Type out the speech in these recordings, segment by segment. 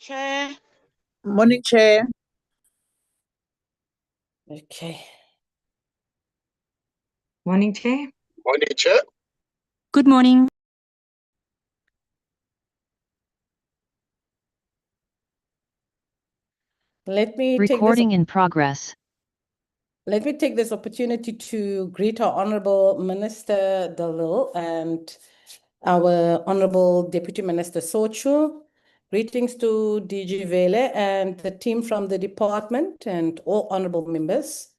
Chair. Morning, Chair. Okay. Morning, Chair. Morning, Chair. Good morning. Let me Recording in progress. Let me take this opportunity to greet our Honorable Minister Dalil and our Honorable Deputy Minister Sochu. Greetings to DG Vele and the team from the department and all honorable members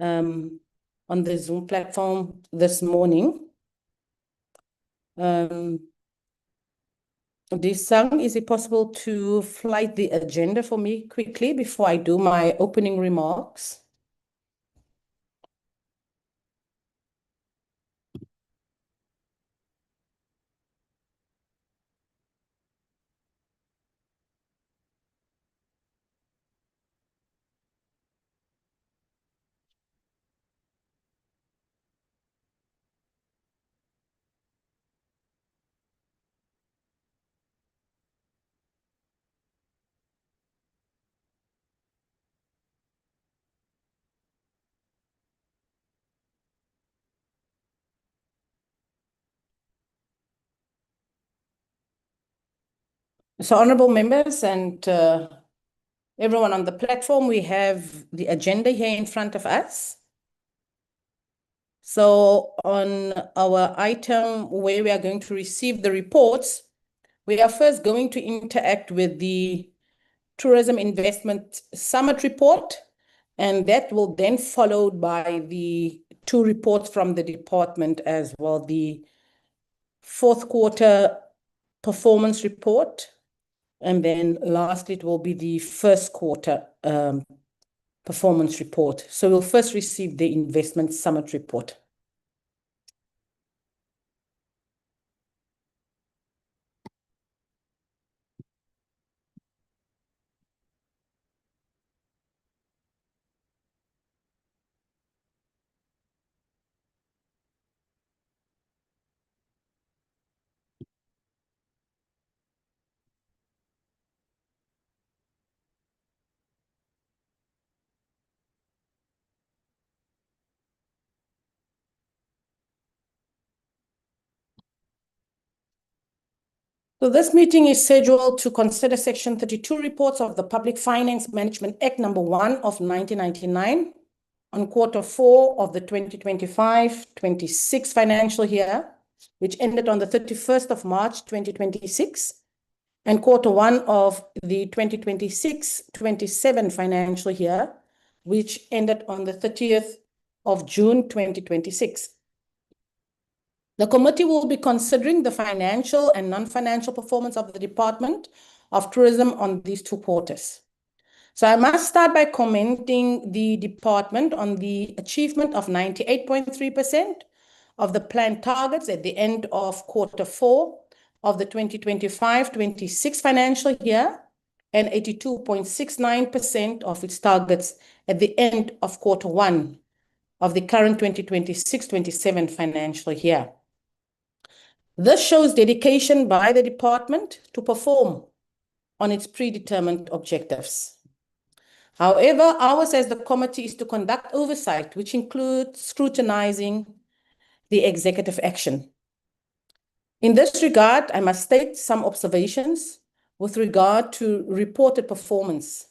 on the Zoom platform this morning. Desang, is it possible to flight the agenda for me quickly before I do my opening remarks? So, honorable members and everyone on the platform, we have the agenda here in front of us. So, on our item where we are going to receive the reports, we are first going to interact with the Tourism Investment Summit report, and that will then followed by the two reports from the department as well, the fourth quarter performance report. And then lastly, it will be the first quarter performance report. So we'll first receive the investment summit report. So this meeting is scheduled to consider Section 32 reports of the Public Finance Management Act No. 1 of 1999 on quarter 4 of the 2025-26 financial year, which ended on the 31st of March 2026, and quarter 1 of the 2026-27 financial year, which ended on the 30th of June 2026. The committee will be considering the financial and non-financial performance of the Department of Tourism on these two quarters. So I must start by commending the department on the achievement of 98.3% of the planned targets at the end of quarter 4 of the 2025-26 financial year and 82.69% of its targets at the end of quarter 1 of the current 2026-27 financial year. This shows dedication by the department to perform on its predetermined objectives. However, ours as the committee is to conduct oversight, which includes scrutinizing the executive action. In this regard, I must state some observations with regard to reported performance.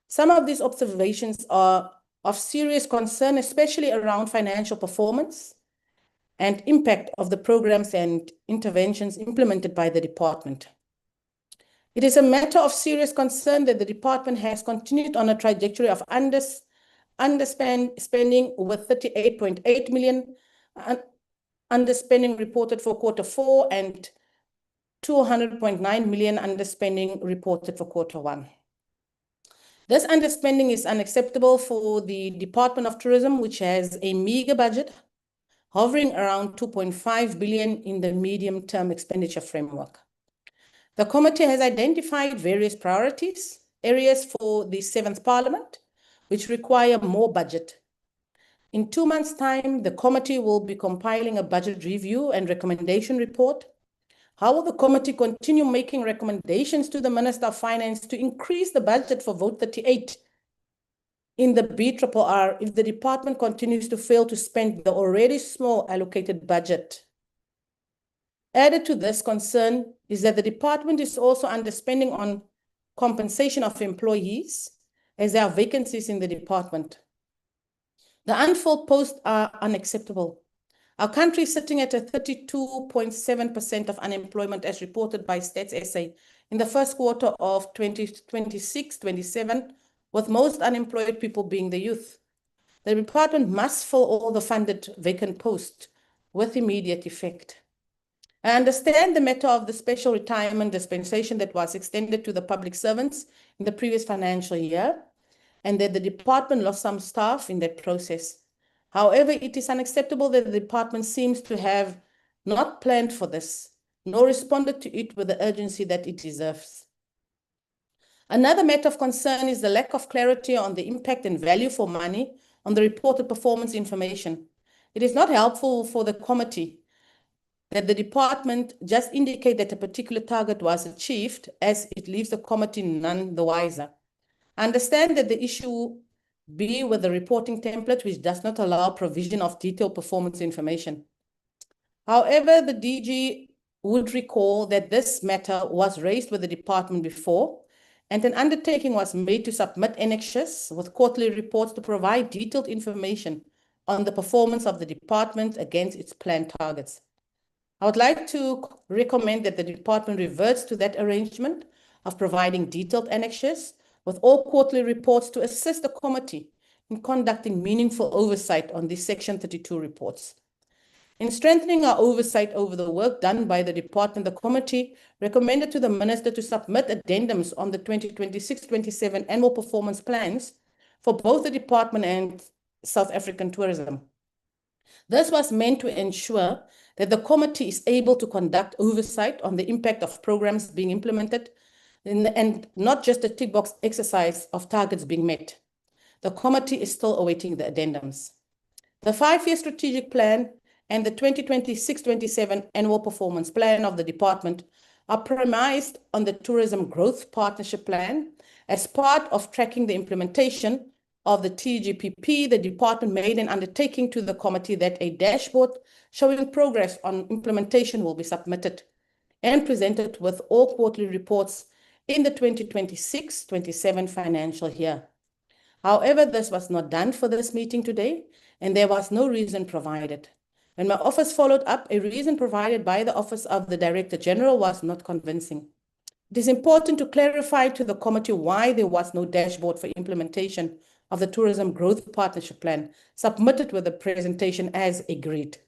Some of these observations are of serious concern, especially around financial performance and impact of the programs and interventions implemented by the department. It is a matter of serious concern that the department has continued on a trajectory of underspending with 38.8 million underspending reported for quarter 4 and 200.9 million underspending reported for quarter 1. This underspending is unacceptable for the Department of Tourism, which has a meager budget hovering around 2.5 billion in the medium-term expenditure framework. The committee has identified various priorities, areas for the 7th Parliament, which require more budget. In 2 months' time, the committee will be compiling a budget review and recommendation report. How will the committee continue making recommendations to the Minister of Finance to increase the budget for Vote 38 in the BRRR if the department continues to fail to spend the already small allocated budget? Added to this concern is that the department is also underspending on compensation of employees, as there are vacancies in the department. The unfilled posts are unacceptable. Our country is sitting at a 32.7% of unemployment as reported by Stats SA in the first quarter of 2026-27, with most unemployed people being the youth. The department must fill all the funded vacant posts with immediate effect. I understand the matter of the special retirement dispensation that was extended to the public servants in the previous financial year, and that the department lost some staff in that process. However, it is unacceptable that the department seems to have not planned for this, nor responded to it with the urgency that it deserves. Another matter of concern is the lack of clarity on the impact and value for money on the reported performance information. It is not helpful for the committee that the department just indicate that a particular target was achieved, as it leaves the committee none the wiser. I understand that the issue be with the reporting template, which does not allow provision of detailed performance information. However, the DG would recall that this matter was raised with the department before, and an undertaking was made to submit annexes with quarterly reports to provide detailed information on the performance of the department against its planned targets. I would like to recommend that the department reverts to that arrangement of providing detailed annexes with all quarterly reports to assist the committee in conducting meaningful oversight on these Section 32 reports. In strengthening our oversight over the work done by the department, the committee recommended to the Minister to submit addendums on the 2026-27 annual performance plans for both the department and South African tourism. This was meant to ensure that the committee is able to conduct oversight on the impact of programs being implemented and not just a tick box exercise of targets being met. The committee is still awaiting the addendums. The 5-year strategic plan and the 2026-27 annual performance plan of the department are premised on the Tourism Growth Partnership Plan. As part of tracking the implementation of the TGPP, the department made an undertaking to the committee that a dashboard showing progress on implementation will be submitted and presented with all quarterly reports in the 2026-27 financial year. However, this was not done for this meeting today, and there was no reason provided. When my office followed up, a reason provided by the Office of the Director General was not convincing. It is important to clarify to the committee why there was no dashboard for implementation of the Tourism Growth Partnership Plan submitted with the presentation as agreed.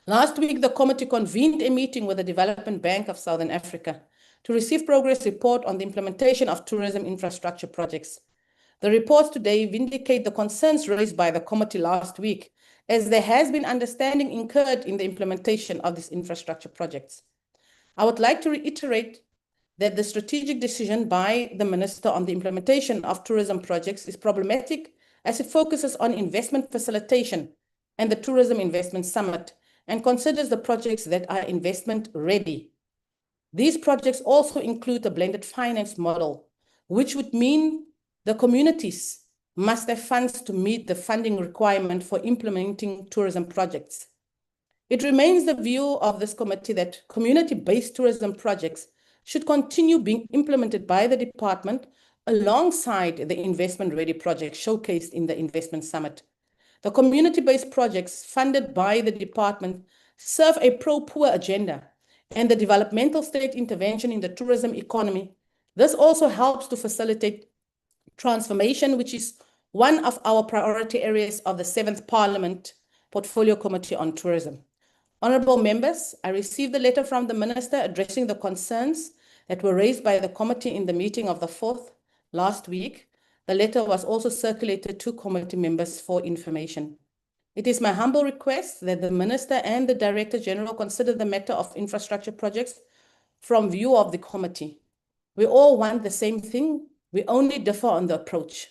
Last week, the committee convened a meeting with the Development Bank of Southern Africa to receive progress report on the implementation of tourism infrastructure projects. The reports today vindicate the concerns raised by the committee last week, as there has been understanding incurred in the implementation of these infrastructure projects. I would like to reiterate that the strategic decision by the Minister on the implementation of tourism projects is problematic, as it focuses on investment facilitation and the Tourism Investment Summit, and considers the projects that are investment ready. These projects also include a blended finance model, which would mean the communities must have funds to meet the funding requirement for implementing tourism projects. It remains the view of this committee that community-based tourism projects should continue being implemented by the department alongside the investment-ready projects showcased in the Investment Summit. The community-based projects funded by the department serve a pro-poor agenda and the developmental state intervention in the tourism economy. This also helps to facilitate transformation, which is one of our priority areas of the 7th Parliament Portfolio Committee on Tourism. Honourable members, I received a letter from the Minister addressing the concerns that were raised by the committee in the meeting of the 4th last week. The letter was also circulated to committee members for information. It is my humble request that the Minister and the Director General consider the matter of infrastructure projects from view of the committee. We all want the same thing, we only differ on the approach.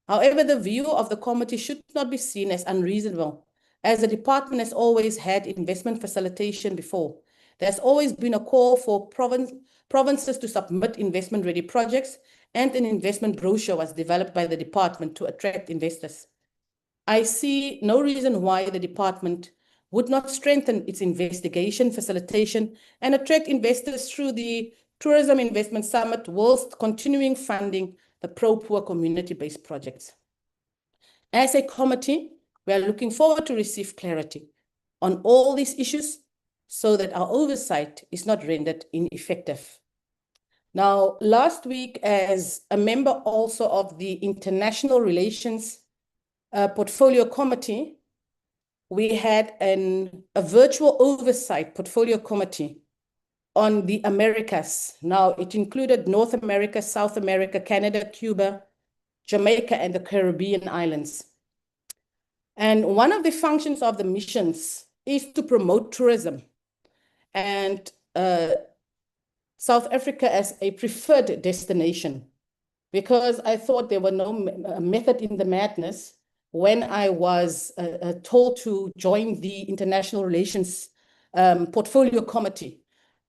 However, the view of the committee should not be seen as unreasonable, as the department has always had investment facilitation before there's always been a call for provinces to submit investment-ready projects, and an investment brochure was developed by the department to attract investors. I see no reason why the department would not strengthen its investigation, facilitation, and attract investors through the Tourism Investment Summit, whilst continuing funding the pro-poor community-based projects. As a committee, we are looking forward to receive clarity on all these issues so that our oversight is not rendered ineffective. Now, last week, as a member also of the International Relations Portfolio Committee, we had a virtual oversight portfolio committee on the Americas. Now, it included North America, South America, Canada, Cuba, Jamaica, and the Caribbean islands. And one of the functions of the missions is to promote tourism and South Africa as a preferred destination, because I thought there were no method in the madness when I was told to join the International Relations Portfolio Committee.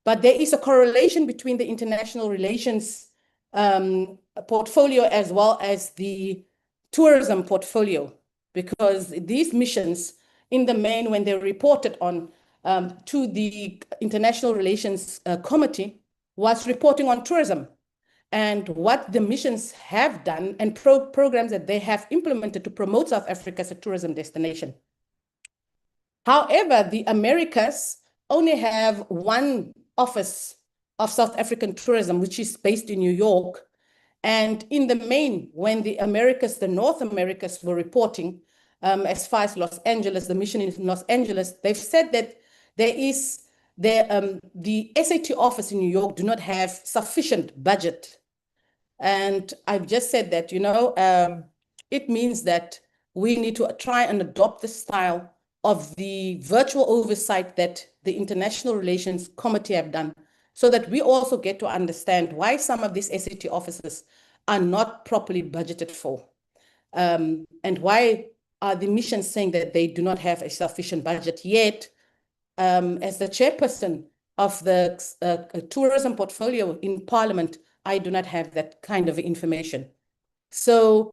But there is a correlation between the International Relations portfolio as well as the tourism portfolio, because these missions, in the main, when they're reported on to the International Relations Committee, was reporting on tourism and what the missions have done and programs that they have implemented to promote South Africa as a tourism destination. However, the Americas only have one office of South African tourism, which is based in New York. And in the main, when the Americas, the North Americas were reporting, as far as Los Angeles, the mission in Los Angeles, they've said that the SAT office in New York do not have sufficient budget. And I've just said that, it means that we need to try and adopt the style of the virtual oversight that the International Relations Committee have done, so that we also get to understand why some of these SAT offices are not properly budgeted for. And why are the missions saying that they do not have a sufficient budget yet? As the chairperson of the tourism portfolio in Parliament, I do not have that kind of information. So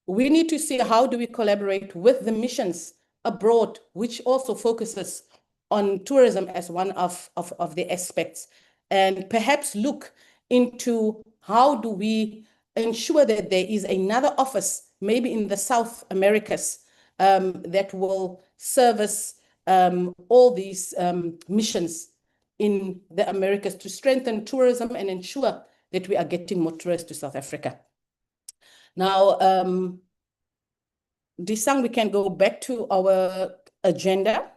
we need to see how do we collaborate with the missions abroad, which also focuses on tourism as one of the aspects, and perhaps look into how do we ensure that there is another office, maybe in the South Americas, that will service all these missions in the Americas to strengthen tourism and ensure that we are getting more tourists to South Africa. Now, Disang, we can go back to our agenda.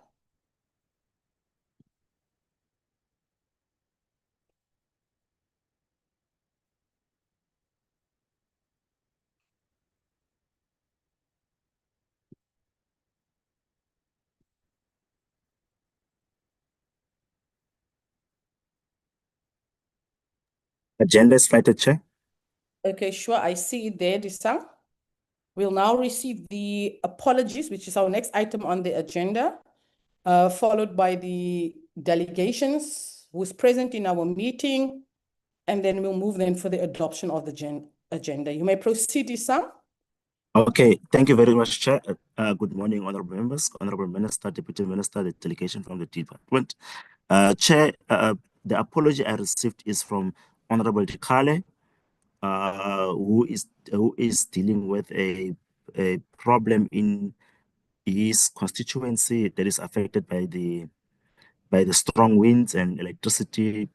Agenda is right, Chair. Okay, sure. I see it there, Disang. We'll now receive the apologies, which is our next item on the agenda, followed by the delegations who's present in our meeting, and then we'll move then for the adoption of the agenda. You may proceed, Disang. Okay, thank you very much, Chair. Good morning, honorable members, honorable Minister, Deputy Minister, the delegation from the department. Chair, the apology I received is from Honorable Dikale, who is dealing with a problem in his constituency that is affected by the strong winds and electricity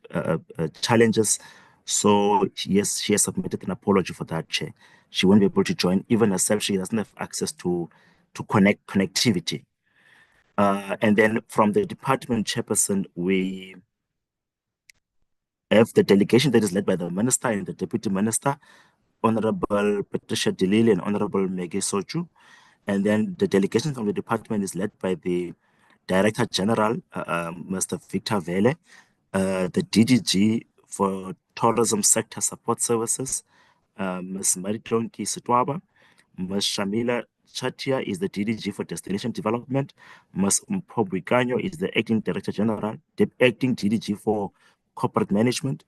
challenges. So yes, she has submitted an apology for that, Chair. She won't be able to join. Even herself, she doesn't have access to connectivity. And then from the department chairperson, we have the delegation that is led by the minister and the deputy minister, Honorable Patricia Delili and Honorable Maggie Sochu. And then the delegation from the department is led by the Director General, Mr. Victor Vele, the DDG for Tourism Sector Support Services, Ms. Maritlonki Sitwaba, Ms. Shamila Chatia is the DDG for Destination Development. Ms. Mpobwikanyo is the Acting Director General, Acting DDG for Corporate Management.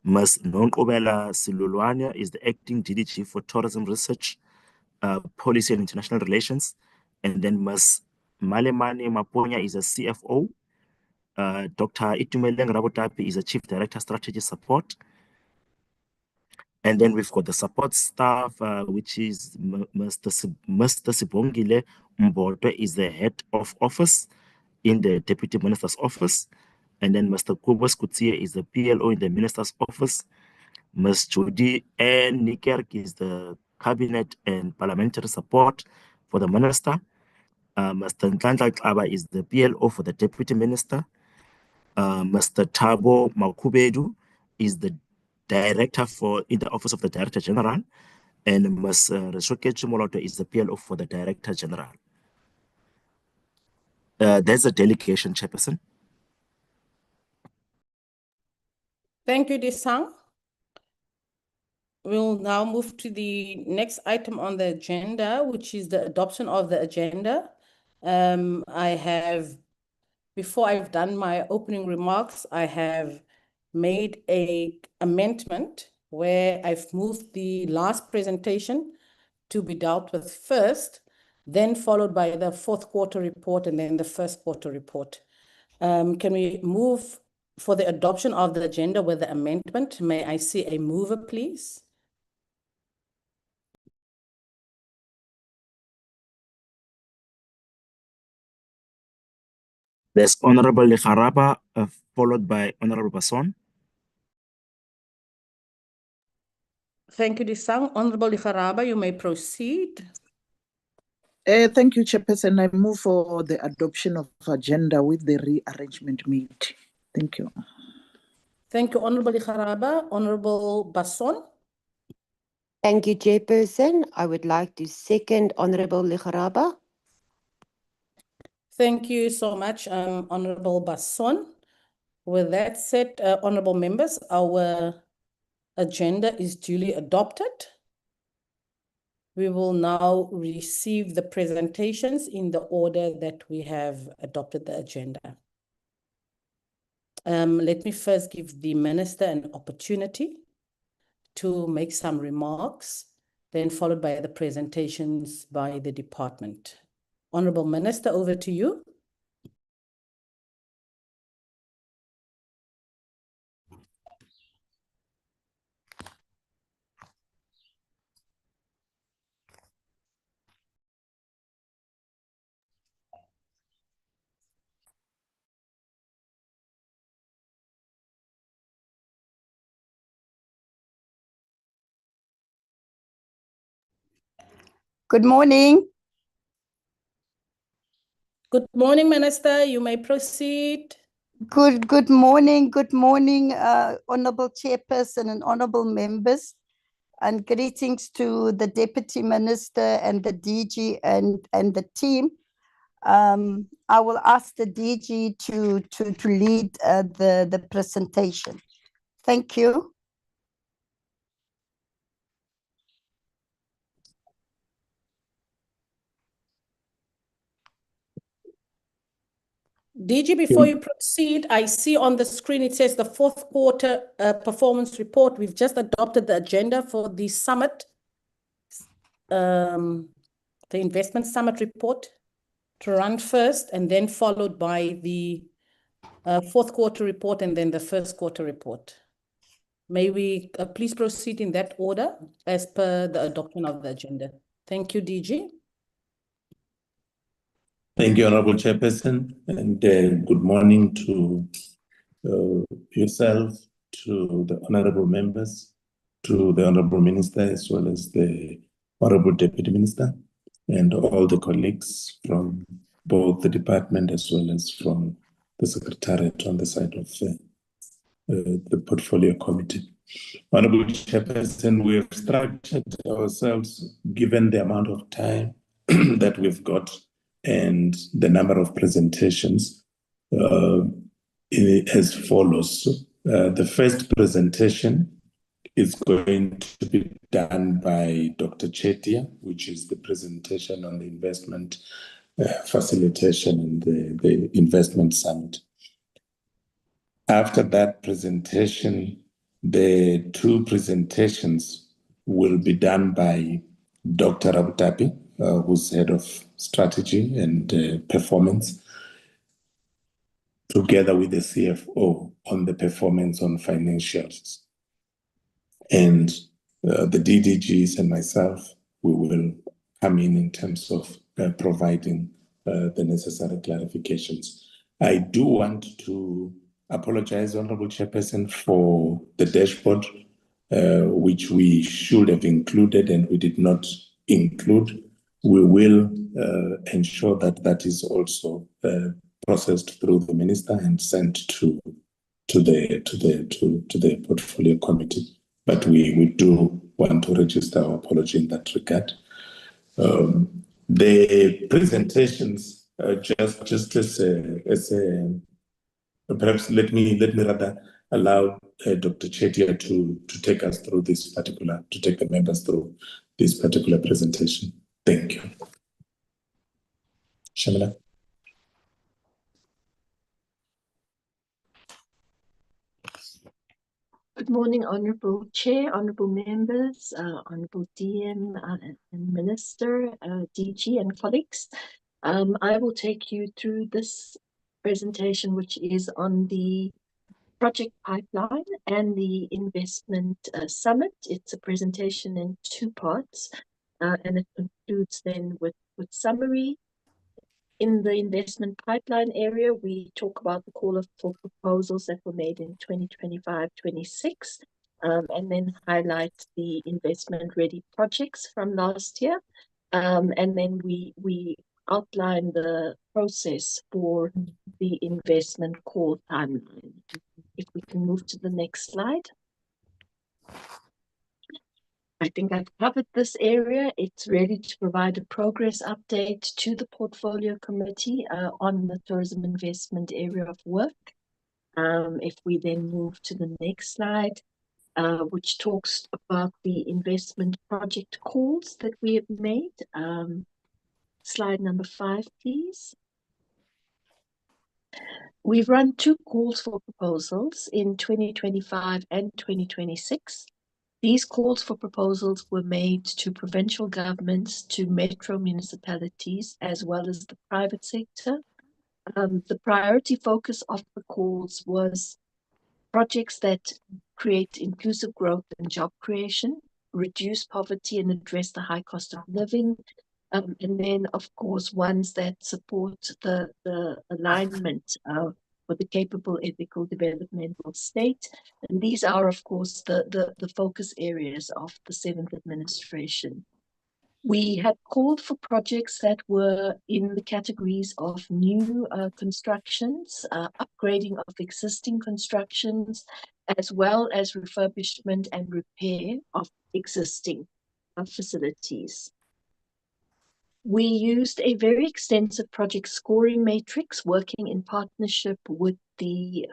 Ms. Nonkobela Silulwane is the Acting DDG for Tourism Research, Policy and International Relations. And then Ms. Malemane Maponya is a CFO. Dr. Itumeleng Rabotapi is a Chief Director, Strategy Support. And then we've got the support staff, which is Mr. Sibongile Mboto is the head of office in the Deputy Minister's office. And then Mr. Kubos Kutsie is the PLO in the Minister's office. Ms. Judy N. Nikerk is the cabinet and parliamentary support for the minister. Mr. Nhlanhla Xaba is the PLO for the deputy minister. Mr. Thabo Makubedu is the director in the office of the Director General. And Ms. Reshoke Chumoloto is the PLO for the Director General. There's a delegation, Chairperson. Thank you, Disang. We'll now move to the next item on the agenda, which is the adoption of the agenda. Before I've done my opening remarks, I have made an amendment where I've moved the last presentation to be dealt with first, then followed by the fourth quarter report and then the first quarter report. Can we move for the adoption of the agenda with the amendment? May I see a mover, please? There's Honorable Lekharaba, followed by Honorable Basson. Thank you, Disang. Honorable Lekharaba, you may proceed. Thank you, Chairperson. I move for the adoption of agenda with the rearrangement made. Thank you. Thank you, Honorable Lekharaba. Honorable Basson. Thank you, Chairperson. I would like to second Honorable Lekharaba. Thank you so much, Honorable Basson. With that said, honorable members, our agenda is duly adopted. We will now receive the presentations in the order that we have adopted the agenda. Let me first give the Minister an opportunity to make some remarks, then followed by the presentations by the department. Honorable Minister, over to you. Good morning. Good morning, Minister. You may proceed. Good morning. Good morning, Honorable Chairperson and Honorable members. And greetings to the Deputy Minister and the DG and the team. I will ask the DG to lead the presentation. Thank you. DG, before you proceed, I see on the screen it says the fourth quarter performance report. We've just adopted the agenda for the summit, the investment summit report to run first and then followed by the fourth quarter report and then the first quarter report. May we please proceed in that order as per the adoption of the agenda. Thank you, DG. Thank you, Honorable Chairperson, and good morning to yourself, to the Honorable members, to the Honorable Minister, as well as the Honorable Deputy Minister, and all the colleagues from both the department as well as from the Secretariat on the side of the Portfolio Committee. Honorable Chairperson, we have structured ourselves, given the amount of time that we've got and the number of presentations as follows. The first presentation is going to be done by Dr. Chetia, which is the presentation on the investment facilitation and the investment summit. After that presentation, the two presentations will be done by Dr. Abutapi, who's head of strategy and performance, together with the CFO on the performance on financials. And the DDGs and myself, we will come in terms of providing the necessary clarifications. I do want to apologize, Honorable Chairperson, for the dashboard, which we should have included and we did not include. We will ensure that that is also processed through the minister and sent to the portfolio committee. But we do want to register our apology in that regard. The presentations, just as a perhaps let me rather allow Dr. Chetia to take us through this particular, to take the members through this particular presentation. Thank you. Shamila. Good morning, Honourable Chair, Honourable Members, Honourable DM and Minister, DG and colleagues. I will take you through this presentation, which is on the project pipeline and the investment summit. It's a presentation in two parts, and it concludes then with summary. In the investment pipeline area, we talk about the call for proposals that were made in 2025-26, and then highlight the investment-ready projects from last year. And then we outline the process for the investment call timeline. If we can move to the next slide. I think I've covered this area. It's ready to provide a progress update to the portfolio committee on the tourism investment area of work. If we then move to the next slide, which talks about the investment project calls that we have made. Slide number 5, please. We've run 2 calls for proposals in 2025 and 2026. These calls for proposals were made to provincial governments, to metro municipalities, as well as the private sector. The priority focus of the calls was projects that create inclusive growth and job creation, reduce poverty and address the high cost of living, and then, of course, ones that support the alignment for the capable ethical developmental state. And these are, of course, the focus areas of the 7th administration. We had called for projects that were in the categories of new constructions, upgrading of existing constructions, as well as refurbishment and repair of existing facilities. We used a very extensive project scoring matrix working in partnership with the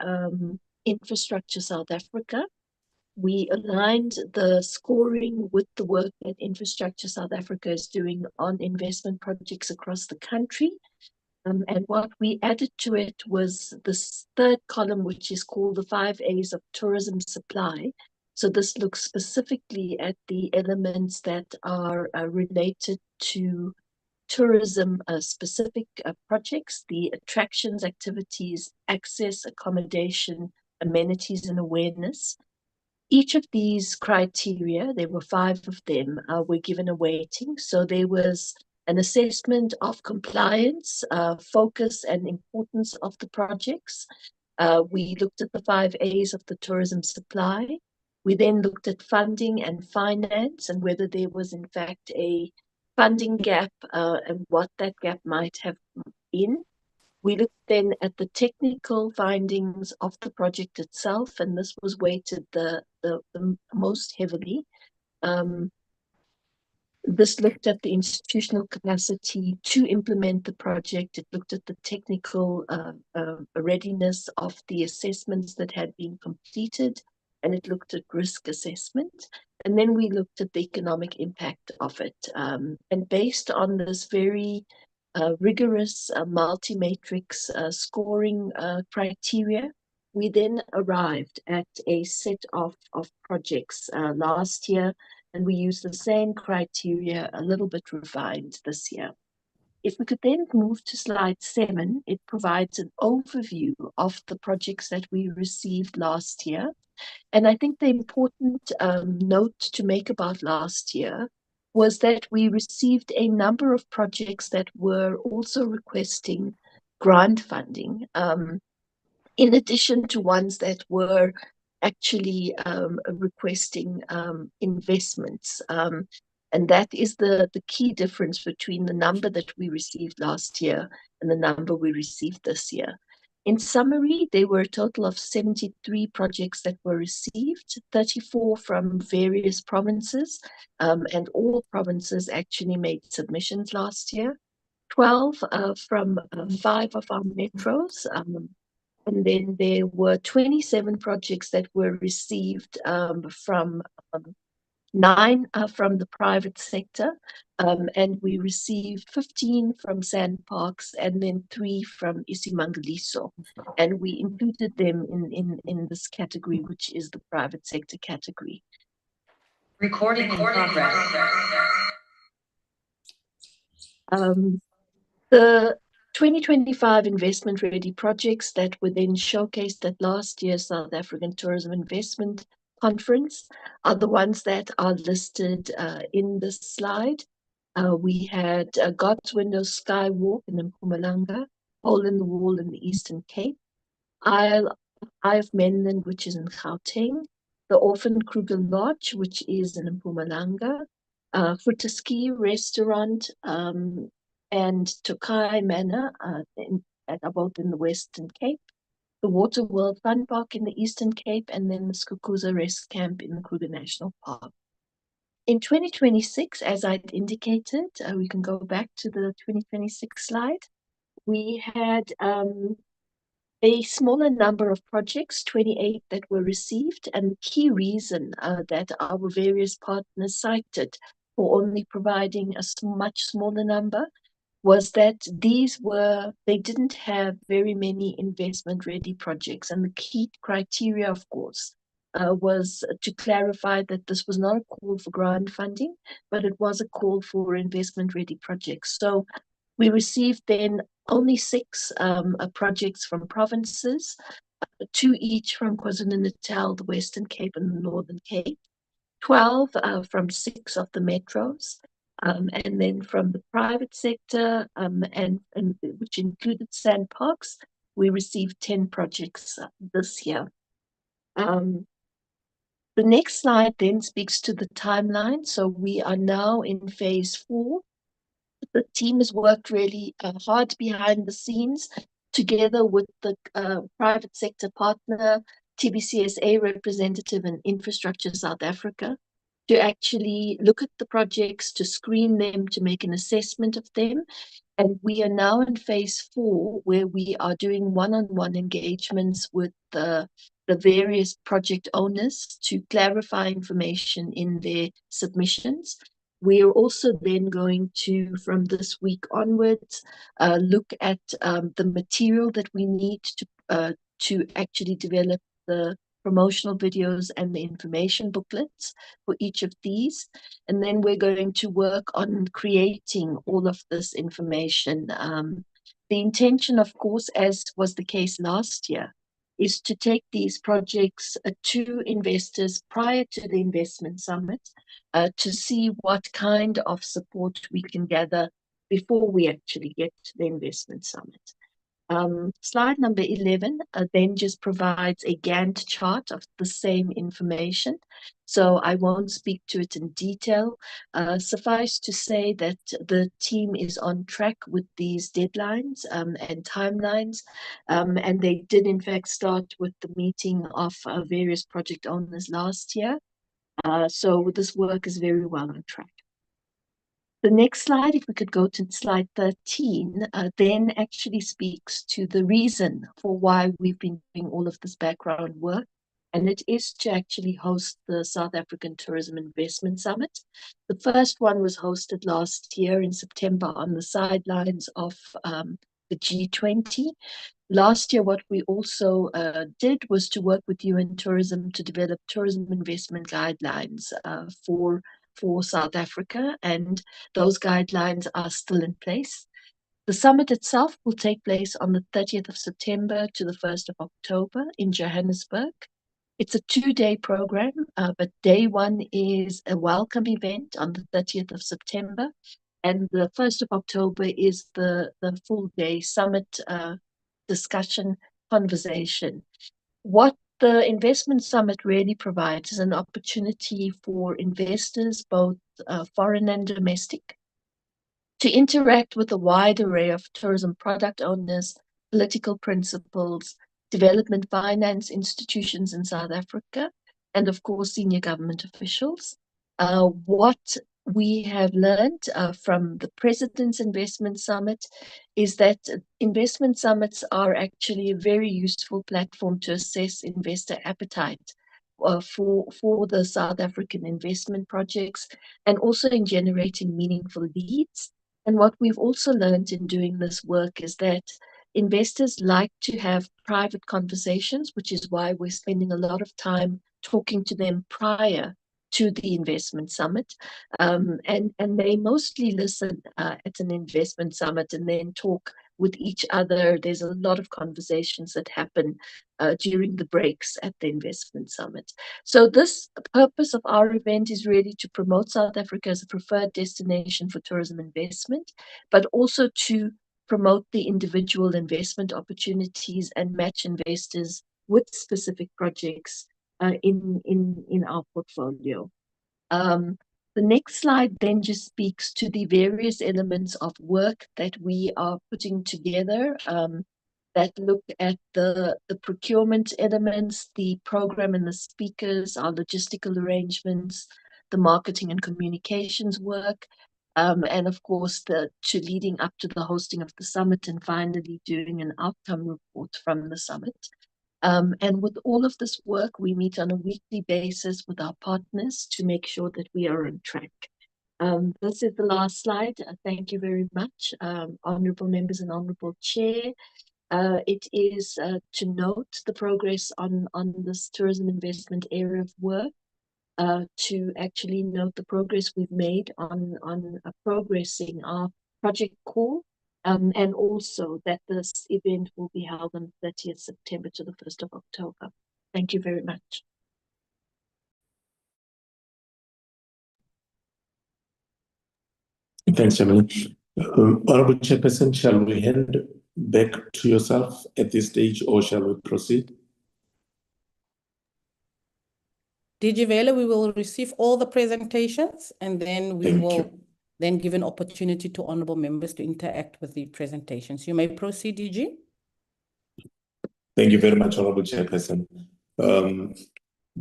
Infrastructure South Africa. We aligned the scoring with the work that Infrastructure South Africa is doing on investment projects across the country. And what we added to it was this third column, which is called the 5 A's of tourism supply. So this looks specifically at the elements that are related to tourism specific projects, the attractions, activities, access, accommodation, amenities, and awareness. Each of these criteria, there were 5 of them, were given a weighting. So there was an assessment of compliance, focus, and importance of the projects. We looked at the 5 A's of the tourism supply. We then looked at funding and finance and whether there was in fact a funding gap and what that gap might have been. We looked then at the technical findings of the project itself, and this was weighted the most heavily. This looked at the institutional capacity to implement the project. It looked at the technical readiness of the assessments that had been completed. and it looked at risk assessment. And then we looked at the economic impact of it. And based on this very rigorous multi-matrix scoring criteria, we then arrived at a set of projects last year, and we used the same criteria, a little bit refined this year. If we could then move to slide 7, it provides an overview of the projects that we received last year. And I think the important note to make about last year was that we received a number of projects that were also requesting grant funding, in addition to ones that were actually requesting investments. And that is the key difference between the number that we received last year and the number we received this year. In summary, there were a total of 73 projects that were received, 34 from various provinces, and all provinces actually made submissions last year, 12 from 5 of our metros, and then there were 27 projects that were received from 9 from the private sector, and we received 15 from Sandparks and then 3 from Isimangaliso. And we included them in this category, which is the private sector category. Recording in progress. The 2025 investment ready projects that were then showcased at last year's South African Tourism Investment Conference are the ones that are listed in this slide. We had God's Window Skywalk in Mpumalanga, Hole in the Wall in the Eastern Cape, Eye of Menland, which is in Gauteng, the Orphan Kruger Lodge, which is in Mpumalanga, Futaski Restaurant, and Tokai Manor both in the Western Cape, the Water World Fun Park in the Eastern Cape, and then the Skukuza Rest Camp in the Kruger National Park. In 2026, as I'd indicated, we can go back to the 2026 slide, we had a smaller number of projects, 28 that were received, and the key reason that our various partners cited for only providing a much smaller number was that they didn't have very many investment-ready projects. And the key criteria, of course, was to clarify that this was not a call for grant funding, but it was a call for investment-ready projects. So we received then only 6 projects from provinces, 2 each from KwaZulu-Natal, the Western Cape, and the Northern Cape, 12 from 6 of the metros, and then from the private sector, and which included Sandparks, we received 10 projects this year. The next slide then speaks to the timeline. So we are now in phase 4. The team has worked really hard behind the scenes together with the private sector partner, TBCSA representative and Infrastructure South Africa, to actually look at the projects, to screen them, to make an assessment of them. And we are now in phase 4, where we are doing one-on-one engagements with the various project owners to clarify information in their submissions. We are also then going to, from this week onwards, look at the material that we need to actually develop the promotional videos and the information booklets for each of these. And then we're going to work on creating all of this information. The intention, of course, as was the case last year, is to take these projects to investors prior to the investment summit to see what kind of support we can gather before we actually get to the investment summit. Slide number 11 then just provides a Gantt chart of the same information. So I won't speak to it in detail. Suffice to say that the team is on track with these deadlines and timelines. And they did in fact start with the meeting of various project owners last year. So this work is very well on track. The next slide, if we could go to slide 13, then actually speaks to the reason for why we've been doing all of this background work. and it is to actually host the South African Tourism Investment Summit. The first one was hosted last year in September on the sidelines of the G20. Last year, what we also did was to work with UN Tourism to develop tourism investment guidelines for South Africa, and those guidelines are still in place. The summit itself will take place on the 30th of September to the 1st of October in Johannesburg. It's a 2-day program, but day one is a welcome event on the 30th of September, and the 1st of October is the full day summit discussion conversation. What the investment summit really provides is an opportunity for investors, both foreign and domestic, to interact with a wide array of tourism product owners, political principals, development finance institutions in South Africa, and of course, senior government officials. What we have learned from the President's Investment Summit is that investment summits are actually a very useful platform to assess investor appetite for the South African investment projects, and also in generating meaningful leads. And what we've also learned in doing this work is that investors like to have private conversations, which is why we're spending a lot of time talking to them prior to the investment summit. And they mostly listen at an investment summit and then talk with each other. There's a lot of conversations that happen during the breaks at the investment summit. So this purpose of our event is really to promote South Africa as a preferred destination for tourism investment, but also to promote the individual investment opportunities and match investors with specific projects in our portfolio. The next slide then just speaks to the various elements of work that we are putting together that look at the procurement elements, the program and the speakers, our logistical arrangements, the marketing and communications work, and of course to leading up to the hosting of the summit and finally doing an outcome report from the summit. And with all of this work, we meet on a weekly basis with our partners to make sure that we are on track. This is the last slide. Thank you very much, honorable members and honorable chair. It is to note the progress on this tourism investment area of work, to actually note the progress we've made on progressing our project call, and also that this event will be held on 30th September to the 1st of October. Thank you very much. Thanks, Emily. Honorable Chairperson, shall we hand back to yourself at this stage, or shall we proceed? DG Vele, we will receive all the presentations, and then we will then give an opportunity to honorable members to interact with the presentations. You may proceed, DG. Thank you very much, Honorable Chairperson.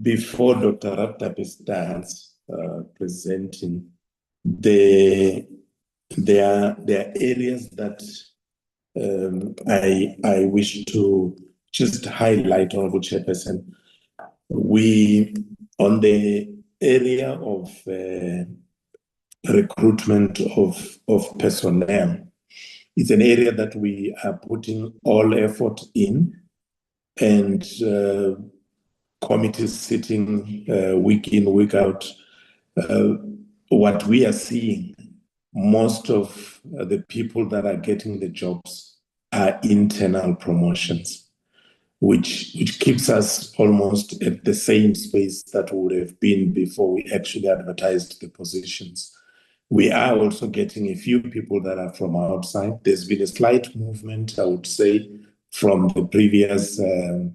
Before Dr. Raptapi starts presenting, there are areas that I wish to just highlight, Honorable Chairperson. We, on the area of recruitment of personnel, it's an area that we are putting all effort in, and committees sitting week in, week out. What we are seeing, most of the people that are getting the jobs are internal promotions, which keeps us almost at the same space that we would have been before we actually advertised the positions. We are also getting a few people that are from outside. There's been a slight movement, I would say, from the previous, from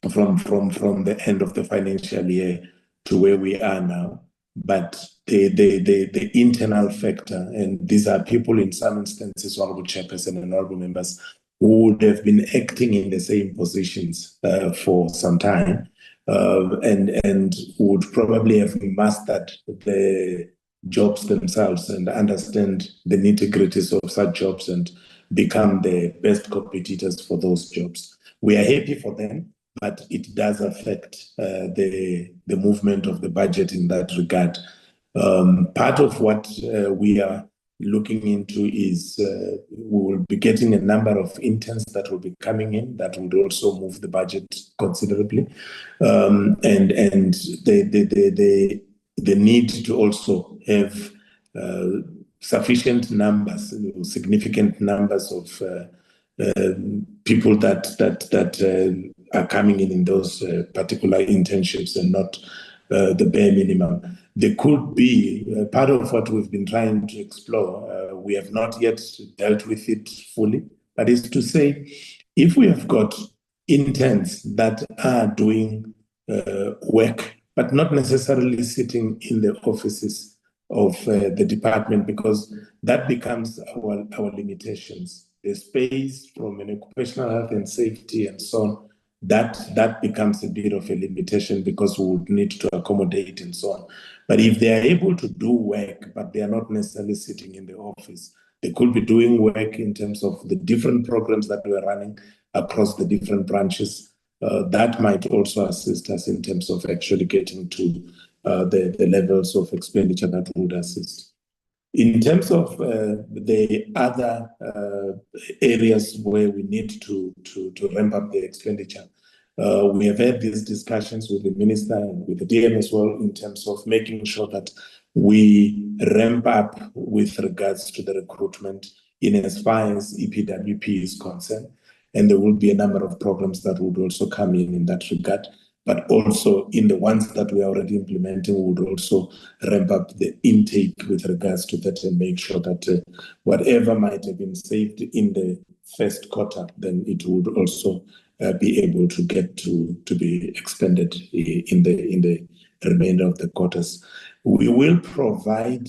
the end of the financial year to where we are now. But the internal factor, and these are people in some instances, Honorable Chairperson and Honorable Members, who would have been acting in the same positions for some time, and would probably have mastered the jobs themselves and understand the nitty-gritties of such jobs and become the best competitors for those jobs. We are happy for them. but it does affect the movement of the budget in that regard. Part of what we are looking into is we will be getting a number of interns that will be coming in that would also move the budget considerably, and the need to also have sufficient numbers, significant numbers of people that are coming in those particular internships and not the bare minimum. There could be part of what we've been trying to explore. We have not yet dealt with it fully, but is to say, if we have got interns that are doing work, but not necessarily sitting in the offices of the department, because that becomes our limitations. The space from an occupational health and safety and so on, that becomes a bit of a limitation because we would need to accommodate and so on. But if they are able to do work, but they are not necessarily sitting in the office, they could be doing work in terms of the different programs that we're running across the different branches. That might also assist us in terms of actually getting to the levels of expenditure that would assist. In terms of the other areas where we need to ramp up the expenditure, we have had these discussions with the minister and with the DM as well in terms of making sure that we ramp up with regards to the recruitment in as far as EPWP is concerned. And there will be a number of programs that would also come in that regard. But also in the ones that we are already implementing, we would also ramp up the intake with regards to that and make sure that whatever might have been saved in the first quarter, then it would also be able to get to be expended in the remainder of the quarters. We will provide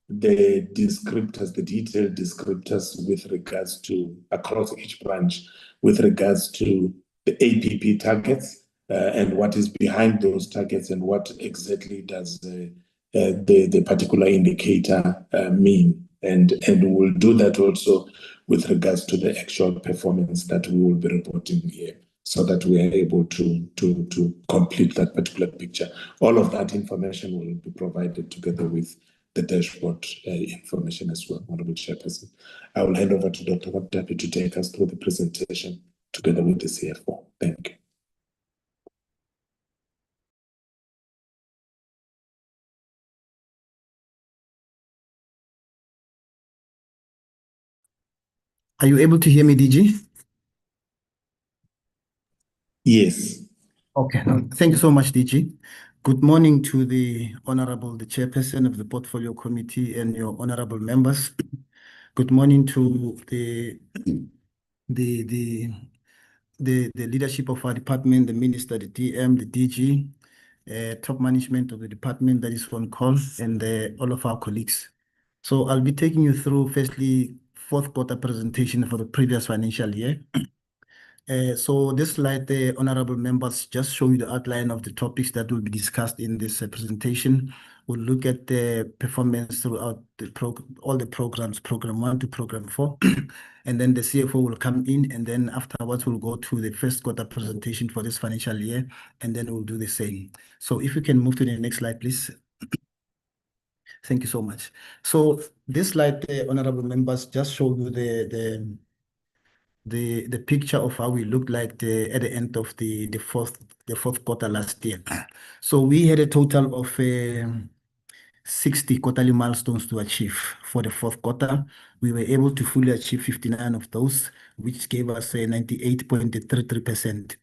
the descriptors, the detailed descriptors with regards to across each branch, with regards to the APP targets and what is behind those targets and what exactly does the particular indicator mean. And we'll do that also with regards to the actual performance that we will be reporting here, so that we are able to complete that particular picture. All of that information will be provided together with the dashboard information as well, Honorable Chairperson. I will hand over to Dr. Wabdapi to take us through the presentation together with the CFO. Thank you. Are you able to hear me, DG? Yes. Okay, thank you so much, DG. Good morning to the Chairperson of the Portfolio Committee and your honorable members. Good morning to the leadership of our department, the Minister, the DM, the DG, top management of the department that is on call, and all of our colleagues. So I'll be taking you through, firstly, fourth quarter presentation for the previous financial year. So this slide, the honorable members, just show you the outline of the topics that will be discussed in this presentation. We'll look at the performance throughout all the programs, program 1 to program 4, and then the CFO will come in, and then afterwards we'll go to the first quarter presentation for this financial year, and then we'll do the same. So if you can move to the next slide, please. Thank you so much. So this slide, honorable members, just show you the picture of how we looked like at the end of the fourth quarter last year. So we had a total of 60 quarterly milestones to achieve for the fourth quarter. We were able to fully achieve 59 of those, which gave us a 98.33%.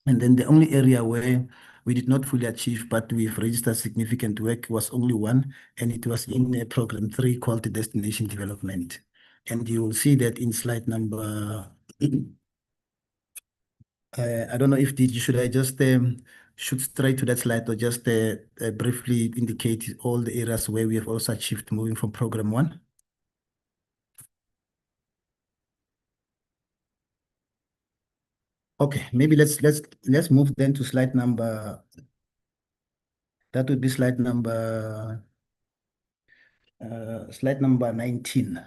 And then the only area where we did not fully achieve, but we've registered significant work, was only one, and it was in program 3, quality destination development. And you will see that in slide number, I don't know if should I just shoot straight to that slide or just briefly indicate all the areas where we have also achieved moving from program 1? Okay, maybe let's move then to slide number. That would be slide number 19.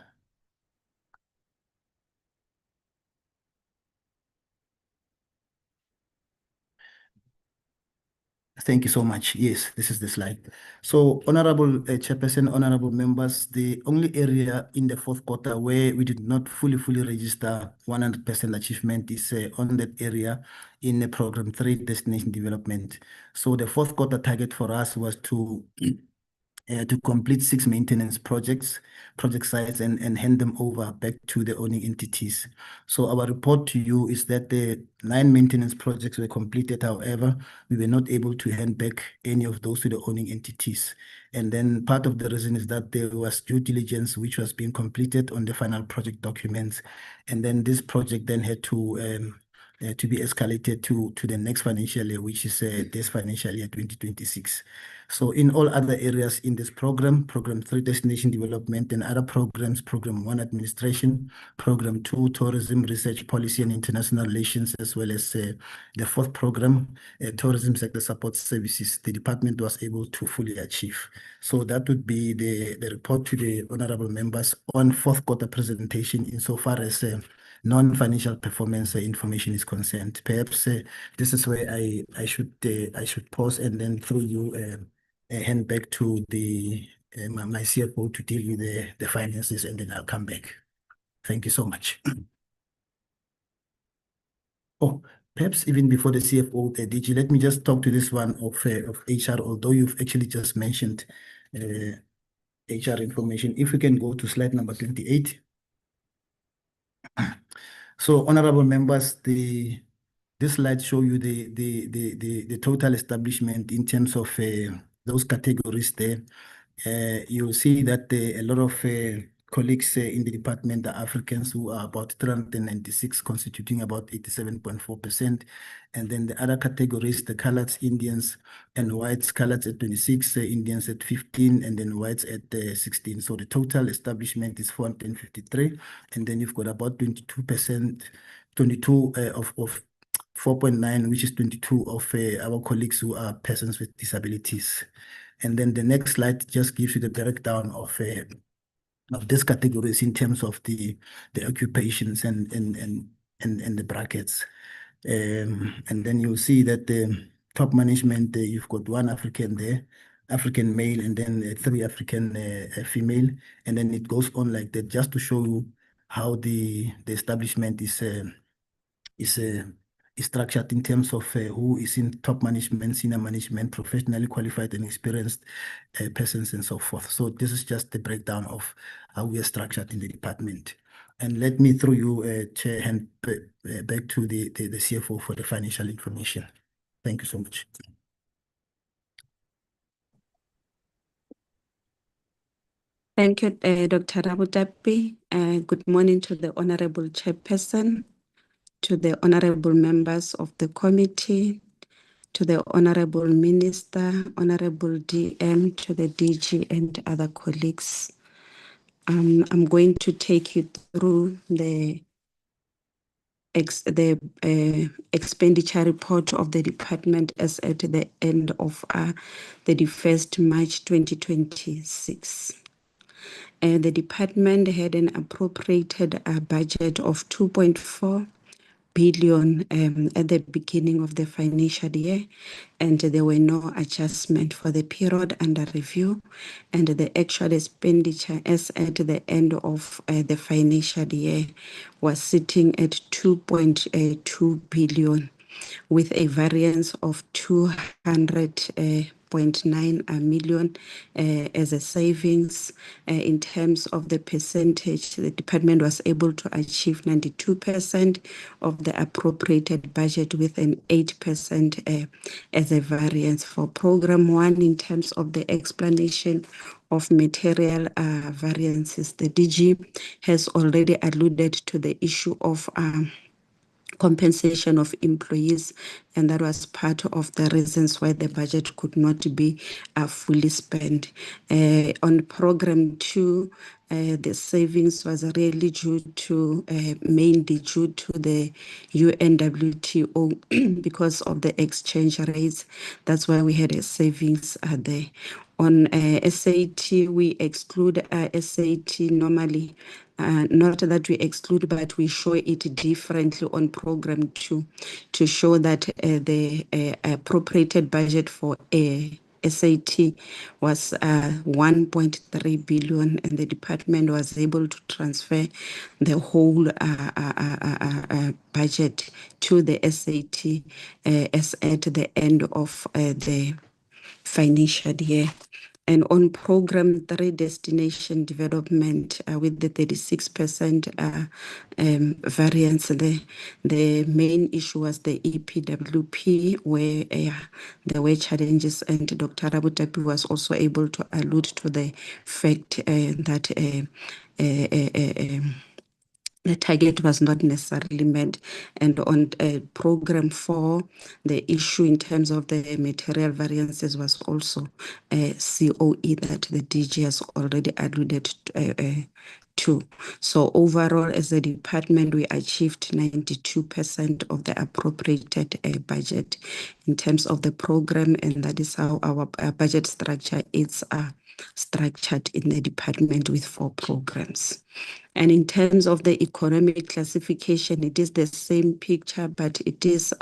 Thank you so much. Yes, this is the slide. So, Honorable Chairperson, honorable members, the only area in the fourth quarter where we did not fully register 100% achievement is on that area in the program 3 destination development. So the fourth quarter target for us was to complete 6 maintenance project sites and hand them over back to the owning entities. So our report to you is that the 9 maintenance projects were completed. However, we were not able to hand back any of those to the owning entities. And then part of the reason is that there was due diligence which was being completed on the final project documents. And then this project then had to be escalated to the next financial year, which is this financial year 2026. So in all other areas in this program 3 destination development and other programs, program 1 administration, program 2 tourism research policy and international relations, as well as the fourth program, tourism sector support services, the department was able to fully achieve. So that would be the report to the honorable members on fourth quarter presentation insofar as non-financial performance information is concerned. Perhaps this is where I should pause and then through you hand back to the my CFO to deal with the finances, and then I'll come back. Thank you so much. Oh, perhaps even before the CFO, DG, let me just talk to this one of HR, although you've actually just mentioned HR information. If we can go to slide number 28. So, honorable members, this slide show you the total establishment in terms of those categories there. You'll see that a lot of colleagues in the department are Africans, who are about 396, constituting about 87.4%. And then the other categories, the coloreds, Indians, and whites, coloreds at 26, Indians at 15, and then whites at 16. So the total establishment is 453. And then you've got about 22%, 22 of 4.9, which is 22 of our colleagues who are persons with disabilities. And then the next slide just gives you the breakdown of these categories in terms of the occupations and the brackets. And then you'll see that the top management, you've got 1 African there, African male, and then 3 African female. And then it goes on like that, just to show you how the establishment is structured in terms of who is in top management, senior management, professionally qualified and experienced persons, and so forth. So this is just the breakdown of how we are structured in the department. And let me throw you, Chair, hand back to the CFO for the financial information. Thank you so much. Thank you, Dr. Rabutapi. Good morning to the Honorable Chairperson, to the honorable members of the committee, to the honorable minister, honorable DM, to the DG and other colleagues. I'm going to take you through the expenditure report of the department as at the end of 31st March 2026. The department had an appropriated budget of 2.4 billion at the beginning of the financial year, and there were no adjustment for the period under review, and the actual expenditure as at the end of the financial year was sitting at 2.2 billion with a variance of 200.9 million as a savings. In terms of the percentage, the department was able to achieve 92% of the appropriated budget with an 8% as a variance. For program 1, in terms of the explanation of material variances, the DG has already alluded to the issue of compensation of employees, and that was part of the reasons why the budget could not be fully spent. On program 2, the savings was really mainly due to the UNWTO because of the exchange rates. That's why we had a savings there. On SAT, we exclude SAT normally. Not that we exclude, but we show it differently on program 2 to show that the appropriated budget for SAT was 1.3 billion, and the department was able to transfer the whole budget to the SAT as at the end of the financial year. And on program 3, destination development, with the 36% variance, the main issue was the EPWP, where there were challenges, and Dr. Rabutapi was also able to allude to the fact that the target was not necessarily met. And on program 4, the issue in terms of the material variances was also COE that the DG has already alluded to. So overall, as a department, we achieved 92% of the appropriated budget in terms of the program, and that is how our budget structure is structured in the department with 4 programs. And in terms of the economic classification, it is the same picture, but it is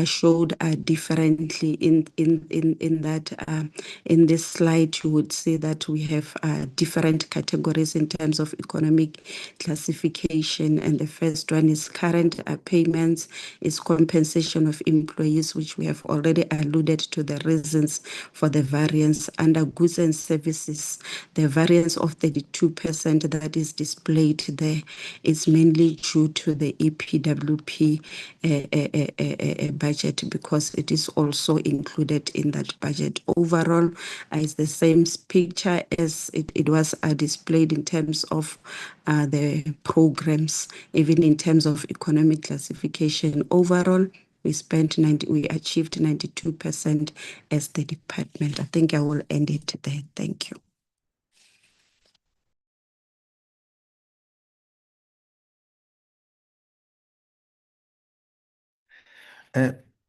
showed differently in that in this slide. You would see that we have different categories in terms of economic classification, and the first one is current payments, is compensation of employees, which we have already alluded to the reasons for the variance. Under goods and services, the variance of 32% that is displayed there is mainly due to the EPWP budget, because it is also included in that budget. Overall, it's the same picture as it was displayed in terms of the programs, even in terms of economic classification. Overall, we achieved 92% as the department. I think I will end it there. Thank you.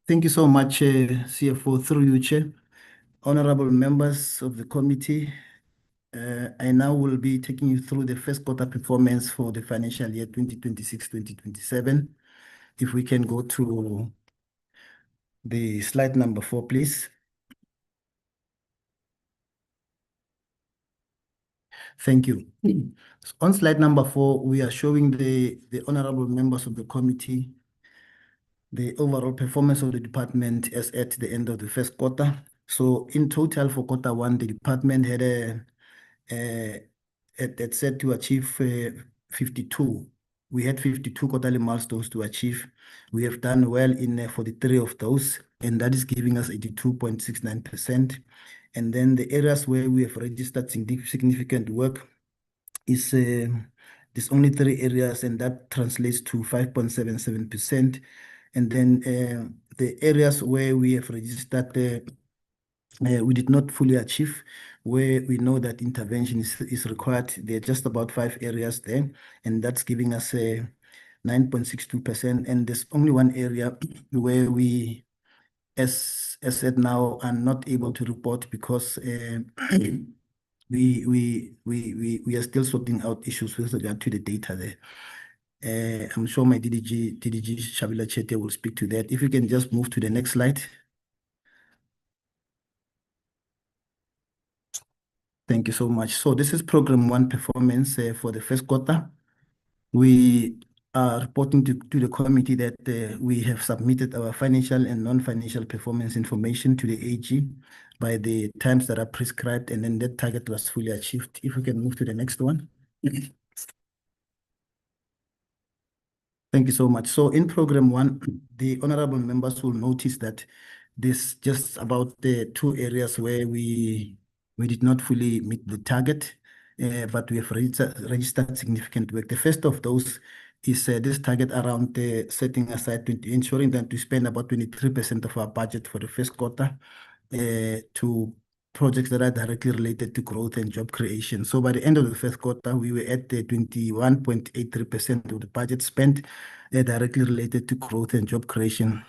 Thank you so much, CFO, through you, Chair. Honorable members of the committee, I now will be taking you through the first quarter performance for the financial year 2026-2027. If we can go to the slide number 4, please. Thank you. On slide number 4, we are showing the honorable members of the committee the overall performance of the department as at the end of the first quarter. So in total for quarter 1, the department had set to achieve 52. We had 52 quarterly milestones to achieve. We have done well in 43 of those, and that is giving us 82.69%. And then the areas where we have registered significant work is there's only 3 areas, and that translates to 5.77%. And then the areas where we have registered we did not fully achieve, where we know that intervention is required. There are just about 5 areas there, and that's giving us a 9.62%. And there's only 1 area where we, as said now, are not able to report because we are still sorting out issues with regard to the data there. I'm sure my DDG Shabila Chete will speak to that. If you can just move to the next slide. Thank you so much. So this is program 1 performance for the first quarter. We are reporting to the committee that we have submitted our financial and non-financial performance information to the AG by the times that are prescribed, and then that target was fully achieved. If we can move to the next one. Thank you so much. So in program 1, the honorable members will notice that there's just about the 2 areas where we did not fully meet the target, but we have registered significant work. The first of those is this target around setting aside, ensuring that we spend about 23% of our budget for the first quarter to projects that are directly related to growth and job creation. So by the end of the first quarter, we were at 21.83% of the budget spent directly related to growth and job creation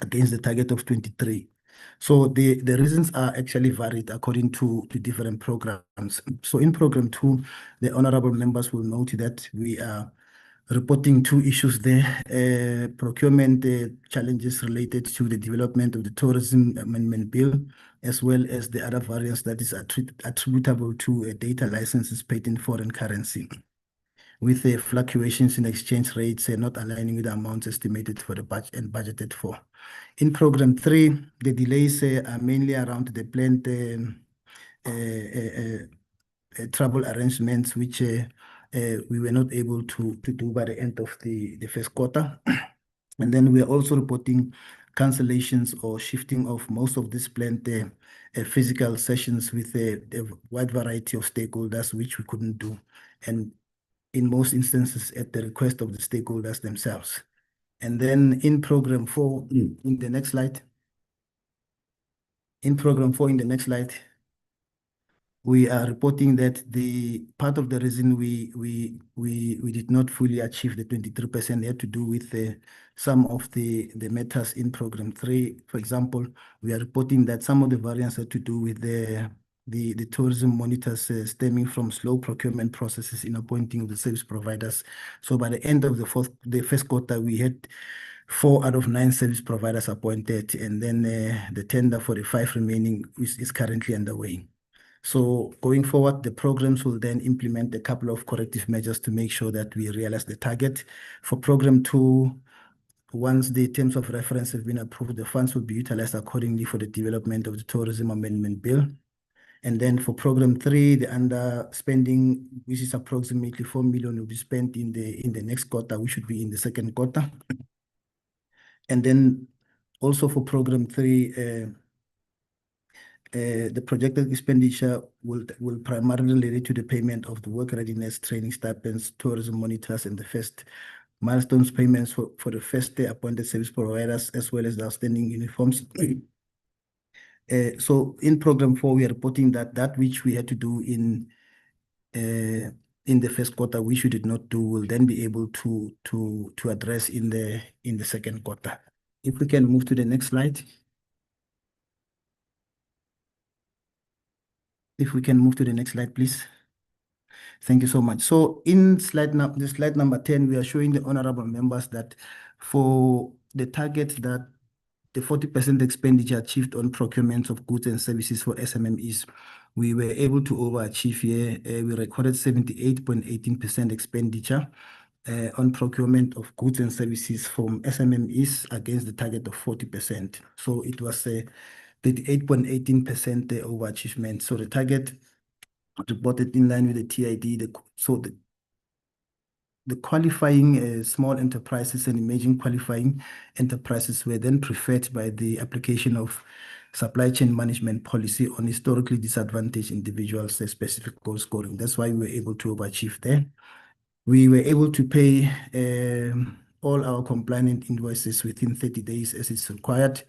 against the target of 23. So the reasons are actually varied according to different programs. So in program 2, the honorable members will note that we are reporting 2 issues there, procurement challenges related to the development of the Tourism Amendment Bill, as well as the other variance that is attributable to data licenses paid in foreign currency, with the fluctuations in exchange rates not aligning with the amounts estimated for the budget and budgeted for. In program 3, the delays are mainly around the planned travel arrangements, which we were not able to do by the end of the first quarter. And then we are also reporting cancellations or shifting of most of these planned physical sessions with a wide variety of stakeholders, which we couldn't do. And in most instances, at the request of the stakeholders themselves. And then in program 4, in the next slide. In program 4, in the next slide, we are reporting that the part of the reason we did not fully achieve the 23% had to do with some of the matters in program 3. For example, we are reporting that some of the variants had to do with the tourism monitors stemming from slow procurement processes in appointing the service providers. So by the end of the first quarter, we had 4 out of 9 service providers appointed, and then the tender for the 5 remaining is currently underway. So going forward, the programs will then implement a couple of corrective measures to make sure that we realize the target. For program 2, once the terms of reference have been approved, the funds will be utilized accordingly for the development of the Tourism Amendment Bill. And then for program 3, the underspending, which is approximately 4 million, will be spent in the next quarter, which should be in the second quarter. And then also for program 3, the projected expenditure will primarily relate to the payment of the work readiness training stipends, tourism monitors, and the first milestones payments for the first appointed service providers, as well as the outstanding uniforms. So in program 4, we are reporting that which we had to do in the first quarter, which we did not do, will then be able to address in the second quarter. If we can move to the next slide. If we can move to the next slide, please. Thank you so much. So in slide number 10, we are showing the honorable members that for the target that the 40% expenditure achieved on procurement of goods and services for SMMEs, we were able to overachieve here. We recorded 78.18% expenditure on procurement of goods and services from SMMEs against the target of 40%. So it was a 38.18% overachievement. So the target reported in line with the TID. The qualifying small enterprises and emerging qualifying enterprises were then preferred by the application of supply chain management policy on historically disadvantaged individuals' specific goal scoring. That's why we were able to overachieve there. We were able to pay all our compliant invoices within 30 days as it's required.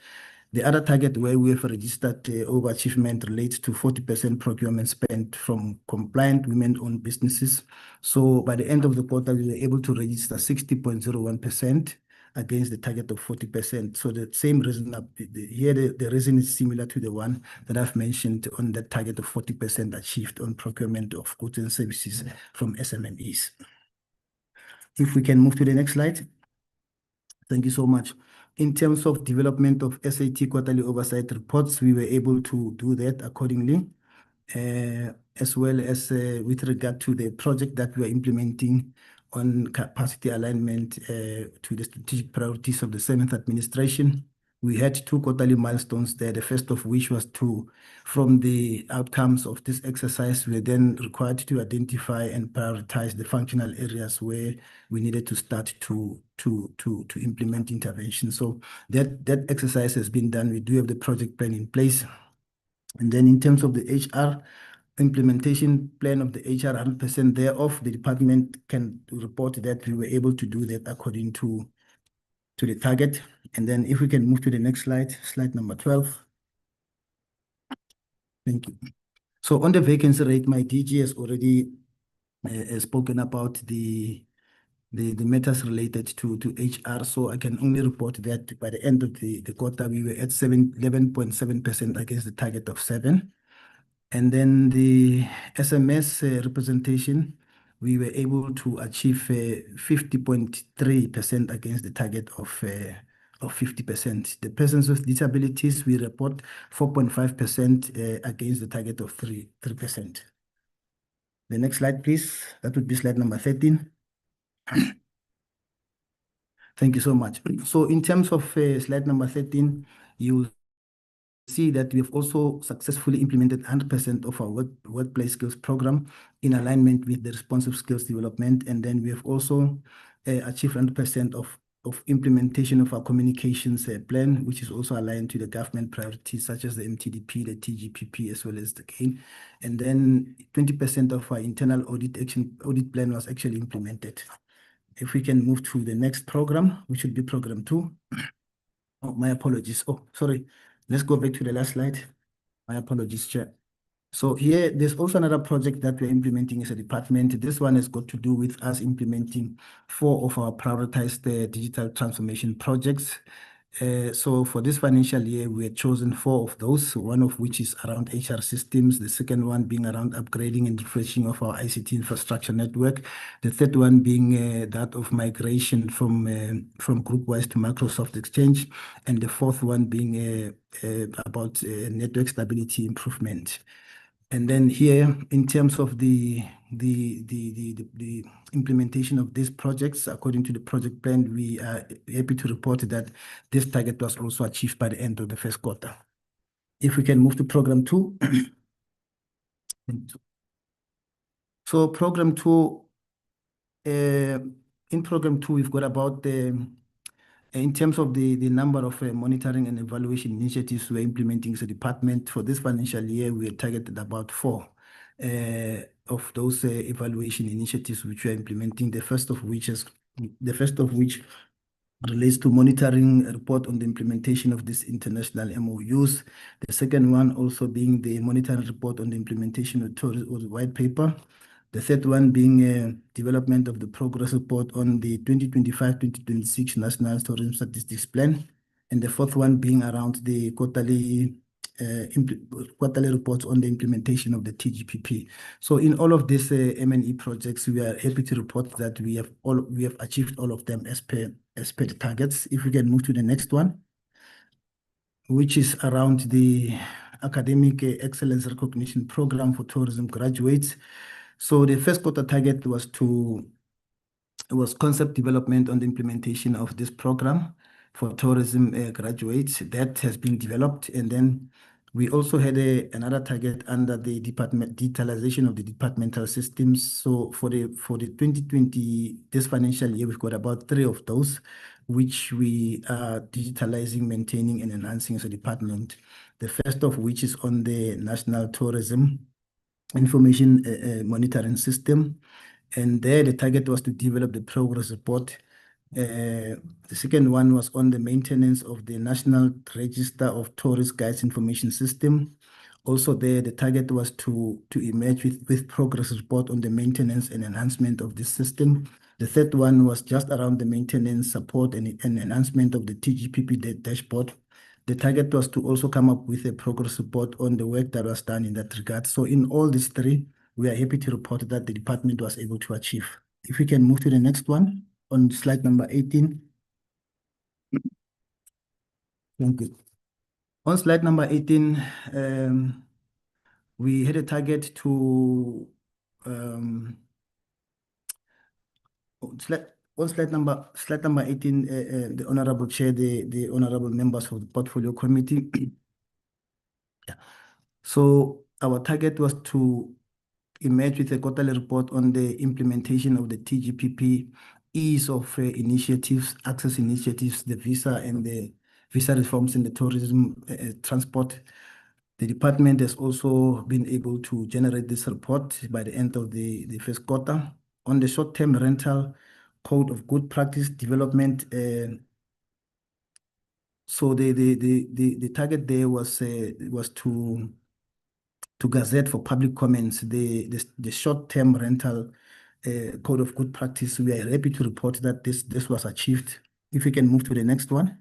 The other target where we have registered overachievement relates to 40% procurement spent from compliant women-owned businesses. So by the end of the quarter, we were able to register 60.01% against the target of 40%. So the same reason here, the reason is similar to the one that I've mentioned on the target of 40% achieved on procurement of goods and services from SMMEs. If we can move to the next slide. Thank you so much. In terms of development of SAT quarterly oversight reports, we were able to do that accordingly, as well as with regard to the project that we are implementing on capacity alignment to the strategic priorities of the 7th administration. We had 2 quarterly milestones there, the first of which was from the outcomes of this exercise, we were then required to identify and prioritize the functional areas where we needed to start to implement intervention. So that exercise has been done. We do have the project plan in place. And then in terms of the HR implementation plan of the HR 100% thereof, the department can report that we were able to do that according to the target. And then if we can move to the next slide, slide number 12. Thank you. So on the vacancy rate, my DG has already spoken about the the matters related to HR. So I can only report that by the end of the quarter, we were at 11.7% against the target of 7. And then the SMS representation, we were able to achieve 50.3% against the target of 50%. The persons with disabilities, we report 4.5% against the target of 3%. The next slide, please. That would be slide number 13. Thank you so much. So in terms of slide number 13, you will see that we have also successfully implemented 100% of our workplace skills program in alignment with the responsive skills development. And then we have also achieved 100% of implementation of our communications plan, which is also aligned to the government priorities such as the MTDP, the TGPP, as well as the GAIN. And then 20% of our internal audit plan was actually implemented. If we can move to the next program, which would be program 2. Oh, my apologies. Oh, sorry. Let's go back to the last slide. My apologies, Chair. So here, there's also another project that we're implementing as a department. This one has got to do with us implementing 4 of our prioritized digital transformation projects. So for this financial year, we have chosen 4 of those, one of which is around HR systems, the second one being around upgrading and refreshing of our ICT infrastructure network, the third one being that of migration from GroupWise to Microsoft Exchange, and the fourth one being about network stability improvement. And then here, in terms of the implementation of these projects, according to the project plan, we are happy to report that this target was also achieved by the end of the first quarter. If we can move to program 2. So program 2, in program 2, we've got about in terms of the number of monitoring and evaluation initiatives we're implementing as a department for this financial year, we are targeted about 4 of those evaluation initiatives which we are implementing. The first of which relates to monitoring a report on the implementation of these international MOUs. The second one also being the monitoring report on the implementation of the white paper. The third one being development of the progress report on the 2025-2026 National Tourism Statistics Plan. And the fourth one being around the quarterly reports on the implementation of the TGPP. So in all of these M&E projects, we are happy to report that we have achieved all of them as per the targets. If we can move to the next one, which is around the academic excellence recognition program for tourism graduates. So the first quarter target was concept development on the implementation of this program for tourism graduates. That has been developed. And then we also had another target under the department digitalization of the departmental systems. So for the 2020, this financial year, we've got about 3 of those, which we are digitalizing, maintaining, and enhancing as a department. The first of which is on the National Tourism Information Monitoring System. And there the target was to develop the progress report. The second one was on the maintenance of the National Register of Tourist Guides Information System. Also there, the target was to emerge with progress report on the maintenance and enhancement of this system. The third one was just around the maintenance, support, and enhancement of the TGPP dashboard. The target was to also come up with a progress report on the work that was done in that regard. So in all these 3, we are happy to report that the department was able to achieve. If we can move to the next one on slide number 18. Thank you. On slide number 18, we had a target to on slide number 18, the Honorable Chair, the Honorable Members of the Portfolio Committee. Yeah. So our target was to emerge with a quarterly report on the implementation of the TGPP, ease of initiatives, access initiatives, the visa and the visa reforms in the tourism transport. The department has also been able to generate this report by the end of the first quarter. On the short-term rental code of good practice development, so the target there was to gazette for public comments the short-term rental code of good practice. We are happy to report that this was achieved. If we can move to the next one.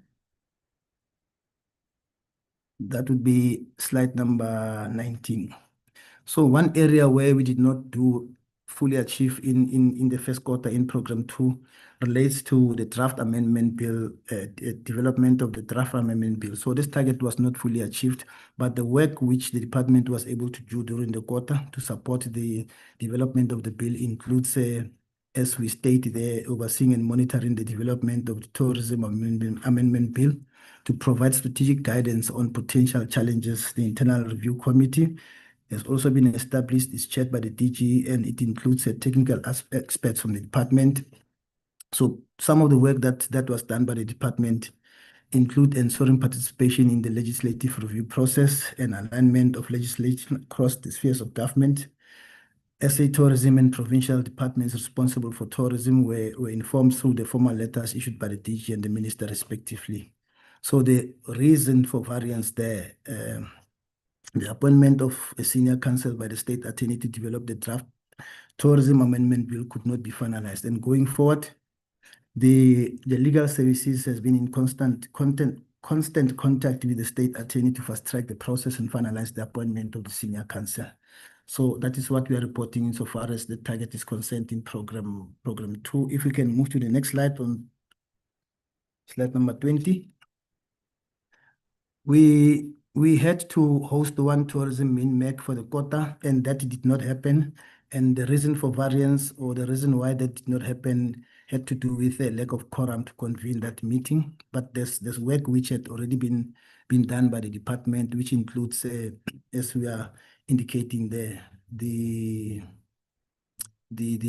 That would be slide number 19. So one area where we did not fully achieve in the first quarter in program 2 relates to the draft amendment bill, development of the draft amendment bill. So this target was not fully achieved, but the work which the department was able to do during the quarter to support the development of the bill includes, as we stated there, overseeing and monitoring the development of the tourism amendment bill, to provide strategic guidance on potential challenges. The internal review committee has also been established. It's chaired by the DG, and it includes technical experts from the department. So some of the work that was done by the department include ensuring participation in the legislative review process and alignment of legislation across the spheres of government. SA Tourism and provincial departments responsible for tourism were informed through the formal letters issued by the DG and the minister respectively. So the reason for variance there, the appointment of a senior counsel by the state attorney to develop the draft tourism amendment bill could not be finalized. And going forward, the legal services has been in constant contact with the state attorney to fast track the process and finalize the appointment of the senior counsel. So that is what we are reporting insofar as the target is concerned in program 2. If we can move to the next slide, on slide number 20. We had to host one tourism min-mac for the quarter, and that did not happen. And the reason for variance, or the reason why that did not happen, had to do with a lack of quorum to convene that meeting. But there's work which had already been done by the department, which includes, as we are indicating there, the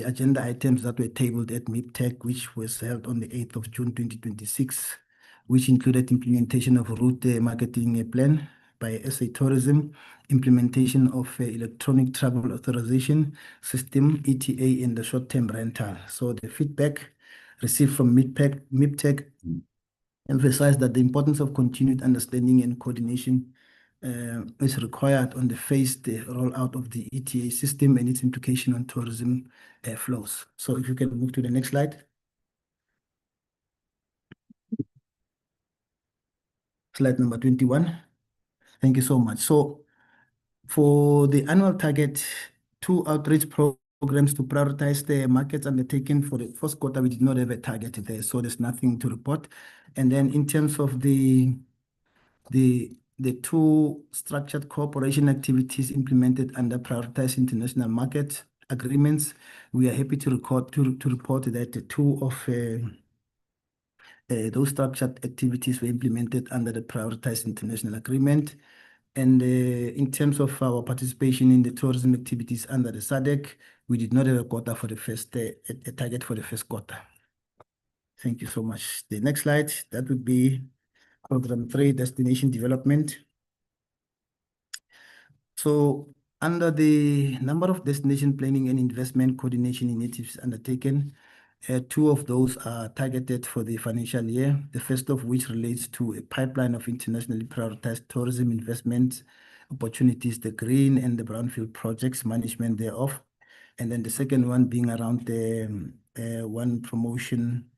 agenda items that were tabled at MIPTEC, which was held on the 8th of June 2026, which included implementation of route marketing plan by SA Tourism, implementation of electronic travel authorization system, ETA, in the short-term rental. So the feedback received from MIPTEC emphasized that the importance of continued understanding and coordination is required on the phased rollout of the ETA system and its implication on tourism flows. So if you can move to the next slide. Slide number 21. Thank you so much. So for the annual target, 2 outreach programs to prioritize the markets undertaken for the first quarter, we did not have a target there, so there's nothing to report. And then in terms of the 2 structured cooperation activities implemented under prioritized international market agreements, we are happy to report that 2 of those structured activities were implemented under the prioritized international agreement. And in terms of our participation in the tourism activities under the SADC, we did not have a quota for the first a target for the first quarter. Thank you so much. The next slide, that would be program 3, destination development. So under the number of destination planning and investment coordination initiatives undertaken, 2 of those are targeted for the financial year, the first of which relates to a pipeline of internationally prioritized tourism investment opportunities, the green and the brownfield projects, management thereof. And then the second one being around the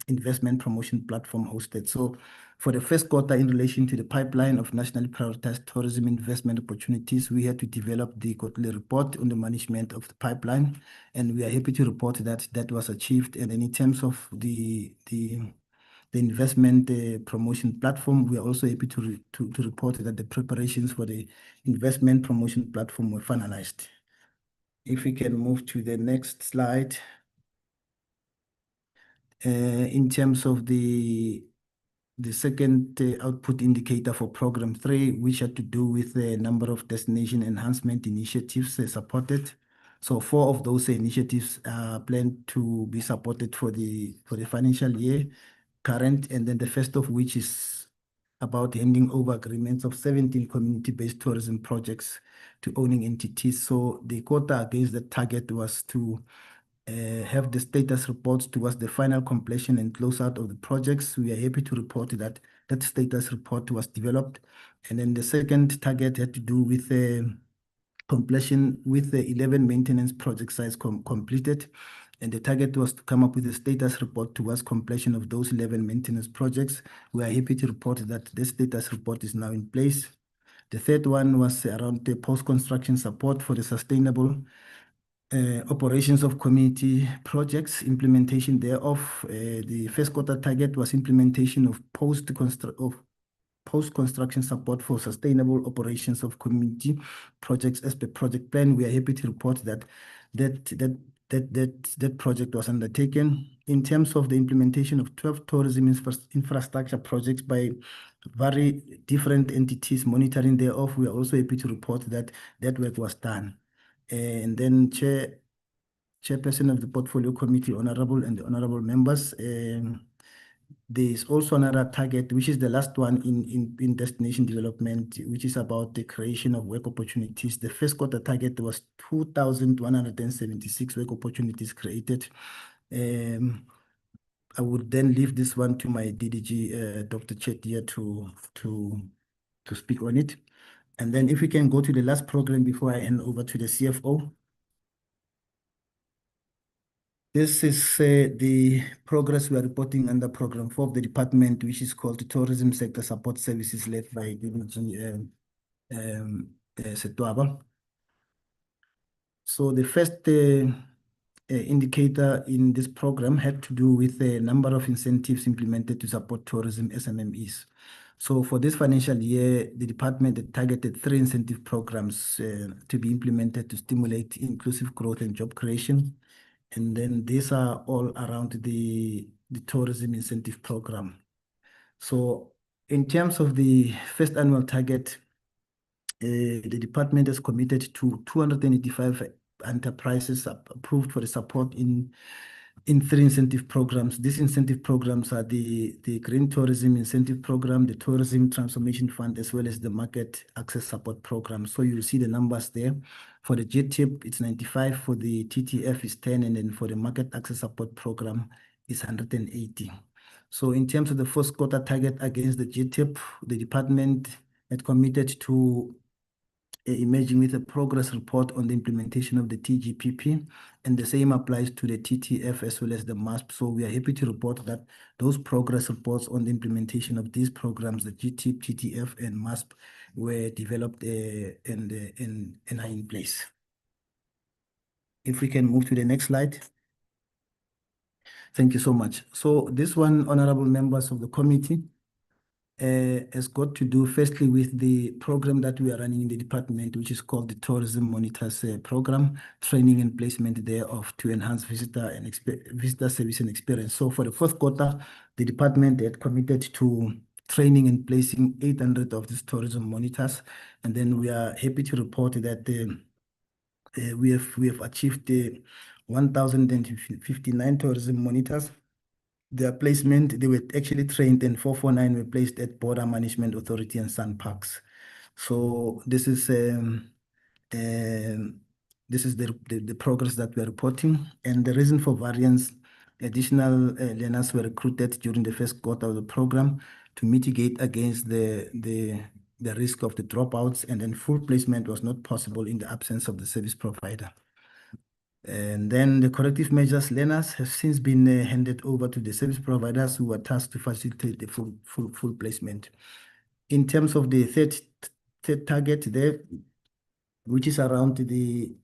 investment promotion platform hosted. So for the first quarter, in relation to the pipeline of nationally prioritized tourism investment opportunities, we had to develop the quarterly report on the management of the pipeline, and we are happy to report that that was achieved. And then in terms of the investment promotion platform, we are also happy to report that the preparations for the investment promotion platform were finalized. If we can move to the next slide. In terms of the second output indicator for program 3, which had to do with the number of destination enhancement initiatives supported. So 4 of those initiatives are planned to be supported for the financial year current, and then the first of which is about handing over agreements of 17 community-based tourism projects to owning entities. So the quota against the target was to have the status reports towards the final completion and closeout of the projects. We are happy to report that that status report was developed. And then the second target had to do with completion with the 11 maintenance project sites completed. And the target was to come up with a status report towards completion of those 11 maintenance projects. We are happy to report that the status report is now in place. The third one was around the post-construction support for the sustainable operations of community projects, implementation thereof. The first quarter target was implementation of post-construction support for sustainable operations of community projects as per project plan. We are happy to report that that project was undertaken. In terms of the implementation of 12 tourism infrastructure projects by very different entities monitoring thereof, we are also happy to report that that work was done. And then Chairperson of the Portfolio Committee, Honorable and the Honorable Members, there is also another target, which is the last one in destination development, which is about the creation of work opportunities. The first quarter target was 2,176 work opportunities created. I would then leave this one to my DDG, Dr. Chet here to speak on it. And then if we can go to the last program before I hand over to the CFO. This is the progress we are reporting under Program 4 of the department, which is called the Tourism Sector Support Services, led by DDG Setwaba. So the first indicator in this program had to do with the number of incentives implemented to support tourism SMMEs. So for this financial year, the department had targeted 3 incentive programs to be implemented to stimulate inclusive growth and job creation. And then these are all around the tourism incentive program. So in terms of the first annual target, the department is committed to 285 enterprises approved for the support in 3 incentive programs. These incentive programs are the Green Tourism Incentive Program, the Tourism Transformation Fund, as well as the Market Access Support Program. So you'll see the numbers there. For the GTIP, it's 95, for the TTF is 10, and then for the Market Access Support Program, it's 180. So in terms of the first quarter target against the GTIP, the department had committed to emerging with a progress report on the implementation of the TGPP, and the same applies to the TTF as well as the MASP. So we are happy to report that those progress reports on the implementation of these programs, the GTIP, TTF, and MASP, were developed and are in place. If we can move to the next slide. Thank you so much. So this one, honorable members of the committee, has got to do firstly with the program that we are running in the department, which is called the Tourism Monitors Program, training and placement thereof to enhance visitor service and experience. So for the fourth quarter, the department had committed to training and placing 800 of these tourism monitors. And then we are happy to report that we have achieved 1,059 tourism monitors. Their placement, they were actually trained, and 449 were placed at Border Management Authority and Sun Parks. So this is the progress that we are reporting. And the reason for variance, additional learners were recruited during the first quarter of the program to mitigate against the risk of the dropouts, and then full placement was not possible in the absence of the service provider. And then the corrective measures learners have since been handed over to the service providers who are tasked to facilitate the full placement. In terms of the third target there, which is around the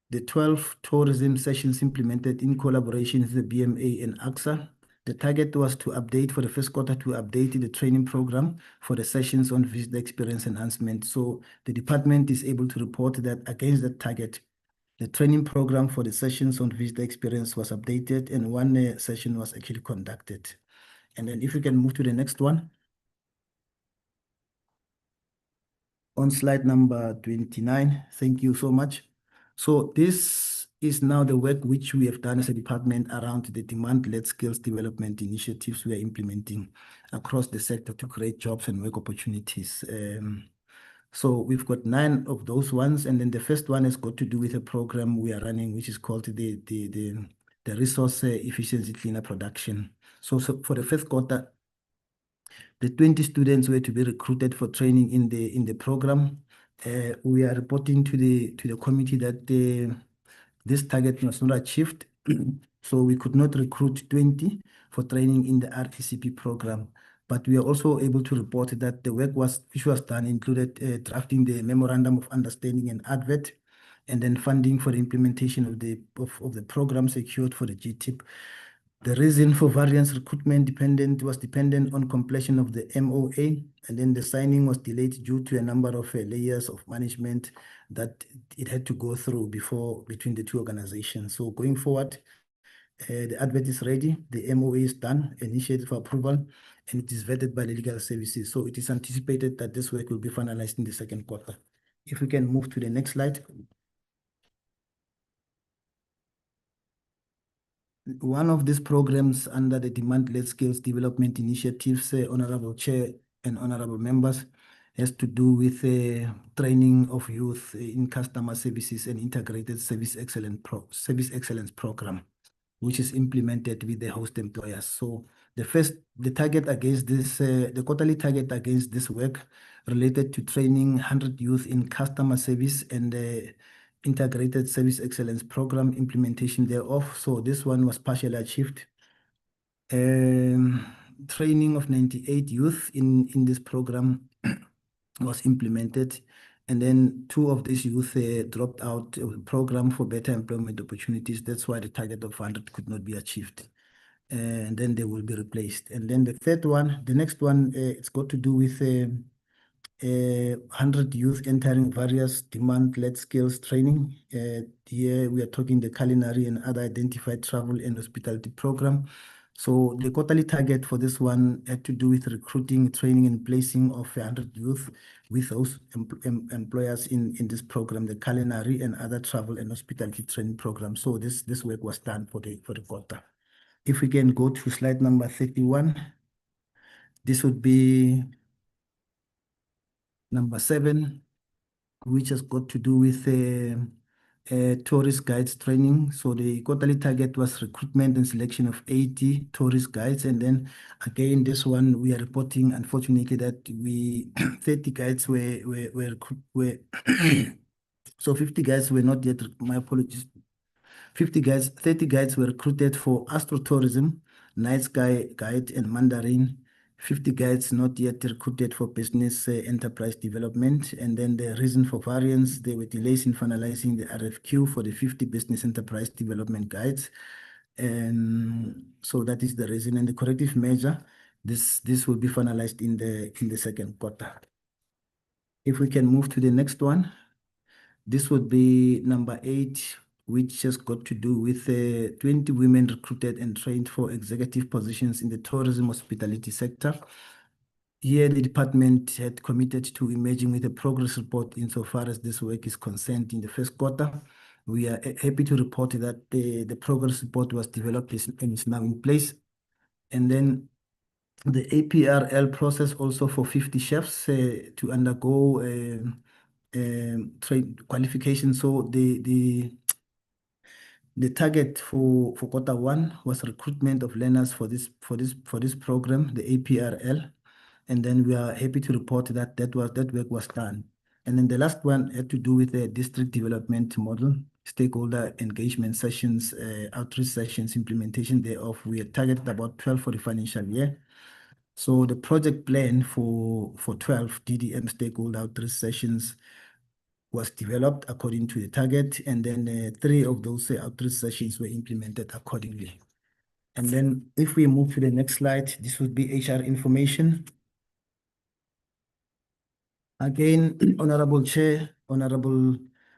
12 tourism sessions implemented in collaboration with the BMA and AXA. The target was to update for the first quarter, to update the training program for the sessions on visitor experience enhancement. So the department is able to report that against that target, the training program for the sessions on visitor experience was updated, and 1 session was actually conducted. And then if we can move to the next one. On slide number 29, thank you so much. So this is now the work which we have done as a department around the demand-led skills development initiatives we are implementing across the sector to create jobs and work opportunities. So we've got 9 of those ones, and then the first one has got to do with a program we are running, which is called the Resource Efficiency Cleaner Production. So for the first quarter, the 20 students were to be recruited for training in the program. We are reporting to the committee that this target was not achieved, so we could not recruit 20 for training in the RTCP program. But we are also able to report that the work which was done included drafting the memorandum of understanding and advert, and then funding for the implementation of the program secured for the GTIP. The reason for variance recruitment was dependent on completion of the MOA, and then the signing was delayed due to a number of layers of management that it had to go through between the two organizations. So going forward, the advert is ready, the MOA is done, initiated for approval, and it is vetted by the legal services. So it is anticipated that this work will be finalized in the second quarter. If we can move to the next slide. One of these programs under the demand-led skills development initiatives, Honorable Chair and Honorable Members, has to do with training of youth in customer services and integrated service excellence program, which is implemented with the host employers. So the target against this, the quarterly target against this work related to training 100 youth in customer service and integrated service excellence program implementation thereof. So this one was partially achieved. Training of 98 youth in this program was implemented, and then 2 of these youth dropped out of the program for better employment opportunities. That's why the target of 100 could not be achieved. And then they will be replaced. And then the third one, the next one, it's got to do with 100 youth entering various demand-led skills training. Here we are talking the culinary and other identified travel and hospitality program. So the quarterly target for this one had to do with recruiting, training, and placing of 100 youth with those employers in this program, the culinary and other travel and hospitality training program. So this work was done for the quarter. If we can go to slide number 31, this would be number 7, which has got to do with tourist guides training. So the quarterly target was recruitment and selection of 80 tourist guides. And then again, this one we are reporting, unfortunately, that 30 guides were so 50 guides were not yet, my apologies. 30 guides were recruited for astrotourism, night sky guide, and Mandarin. 50 guides not yet recruited for business enterprise development. And then the reason for variance, there were delays in finalizing the RFQ for the 50 business enterprise development guides. And so that is the reason. And the corrective measure, this will be finalized in the second quarter. If we can move to the next one, this would be number 8, which has got to do with 20 women recruited and trained for executive positions in the tourism hospitality sector. Here, the department had committed to emerging with a progress report insofar as this work is concerned in the first quarter. We are happy to report that the progress report was developed and is now in place. And then the APRL process also for 50 chefs to undergo trade qualification. So the target for quarter 1 was recruitment of learners for this program, the APRL, and then we are happy to report that work was done. And then the last one had to do with the district development model, stakeholder engagement sessions, outreach sessions, implementation thereof. We are targeted about 12 for the financial year. So the project plan for 12 DDM stakeholder outreach sessions was developed according to the target, and then 3 of those outreach sessions were implemented accordingly. And then if we move to the next slide, this would be HR information. Again, Honorable Chair, Honorable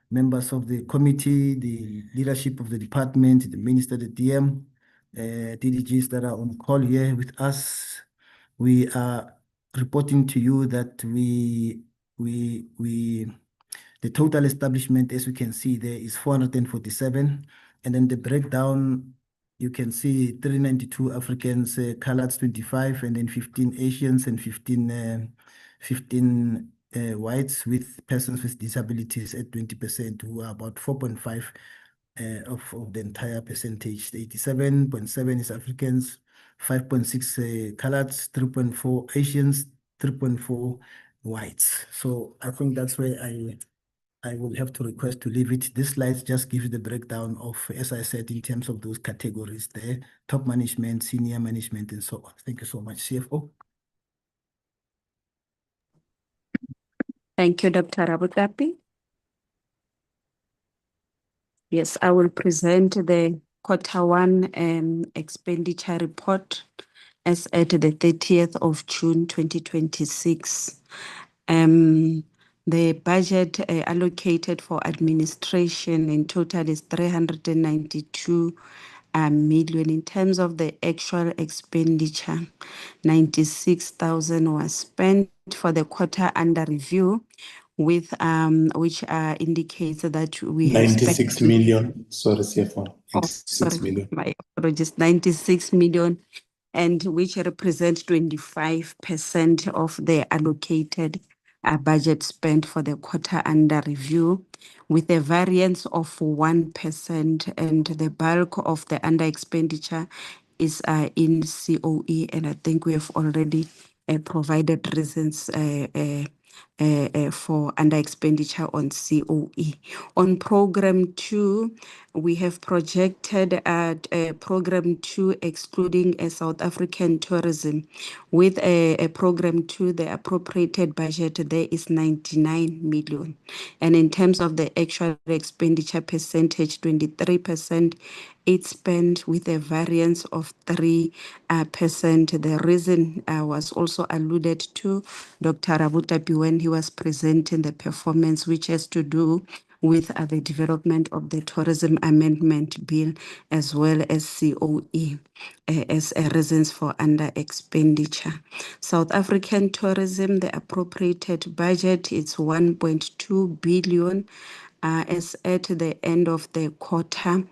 members of the committee, the leadership of the department, the Minister, the DM, DDGs that are on call here with us, we are reporting to you that the total establishment, as you can see there, is 447. And then the breakdown, you can see 392 Africans, coloreds 25, and then 15 Asians and 15 whites with persons with disabilities at 20%, who are about 4.5 of the entire percentage. 87.7 is Africans, 5.6 coloreds, 3.4 Asians, 3.4 whites. So I think that's where I will have to request to leave it. This slide just gives the breakdown of, as I said, in terms of those categories there, top management, senior management, and so on. Thank you so much, CFO. Thank you, Dr. Rabutapi. Yes, I will present the Q1 expenditure report as at the 30th of June 2026. The budget allocated for administration in total is 392 million. In terms of the actual expenditure, 96,000 was spent for the quarter under review, with which indicates that we have 96 million. Sorry, CFO. 96 million. My apologies, 96 million, and which represents 25% of the allocated budget spent for the quarter under review, with a variance of 1%, and the bulk of the under expenditure is in COE, and I think we have already provided reasons for under expenditure on COE. On program 2, we have projected at program 2 excluding South African tourism. With a program 2, the appropriated budget there is 99 million. And in terms of the actual expenditure percentage, 23%, it's spent with a variance of 3%. The reason was also alluded to Dr. Rabutapi when he was presenting the performance, which has to do with the development of the Tourism Amendment Bill, as well as COE as reasons for under expenditure. South African tourism, the appropriated budget is 1.2 billion as at the end of the quarter.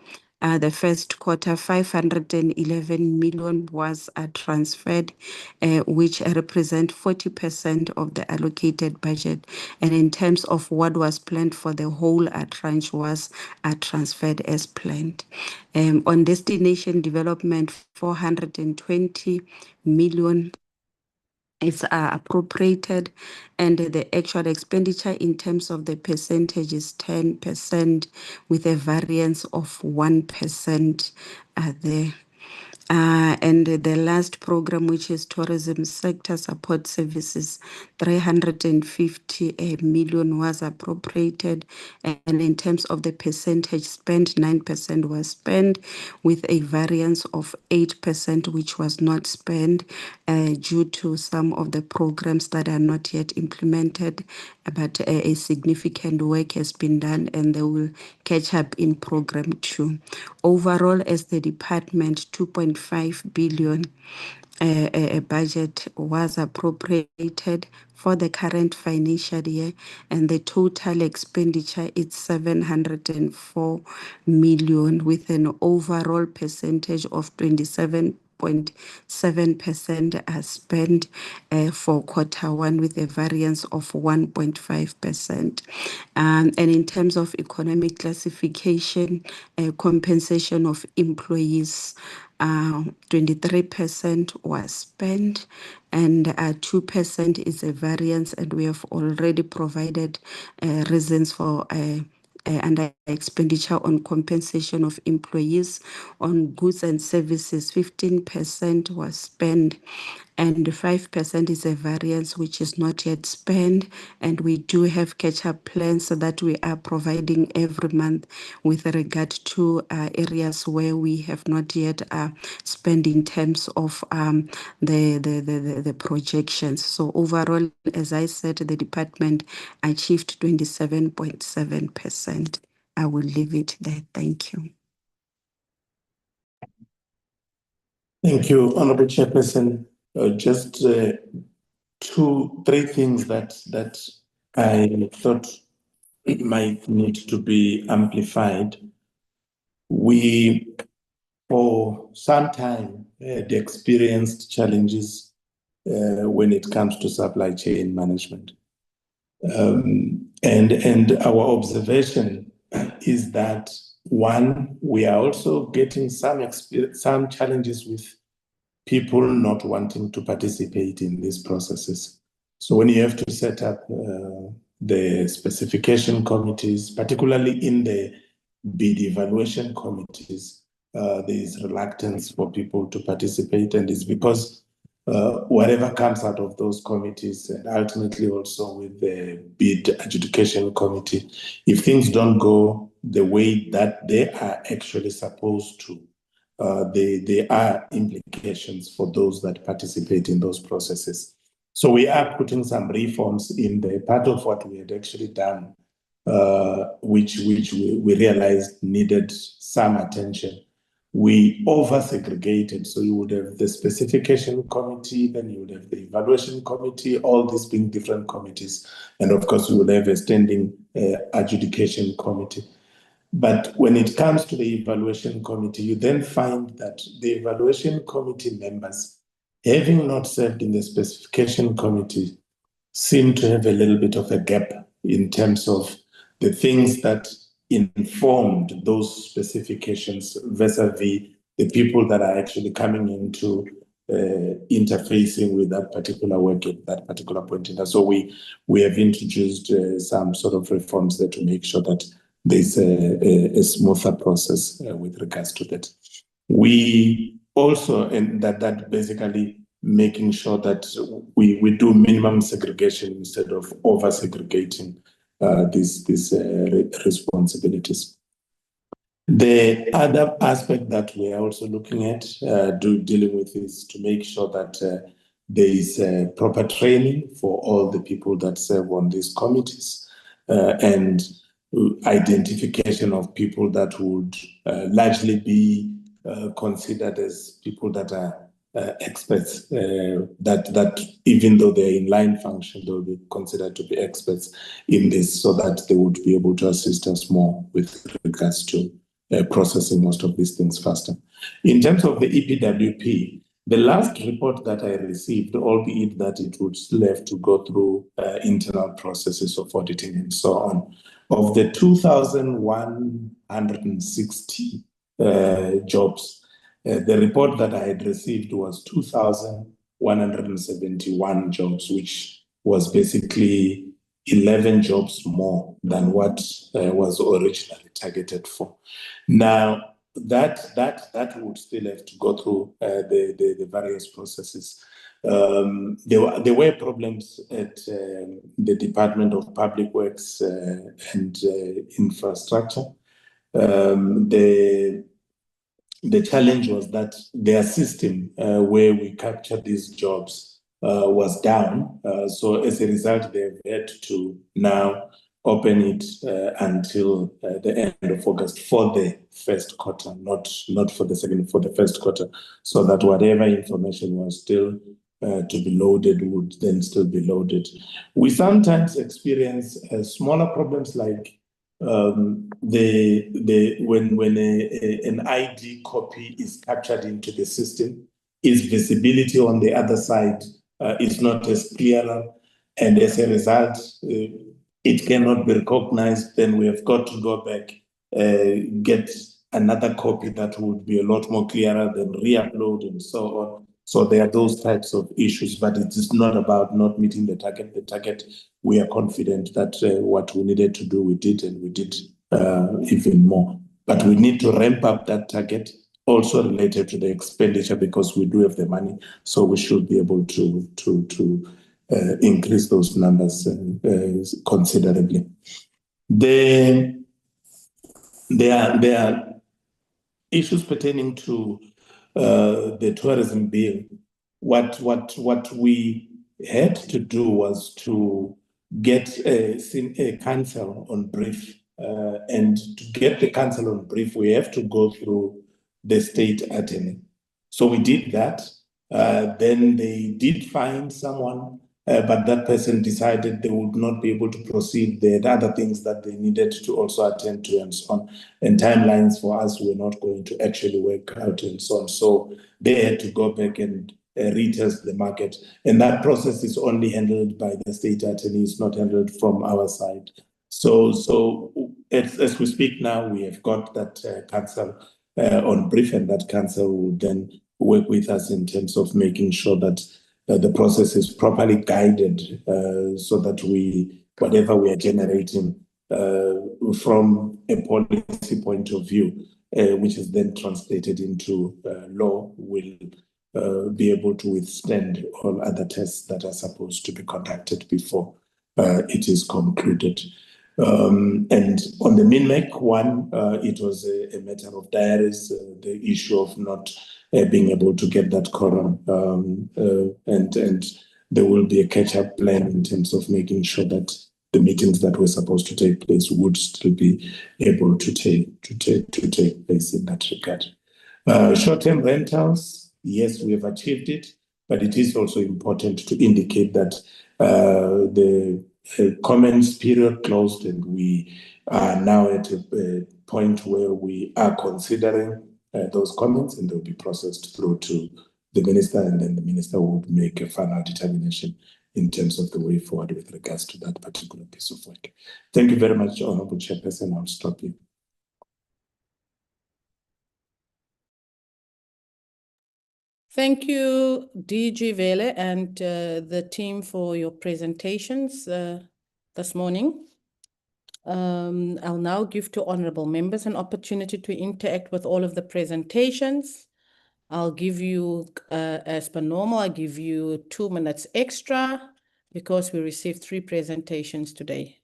The first quarter, 511 million was transferred, which represent 40% of the allocated budget. And in terms of what was planned for the whole tranche was transferred as planned. On destination development, 420 million is appropriated, and the actual expenditure in terms of the percentage is 10%, with a variance of 1% there. And the last program, which is tourism sector support services, 350 million was appropriated, and in terms of the percentage spent, 9% was spent, with a variance of 8%, which was not spent due to some of the programs that are not yet implemented, but a significant work has been done, and they will catch up in program 2. Overall, as the department, 2.5 billion a budget was appropriated for the current financial year, and the total expenditure is 704 million, with an overall percentage of 27.7% are spent for Q1, with a variance of 1.5%. And in terms of economic classification, compensation of employees, 23% was spent, and 2% is a variance, and we have already provided reasons for under expenditure on compensation of employees. On goods and services, 15% was spent, and 5% is a variance which is not yet spent, and we do have catch-up plans so that we are providing every month with regard to areas where we have not yet spent in terms of the projections. So overall, as I said, the department achieved 27.7%. I will leave it there. Thank you. Thank you, Honorable Chairperson. Just 2-3 things that I thought might need to be amplified. We, for some time, had experienced challenges when it comes to supply chain management. And our observation is that, one, we are also getting some challenges with people not wanting to participate in these processes. So when you have to set up the specification committees, particularly in the bid evaluation committees, there is reluctance for people to participate, and it's because whatever comes out of those committees, and ultimately also with the bid adjudication committee, if things don't go the way that they are actually supposed to, there are implications for those that participate in those processes. So we are putting some reforms in the part of what we had actually done, which we realized needed some attention. We over-segregated, so you would have the specification committee, then you would have the evaluation committee, all these being different committees, and of course you would have a standing adjudication committee. But when it comes to the evaluation committee, you then find that the evaluation committee members, having not served in the specification committee, seem to have a little bit of a gap in terms of the things that informed those specifications vis-a-vis the people that are actually coming into interfacing with that particular work at that particular point in time. So we have introduced some sort of reforms there to make sure that there's a smoother process with regards to that. We also, and that basically making sure that we do minimum segregation instead of over segregating these responsibilities. The other aspect that we are also looking at dealing with is to make sure that there is proper training for all the people that serve on these committees and identification of people that would largely be considered as people that are experts, that even though they're in line function, they'll be considered to be experts in this so that they would be able to assist us more with regards to processing most of these things faster. In terms of the EPWP, the last report that I received, albeit that it would still have to go through internal processes of auditing and so on, of the 2,160 jobs, the report that I had received was 2,171 jobs, which was basically 11 jobs more than what was originally targeted for. Now, that would still have to go through the various processes. There were problems at the Department of Public Works and Infrastructure. The challenge was that their system where we capture these jobs was down. So as a result, they've had to now open it until the end of August for the first quarter, not for the second, for the first quarter, so that whatever information was still to be loaded would then still be loaded. We sometimes experience smaller problems like when an ID copy is captured into the system, its visibility on the other side is not as clear, and as a result, it cannot be recognized. Then we have got to go back, get another copy that would be a lot more clearer, then re-upload and so on. So there are those types of issues, but it is not about not meeting the target. The target, we are confident that what we needed to do, we did, and we did even more. But we need to ramp up that target, also related to the expenditure, because we do have the money. So we should be able to increase those numbers considerably. There are issues pertaining to the tourism bill. What we had to do was to get a council on brief, and to get the council on brief, we have to go through the state attorney. So we did that. Then they did find someone, but that person decided they would not be able to proceed. They had other things that they needed to also attend to and so on. And timelines for us were not going to actually work out and so on. So they had to go back and retest the market. And that process is only handled by the state attorney, it's not handled from our side. So as we speak now, we have got that council on brief, and that council will then work with us in terms of making sure that the process is properly guided so that whatever we are generating from a policy point of view, which is then translated into law, will be able to withstand all other tests that are supposed to be conducted before it is concluded. And on the MINMEC one, it was a matter of diaries, the issue of not being able to get that quorum, and there will be a catch-up plan in terms of making sure that the meetings that were supposed to take place would still be able to take place in that regard. Short-term rentals, yes, we have achieved it, but it is also important to indicate that the comments period closed, and we are now at a point where we are considering those comments, and they'll be processed through to the minister, and then the minister would make a final determination in terms of the way forward with regards to that particular piece of work. Thank you very much, Honorable Chairperson. I'll stop here. Thank you, DG Vele and the team for your presentations this morning. I'll now give to honorable members an opportunity to interact with all of the presentations. I'll give you, as per normal, I'll give you 2 minutes extra because we received 3 presentations today.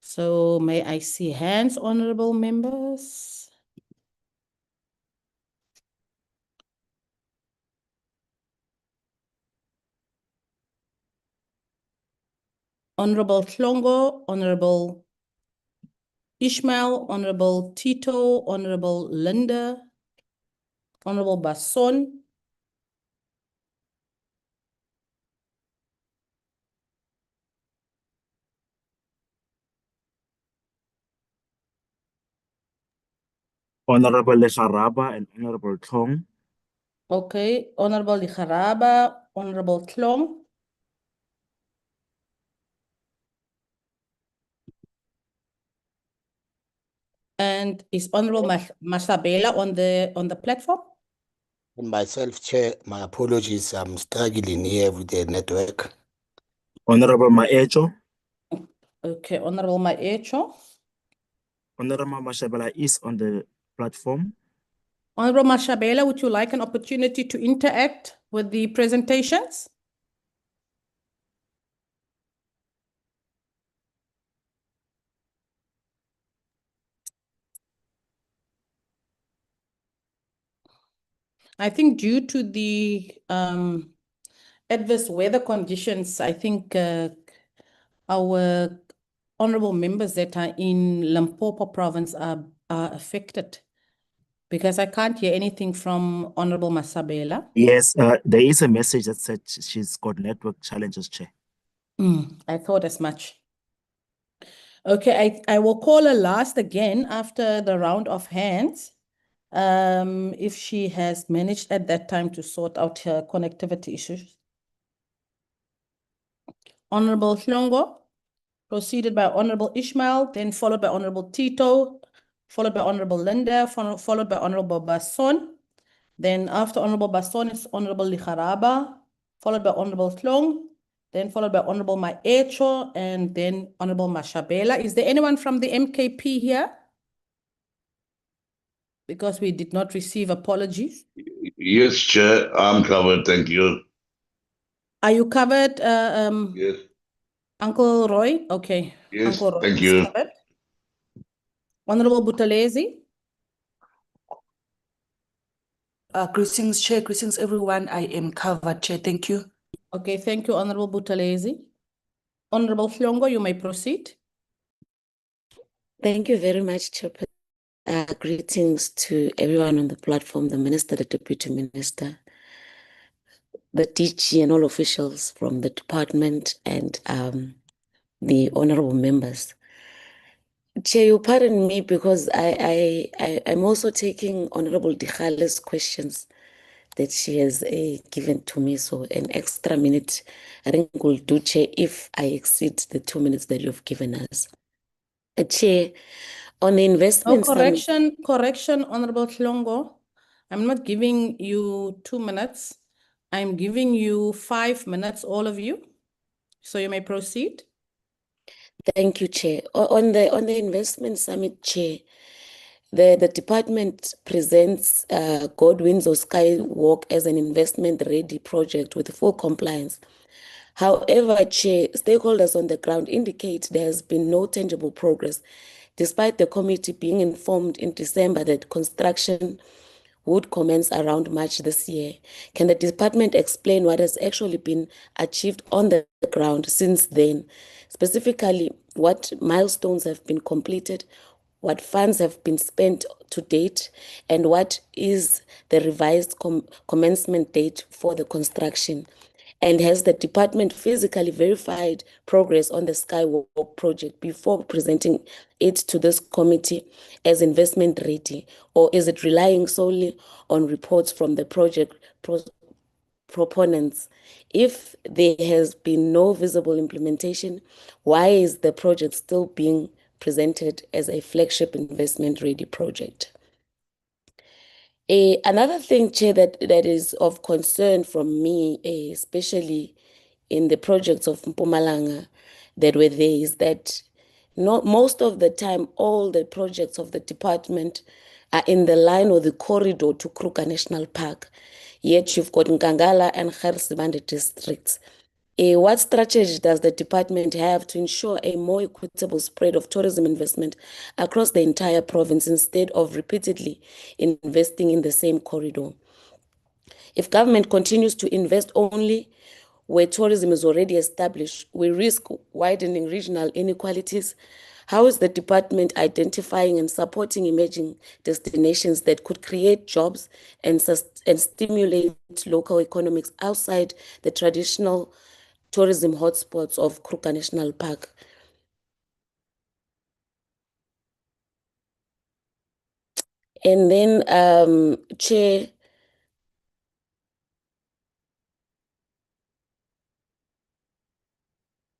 So may I see hands, honorable members? Honorable Tlongo, Honorable Ishmael, Honorable Tito, Honorable Linda, Honorable Basson, Honorable Lesharaba and Honorable Tlong. okay, Honorable Likharaba, Honorable Tlong, and is Honorable Masabela on the platform? And myself, Chair, my apologies. I'm struggling here with the network. Honorable Maecho. Okay, Honorable Maecho. Honorable Mashabela is on the platform. Honorable Mashabela, would you like an opportunity to interact with the presentations? I think due to the adverse weather conditions, I think our honorable members that are in Limpopo province are affected, because I can't hear anything from Honorable Masabela. Yes, there is a message that said she's got network challenges, Chair. I thought as much. Okay, I will call her last again after the round of hands. If she has managed at that time to sort out her connectivity issues. Honorable Hlongo, proceeded by Honorable Ishmael, then followed by Honorable Tito, followed by Honorable Linda, followed by Honorable Basson. Then after Honorable Basson is Honorable Likharaba, followed by Honorable Tlong, then followed by Honorable Maecho, and then Honorable Mashabela. Is there anyone from the MKP here? Because we did not receive apologies. Yes, Chair, I'm covered, thank you. Are you covered, Yes. Uncle Roy? Okay. Yes, Uncle Roy thank is you. covered. Honorable Buthelezi? Greetings, Chair. Greetings, everyone. I am covered, Chair. Thank you. Okay, thank you, Honorable Buthelezi. Honorable Hlongo, you may proceed. Thank you very much, Chairperson. Greetings to everyone on the platform, the Minister, the Deputy Minister, the DG and all officials from the department, and the honorable members. Chair, you pardon me because I'm also taking Honorable Dikhale's questions that she has given to me. So an extra minute, I think we'll do, Chair, if I exceed the 2 minutes that you've given us. Chair, on the investment Correction, Honorable Hlongo. I'm not giving you 2 minutes. I'm giving you 5 minutes, all of you. So you may proceed. Thank you, Chair. On the investment summit, Chair, the department presents Godwin's or Skywalk as an investment-ready project with full compliance. However, Chair, stakeholders on the ground indicate there has been no tangible progress, despite the committee being informed in December that construction would commence around March this year. Can the department explain what has actually been achieved on the ground since then? Specifically, what milestones have been completed, what funds have been spent to date, and what is the revised commencement date for the construction? And has the department physically verified progress on the Skywalk project before presenting it to this committee as investment ready? Or is it relying solely on reports from the project proponents? If there has been no visible implementation, why is the project still being presented as a flagship investment ready project? Another thing, Chair, that is of concern from me, especially in the projects of Mpumalanga that were there, is that not most of the time, all the projects of the department are in the line or the corridor to Kruger National Park. Yet you've got Nkangala and Kharisibande districts. What strategy does the department have to ensure a more equitable spread of tourism investment across the entire province instead of repeatedly investing in the same corridor? If government continues to invest only where tourism is already established, we risk widening regional inequalities. How is the department identifying and supporting emerging destinations that could create jobs and stimulate local economics outside the traditional tourism hotspots of Kruger National Park? And then, Chair,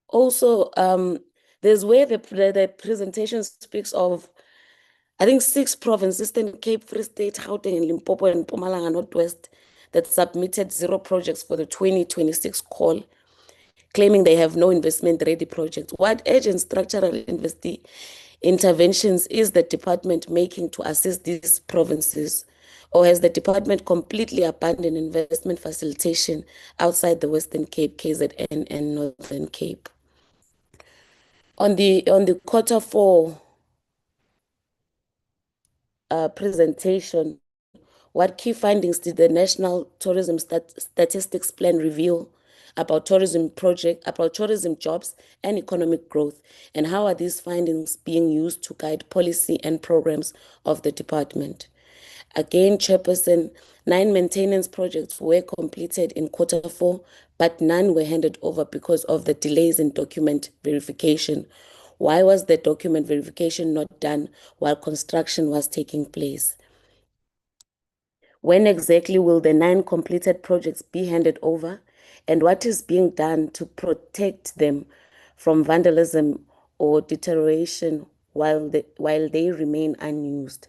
also, there's where the presentation speaks of, I think, 6 provinces, Eastern Cape, Free State, Gauteng, and Limpopo, and Mpumalanga Northwest, that submitted 0 projects for the 2026 call, claiming they have no investment-ready projects. What urgent structural interventions is the department making to assist these provinces? Or has the department completely abandoned investment facilitation outside the Western Cape, KZN, and Northern Cape? On the Q4 presentation, what key findings did the National Tourism Statistics Plan reveal about tourism jobs and economic growth? And how are these findings being used to guide policy and programs of the department? Again, Chairperson, 9 maintenance projects were completed in Q4, but none were handed over because of the delays in document verification. Why was the document verification not done while construction was taking place? When exactly will the 9 completed projects be handed over? And what is being done to protect them from vandalism or deterioration while they remain unused?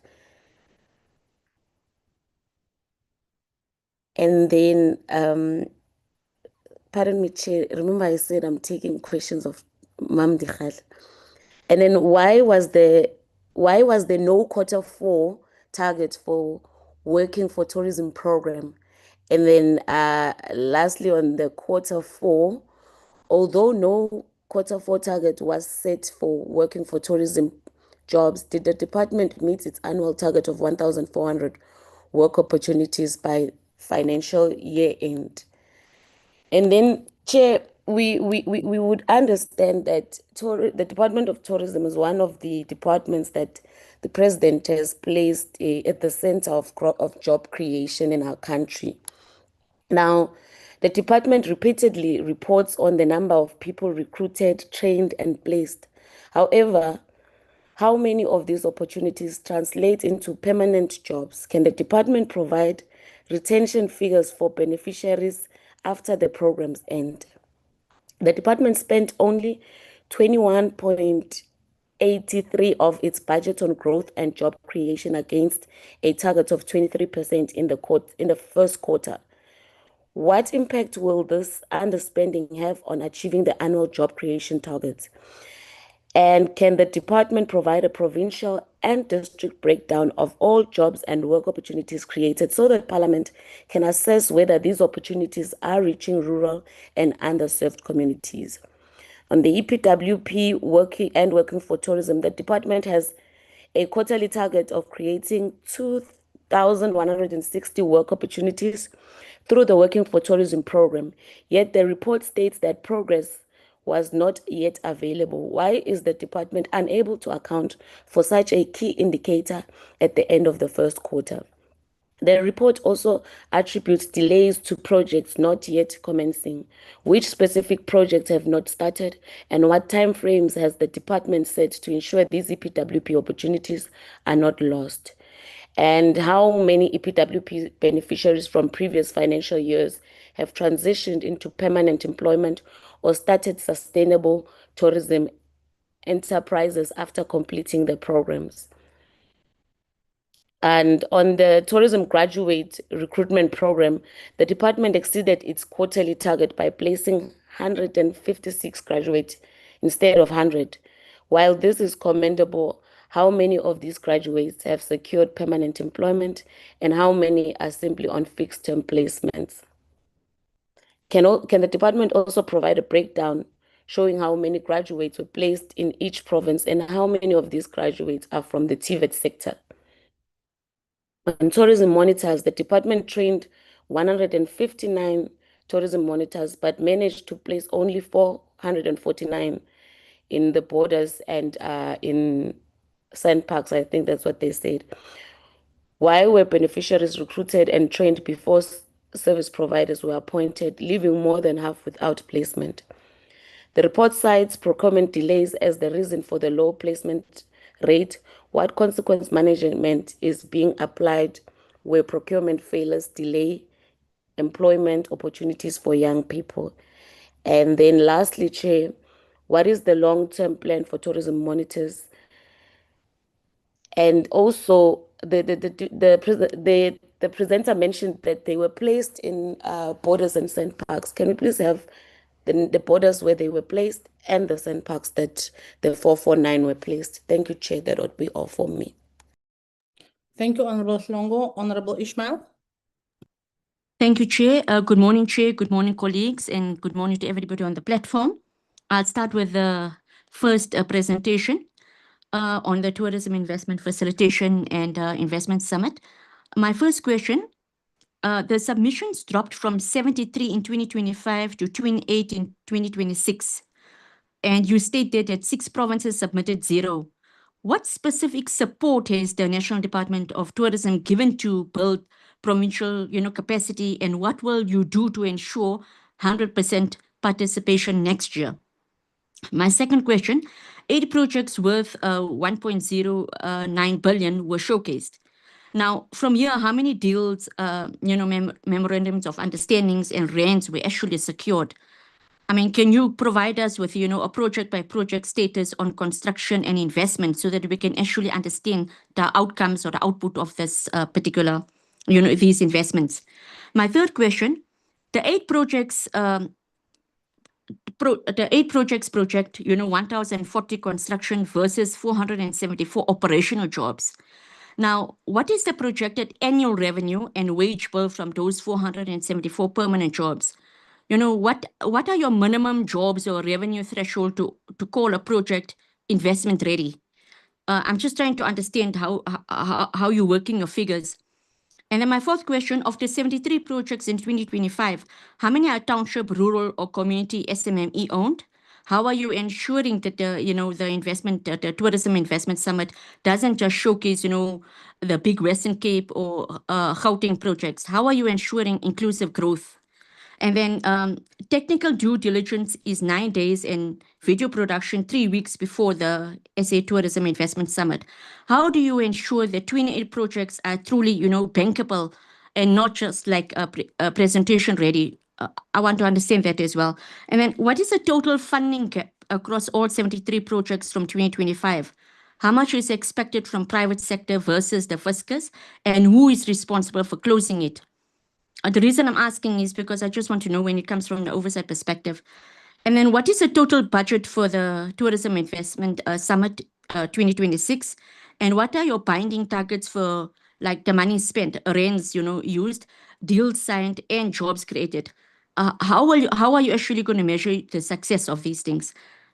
And then, pardon me, Chair, remember I said I'm taking questions of Mam Dikhal. And then why was there no Q4 target for working for tourism program? And then lastly, on the Q4, although no Q4 target was set for working for tourism jobs, did the department meet its annual target of 1,400 work opportunities by financial year end? And then, Chair, we would understand that the Department of Tourism is one of the departments that the President has placed at the center of job creation in our country. Now, the department repeatedly reports on the number of people recruited, trained, and placed. However, how many of these opportunities translate into permanent jobs? Can the department provide retention figures for beneficiaries after the programs end? The department spent only 21.83% of its budget on growth and job creation against a target of 23% in the first quarter. What impact will this underspending have on achieving the annual job creation targets? And can the department provide a provincial and district breakdown of all jobs and work opportunities created so that Parliament can assess whether these opportunities are reaching rural and underserved communities? On the EPWP working for tourism, the department has a quarterly target of creating 2,160 work opportunities through the Working for Tourism program. Yet the report states that progress was not yet available. Why is the department unable to account for such a key indicator at the end of the first quarter? The report also attributes delays to projects not yet commencing. Which specific projects have not started, and what timeframes has the department set to ensure these EPWP opportunities are not lost? And how many EPWP beneficiaries from previous financial years have transitioned into permanent employment or started sustainable tourism enterprises after completing the programs? And on the tourism graduate recruitment program, the department exceeded its quarterly target by placing 156 graduates instead of 100. While this is commendable, how many of these graduates have secured permanent employment and how many are simply on fixed-term placements? Can the department also provide a breakdown showing how many graduates were placed in each province and how many of these graduates are from the TVET sector? On tourism monitors, the department trained 159 tourism monitors, but managed to place only 449 in the borders and in sandparks. I think that's what they said. Why were beneficiaries recruited and trained before service providers were appointed, leaving more than half without placement? The report cites procurement delays as the reason for the low placement rate. What consequence management is being applied where procurement failures delay employment opportunities for young people? And then lastly, Chair, what is the long-term plan for tourism monitors? And also, the presenter mentioned that they were placed in borders and sandparks. Can we please have the borders where they were placed and the sandparks that the 449 were placed? Thank you, Chair. That would be all for me. Thank you, Honorable Slongo. Honorable Ishmael. Thank you, Chair. Good morning, Chair. Good morning, colleagues, and good morning to everybody on the platform. I'll start with the first presentation on the Tourism Investment Facilitation and Investment Summit. My first question, the submissions dropped from 73 in 2025 to 28 in 2026. And you stated that 6 provinces submitted 0. What specific support has the National Department of Tourism given to build provincial, capacity, and what will you do to ensure 100% participation next year? My second question, 8 projects worth 1.09 billion were showcased. Now, from here, how many deals, memorandums of understandings and rands were actually secured? I mean, can you provide us with, a project-by-project status on construction and investment so that we can actually understand the outcomes or the output of this particular, these investments? My third question, the 8 projects, project, 1,040 construction versus 474 operational jobs. Now, what is the projected annual revenue and wage bill from those 474 permanent jobs? What are your minimum jobs or revenue threshold to call a project investment ready? I'm just trying to understand how you're working your figures. And then my fourth question, of the 73 projects in 2025, how many are township, rural, or community SMME owned? How are you ensuring that the investment, the Tourism Investment Summit doesn't just showcase, the big Western Cape or Gauteng projects? How are you ensuring inclusive growth? And then technical due diligence is 9 days and video production 3 weeks before the SA Tourism Investment Summit. How do you ensure that 28 projects are truly, bankable and not just like a presentation ready? I want to understand that as well. And then what is the total funding gap across all 73 projects from 2025? How much is expected from private sector versus the fiscus? And who is responsible for closing it? The reason I'm asking is because I just want to know when it comes from the oversight perspective. And then what is the total budget for the Tourism Investment Summit 2026? And what are your binding targets for like the money spent, rands, used, deals signed, and jobs created? How are you actually going to measure the success of these things?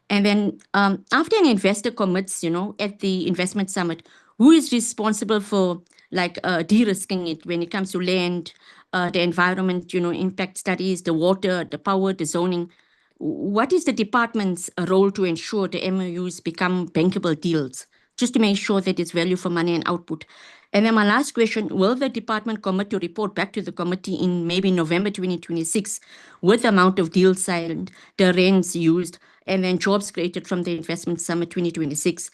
And then after an investor commits, at the investment summit, who is responsible for like de-risking it when it comes to land, the environment, impact studies, the water, the power, the zoning? What is the department's role to ensure the MOUs become bankable deals, just to make sure that it's value for money and output? And then my last question, will the department commit to report back to the committee in maybe November 2026 with the amount of deals signed, the rents used, and then jobs created from the Investment Summit 2026?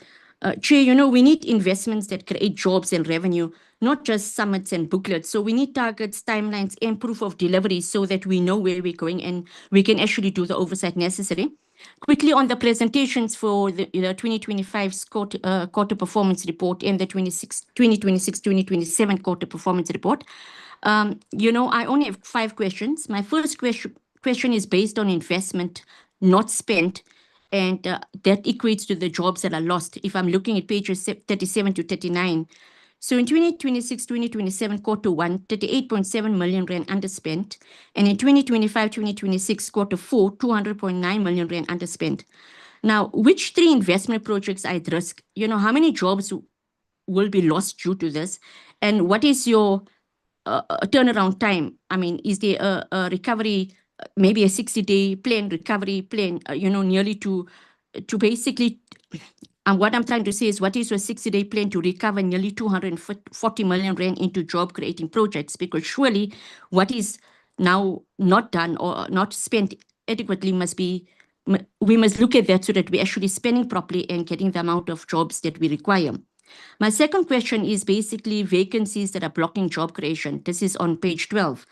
Chair, we need investments that create jobs and revenue, not just summits and booklets. So we need targets, timelines, and proof of delivery so that we know where we're going and we can actually do the oversight necessary. Quickly on the presentations for the 2025 quarter performance report and the 2026-2027 quarter performance report. I only have 5 questions. My first question is based on investment not spent, and that equates to the jobs that are lost. If I'm looking at pages 37 to 39. So in 2026-2027 quarter 1, 38.7 million rand underspent, and in 2025-2026 quarter 4, 200.9 million rand underspent. Now, which 3 investment projects are at risk? How many jobs will be lost due to this? And what is your turnaround time? I mean, is there a recovery, maybe a 60-day plan, recovery plan, nearly to basically, and what I'm trying to say is, what is your 60-day plan to recover nearly 240 million rand into job creating projects? Because surely what is now not done or not spent adequately we must look at that so that we're actually spending properly and getting the amount of jobs that we require. My second question is basically vacancies that are blocking job creation. This is on page 12.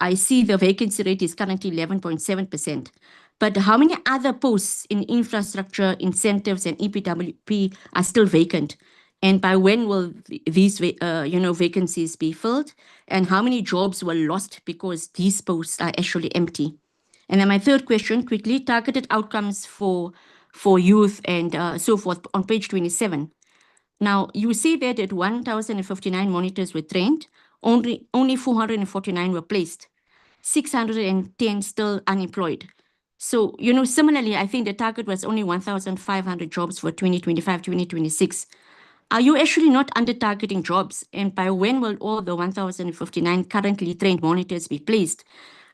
I see the vacancy rate is currently 11.7%. But how many other posts in infrastructure, incentives, and EPWP are still vacant? And by when will these vacancies be filled? And how many jobs were lost because these posts are actually empty? And then my third question, quickly, targeted outcomes for youth and so forth on page 27. Now, you see that at 1,059 monitors were trained, only 449 were placed, 610 still unemployed. So, similarly, I think the target was only 1,500 jobs for 2025-2026. Are you actually not under-targeting jobs? And by when will all the 1,059 currently trained monitors be placed?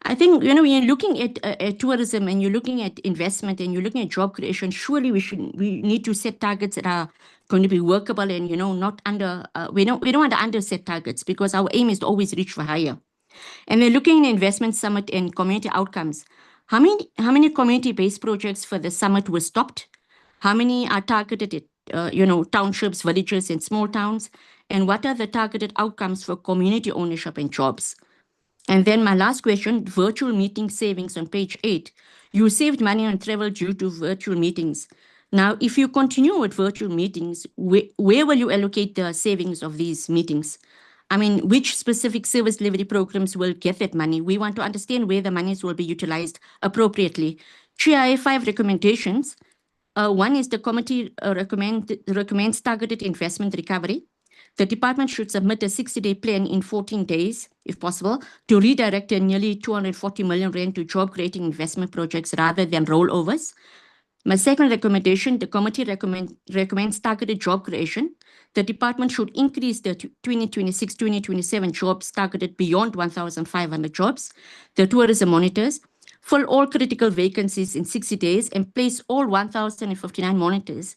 I think, when you're looking at tourism and you're looking at investment and you're looking at job creation, surely we need to set targets that are going to be workable and, not under, we don't want to under-set targets because our aim is to always reach for higher. And then looking at investment summit and community outcomes, how many community-based projects for the summit were stopped? How many are targeted at, townships, villages, and small towns? And what are the targeted outcomes for community ownership and jobs? And then my last question, virtual meeting savings on page 8. You saved money on travel due to virtual meetings. Now, if you continue with virtual meetings, where will you allocate the savings of these meetings? I mean, which specific service delivery programs will get that money? We want to understand where the monies will be utilized appropriately. Chair, I have 5 recommendations. One is the committee recommends targeted investment recovery. The department should submit a 60-day plan in 14 days, if possible, to redirect nearly 240 million rand to job-creating investment projects rather than rollovers. My second recommendation, the committee recommends targeted job creation. The department should increase the 2026-2027 jobs targeted beyond 1,500 jobs. The tourism monitors fill all critical vacancies in 60 days and place all 1,059 monitors,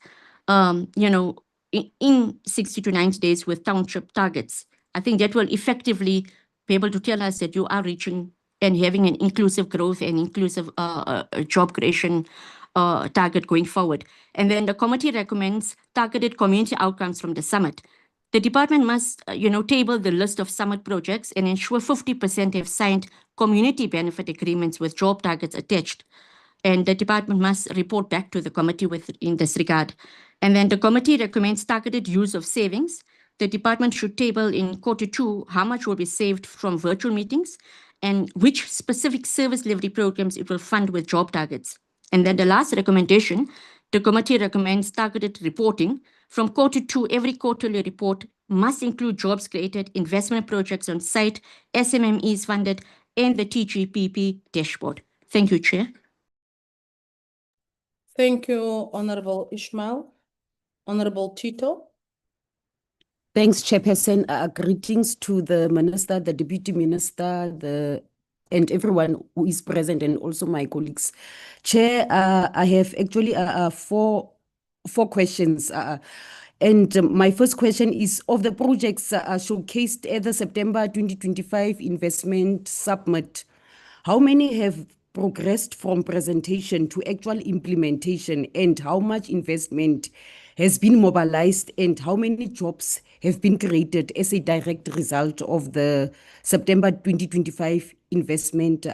in 60 to 90 days with township targets. I think that will effectively be able to tell us that you are reaching and having an inclusive growth and inclusive job creation target going forward. And then the committee recommends targeted community outcomes from the summit. The department must, table the list of summit projects and ensure 50% have signed community benefit agreements with job targets attached. And the department must report back to the committee in this regard. And then the committee recommends targeted use of savings. the department should table in Q2 how much will be saved from virtual meetings and which specific service delivery programs it will fund with job targets. And then the last recommendation, the committee recommends targeted reporting. From Q2, every quarterly report must include jobs created, investment projects on site, SMMEs funded, and the TGPP dashboard. Thank you, Chair. Thank you, Honorable Ishmael. Honorable Tito. Thanks, Chairperson. Greetings to the Minister, the Deputy Minister, and everyone who is present, and also my colleagues. Chair, I have actually four questions. And my first question is, of the projects showcased at the September 2025 investment summit, how many have progressed from presentation to actual implementation, and how much investment has been mobilized, and how many jobs have been created as a direct result of the September 2025 investment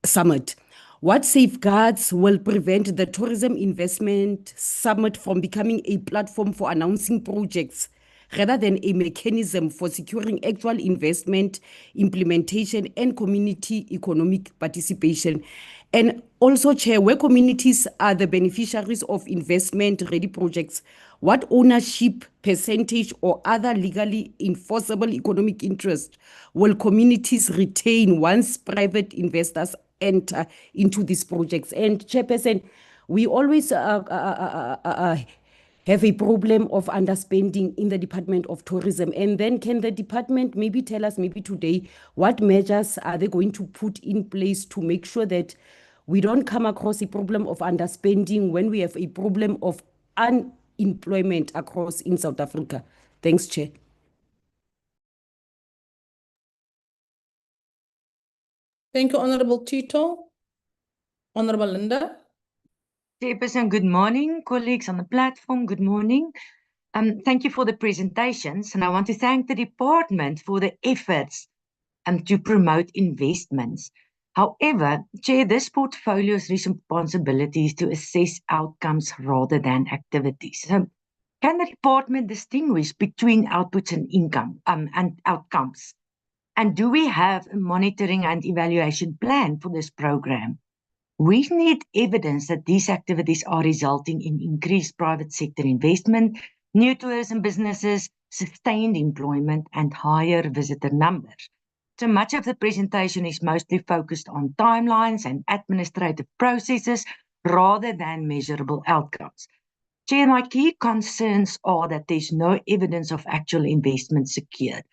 summit? What safeguards will prevent the Tourism Investment Summit from becoming a platform for announcing projects rather than a mechanism for securing actual investment, implementation, and community economic participation? And also, Chair, where communities are the beneficiaries of investment-ready projects, what ownership percentage or other legally enforceable economic interest will communities retain once private investors enter into these projects? And Chairperson, we always have a problem of underspending in the Department of Tourism. And then can the department maybe tell us, maybe today, what measures are they going to put in place to make sure that we don't come across a problem of underspending when we have a problem of unemployment across in South Africa? Thanks, Chair. Thank you, Honorable Tito. Honorable Linda. Chairperson, good morning. Colleagues on the platform, good morning. Thank you for the presentations, and I want to thank the department for the efforts to promote investments. However, Chair, this portfolio's responsibility is to assess outcomes rather than activities. So, can the department distinguish between outputs and income and outcomes? And do we have a monitoring and evaluation plan for this program? We need evidence that these activities are resulting in increased private sector investment, new tourism businesses, sustained employment, and higher visitor numbers. So much of the presentation is mostly focused on timelines and administrative processes rather than measurable outcomes. Chair, my key concerns are that there's no evidence of actual investment secured.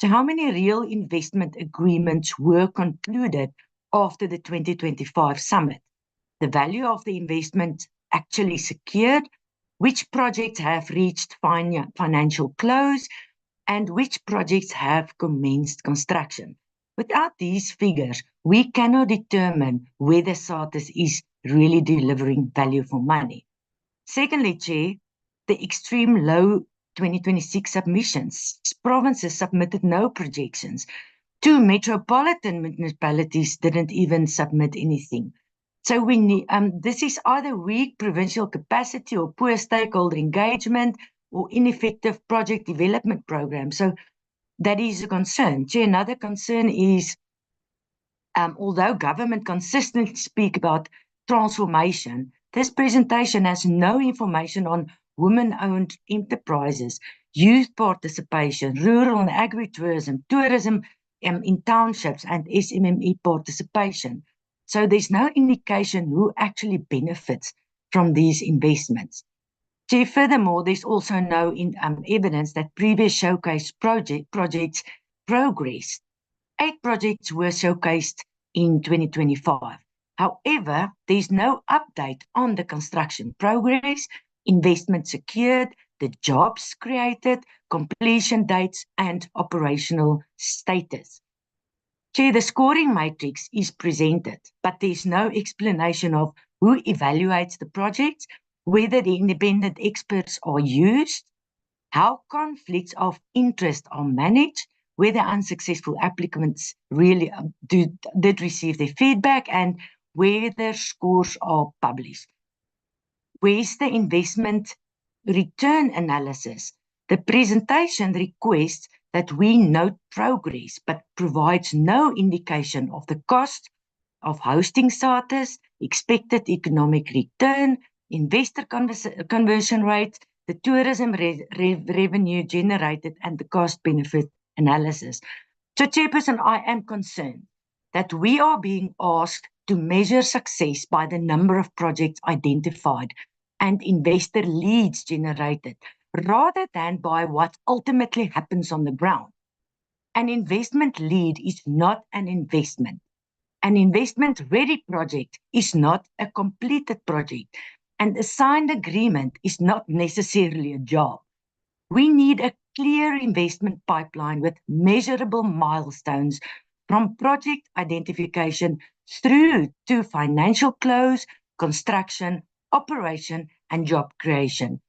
So how many real investment agreements were concluded after the 2025 summit? The value of the investment actually secured, which projects have reached financial close, and which projects have commenced construction. Without these figures, we cannot determine whether SARTIS is really delivering value for money. Secondly, Chair, the extreme low 2026 submissions. Provinces submitted no projections. 2 metropolitan municipalities didn't even submit anything. So we need, this is either weak provincial capacity or poor stakeholder engagement or ineffective project development programs. So that is a concern. Chair, another concern is, although government consistently speak about transformation, this presentation has no information on women-owned enterprises, youth participation, rural and agritourism, tourism in townships, and SMME participation. So there's no indication who actually benefits from these investments. Chair, furthermore, there's also no evidence that previous showcase projects progressed. 8 projects were showcased in 2025. However, there's no update on the construction progress, investment secured, the jobs created, completion dates, and operational status. Chair, the scoring matrix is presented, but there's no explanation of who evaluates the projects, whether the independent experts are used, how conflicts of interest are managed, whether unsuccessful applicants really did receive their feedback, and whether scores are published. Where's the investment return analysis The presentation requests that we note progress, but provides no indication of the cost of hosting SARTers, expected economic return, investor conversion rates, the tourism revenue generated, and the cost-benefit analysis. So, Chairperson, I am concerned that we are being asked to measure success by the number of projects identified and investor leads generated, rather than by what ultimately happens on the ground. An investment lead is not an investment. An investment-ready project is not a completed project, and a signed agreement is not necessarily a job. We need a clear investment pipeline with measurable milestones from project identification through to financial close, construction, operation, and job creation.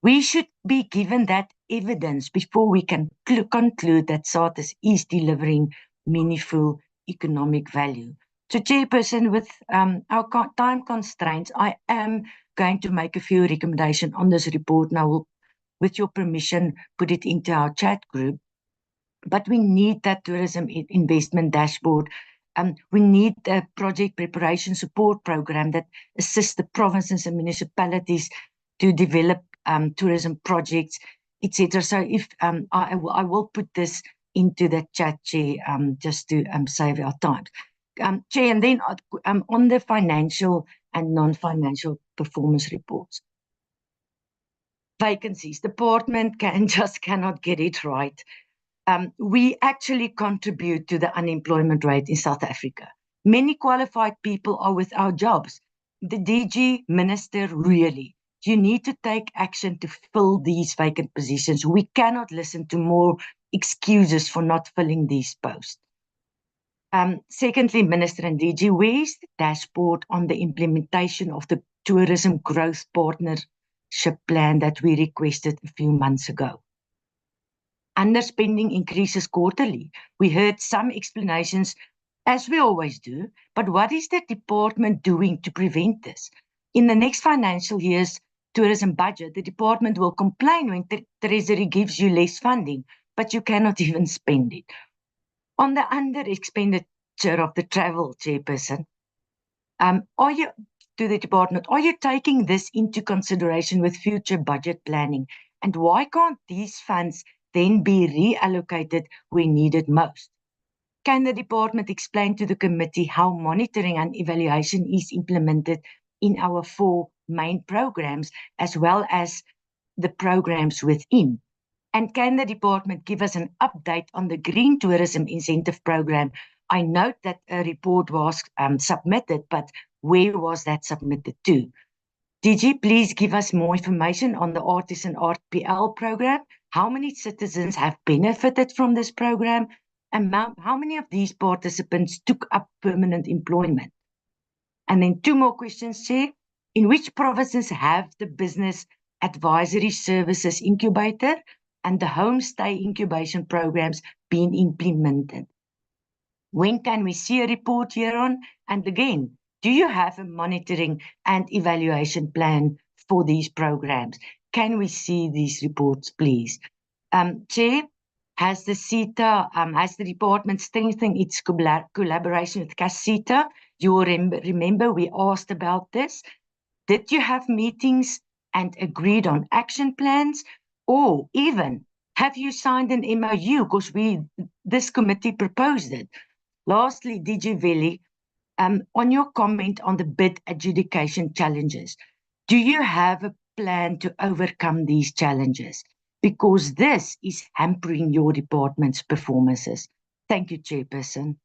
We should be given that evidence before we can conclude that SARTers is delivering meaningful economic value. So, Chairperson, with our time constraints, I am going to make a few recommendations on this report, and I will, with your permission, put it into our chat group. But we need that tourism investment dashboard. We need a project preparation support program that assists the provinces and municipalities to develop tourism projects, etc. So if I will put this into the chat, Chair, just to save our time. Chair, and then on the financial and non-financial performance reports. Vacancies, department cannot get it right. We actually contribute to the unemployment rate in South Africa. Many qualified people are without jobs. The DG Minister, really, you need to take action to fill these vacant positions. We cannot listen to more excuses for not filling these posts. Secondly, Minister and DG, where is the dashboard on the implementation of the tourism growth partnership plan that we requested a few months ago? Underspending increases quarterly. We heard some explanations, as we always do, but what is the department doing to prevent this? In the next financial year's tourism budget, the department will complain when the Treasury gives you less funding, but you cannot even spend it. On the under expenditure of the travel, Chairperson, are you taking this into consideration with future budget planning? And why can't these funds then be reallocated where needed most? Can the department explain to the committee how monitoring and evaluation is implemented in our 4 main programs, as well as the programs within? And can the department give us an update on the Green Tourism Incentive Program? I note that a report was submitted, but where was that submitted to? DG, please give us more information on the Artisan RPL program. How many citizens have benefited from this program? And how many of these participants took up permanent employment? And then 2 more questions, Chair. In which provinces have the Business Advisory Services Incubator and the Homestay Incubation programs been implemented? When can we see a report hereon? And again, do you have a monitoring and evaluation plan for these programs? Can we see these reports, please? Chair, has the department strengthened its collaboration with CASITA? You will remember we asked about this. Did you have meetings and agreed on action plans? Or even, have you signed an MOU? Because this committee proposed it. Lastly, DG Veli, on your comment on the bid adjudication challenges, do you have a plan to overcome these challenges? Because this is hampering your department's performances. Thank you, Chairperson.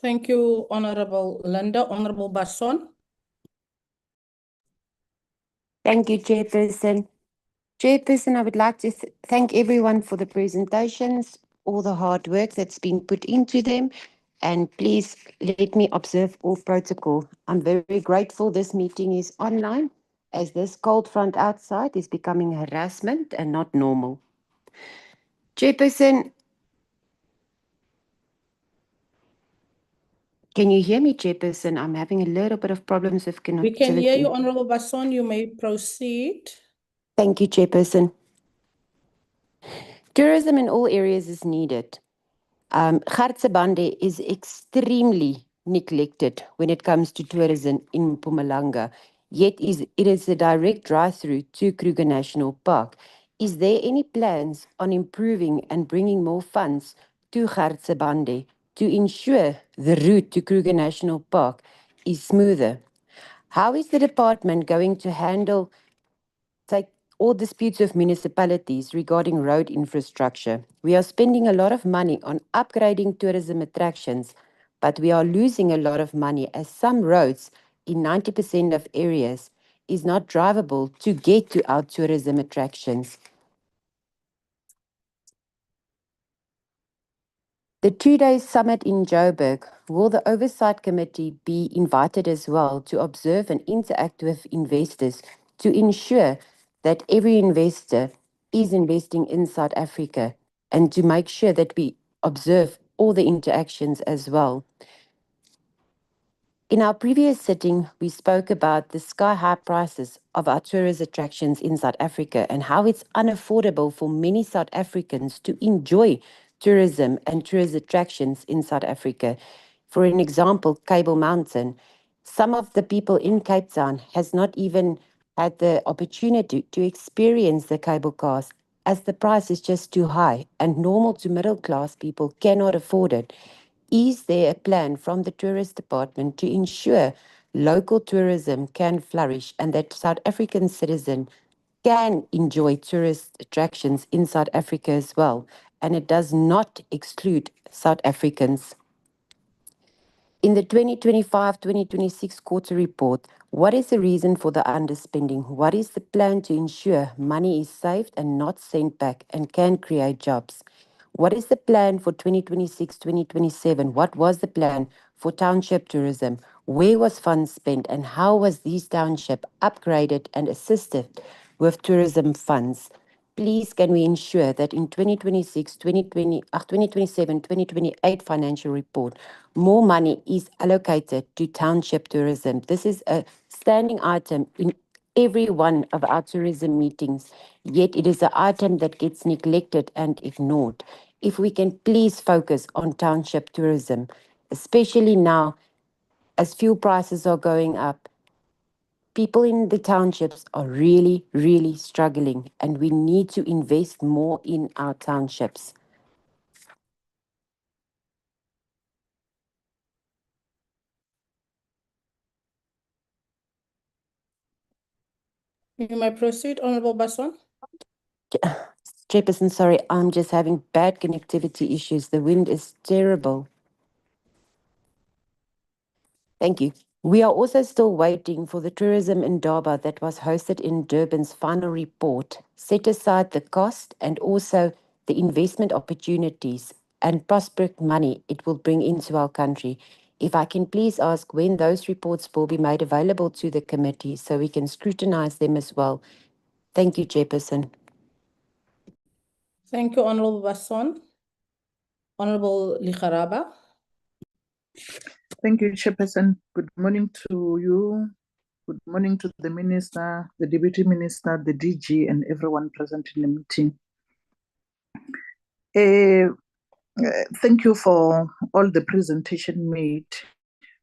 Thank you, Honorable Linda. Honorable Basson. Thank you, Chairperson. Chairperson, I would like to thank everyone for the presentations, all the hard work that's been put into them, and please let me observe all protocol. I'm very grateful this meeting is online, as this cold front outside is becoming harassment and not normal. Chairperson, can you hear me, Chairperson? I'm having a little bit of problems with connectivity. We can hear you, Honorable Basson. You may proceed. Thank you, Chairperson. Tourism in all areas is needed. Gartsebande is extremely neglected when it comes to tourism in Mpumalanga, yet it is a direct drive-through to Kruger National Park. Is there any plans on improving and bringing more funds to Gartsebande to ensure the route to Kruger National Park is smoother? How is the department going to handle all disputes of municipalities regarding road infrastructure? We are spending a lot of money on upgrading tourism attractions, but we are losing a lot of money as some roads in 90% of areas is not drivable to get to our tourism attractions. The 2-day summit in Joburg, will the Oversight Committee be invited as well to observe and interact with investors to ensure that every investor is investing in South Africa and to make sure that we observe all the interactions as well? In our previous sitting, we spoke about the sky-high prices of our tourist attractions in South Africa and how it's unaffordable for many South Africans to enjoy tourism and tourist attractions in South Africa. For an example, Table Mountain. Some of the people in Cape Town has not even had the opportunity to experience the cable cars as the price is just too high and normal to middle class people cannot afford it. Is there a plan from the tourist department to ensure local tourism can flourish and that South African citizens can enjoy tourist attractions in South Africa as well, and it does not exclude South Africans? In the 2025-2026 quarter report, what is the reason for the underspending? What is the plan to ensure money is saved and not sent back and can create jobs? What is the plan for 2026-2027? What was the plan for township tourism? Where was funds spent and how was these township upgraded and assisted with tourism funds? Please, can we ensure that in 2026, 2027, 2028 financial report, more money is allocated to township tourism? This is a standing item in every one of our tourism meetings, yet it is an item that gets neglected and ignored. If we can please focus on township tourism, especially now as fuel prices are going up, people in the townships are really, really struggling, and we need to invest more in our townships. You may proceed, Honorable Basson. Chairperson, sorry, I'm just having bad connectivity issues. The wind is terrible. Thank you. We are also still waiting for the tourism indaba that was hosted in Durban's final report. Set aside the cost and also the investment opportunities and prospect money it will bring into our country. If I can please ask when those reports will be made available to the committee so we can scrutinize them as well. Thank you, Chairperson. Thank you, Honorable Basson. Honorable Likharaba. Thank you, Chairperson. Good morning to you. Good morning to the Minister, the Deputy Minister, the DG, and everyone present in the meeting. Thank you for all the presentation made,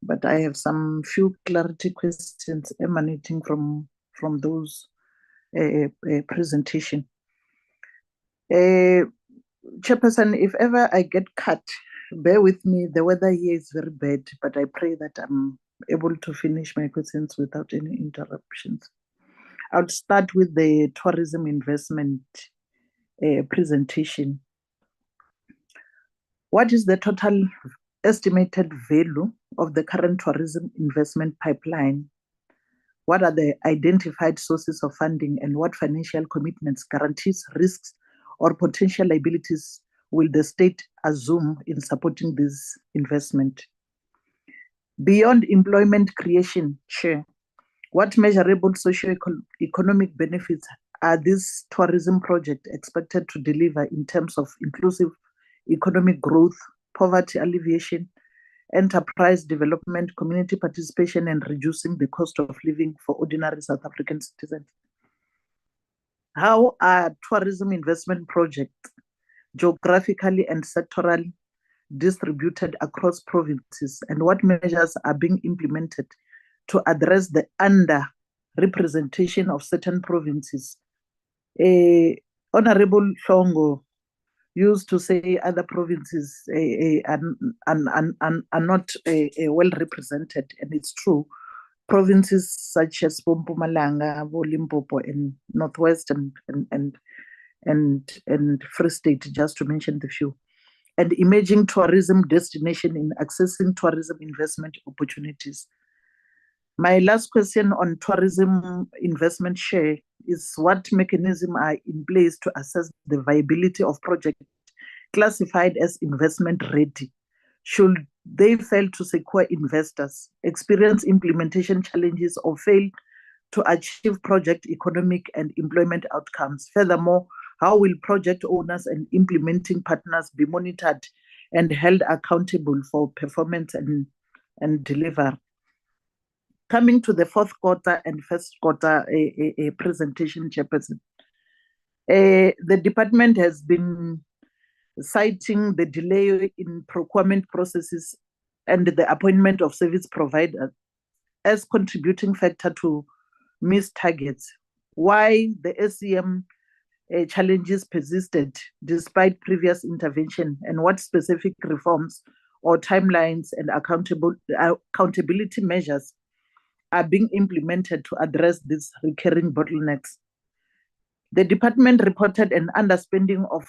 but I have some few clarity questions emanating from those presentation. Chairperson, if ever I get cut, bear with me. The weather here is very bad, but I pray that I'm able to finish my questions without any interruptions. I'll start with the tourism investment presentation. What is the total estimated value of the current tourism investment pipeline? What are the identified sources of funding and what financial commitments, guarantees, risks, or potential liabilities will the state assume in supporting this investment? Beyond employment creation, Chair, what measurable socio-economic benefits are this tourism project expected to deliver in terms of inclusive economic growth, poverty alleviation, enterprise development, community participation, and reducing the cost of living for ordinary South African citizens? How are tourism investment projects geographically and sectorally distributed across provinces, and what measures are being implemented to address the under-representation of certain provinces? Honorable Shongo used to say other provinces are not well represented, and it's true. Provinces such as Mpumalanga, Limpopo, and Northwest and Free State, just to mention the few, and emerging tourism destination in accessing tourism investment opportunities. My last question on tourism investment share is what mechanisms are in place to assess the viability of projects classified as investment ready? Should they fail to secure investors, experience implementation challenges, or fail to achieve project economic and employment outcomes? Furthermore, how will project owners and implementing partners be monitored and held accountable for performance and delivery? Coming to the fourth quarter and first quarter presentation, Chairperson, the department has been citing the delay in procurement processes and the appointment of service providers as contributing factor to missed targets. Why the SCM challenges persisted despite previous intervention, and what specific reforms or timelines and accountability measures are being implemented to address these recurring bottlenecks? The department reported an underspending of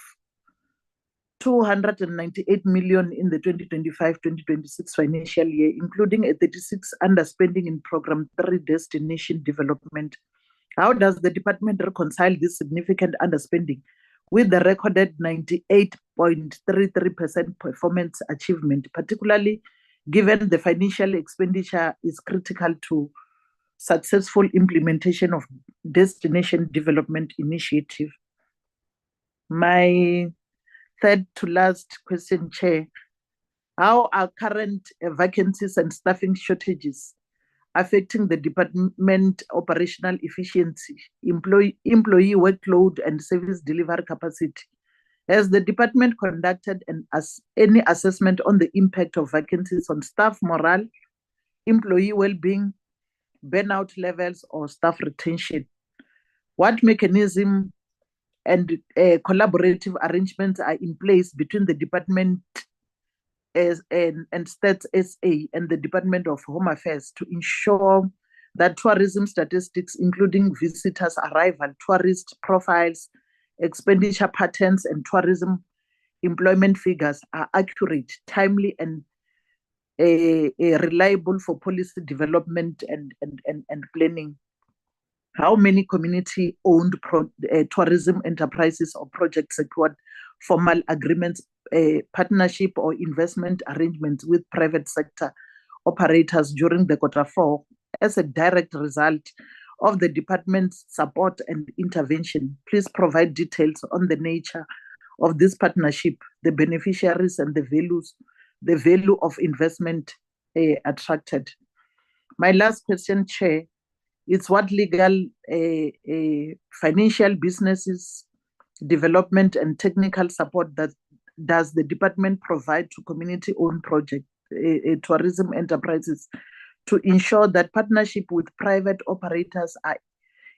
298 million in the 2025-2026 financial year, including a 36 underspending in Program 3 Destination Development. How does the department reconcile this significant underspending with the recorded 98.33% performance achievement, particularly given the financial expenditure is critical to successful implementation of Destination Development Initiative? My third to last question, Chair. How are current vacancies and staffing shortages affecting the department operational efficiency, employee workload, and service delivery capacity? Has the department conducted any assessment on the impact of vacancies on staff morale, employee well-being, burnout levels, or staff retention? What mechanism and collaborative arrangements are in place between the department and Stats SA and the Department of Home Affairs to ensure that tourism statistics, including visitors' arrival, tourist profiles, expenditure patterns, and tourism employment figures are accurate, timely, and reliable for policy development and planning? How many community-owned tourism enterprises or projects secured formal agreements, partnership or investment arrangements with private sector operators during the Q4 as a direct result of the department's support and intervention? Please provide details on the nature of this partnership, the beneficiaries, and the value of investment attracted. My last question, Chair, is what legal, financial, businesses, development, and technical support that does the department provide to community-owned project tourism enterprises to ensure that partnership with private operators are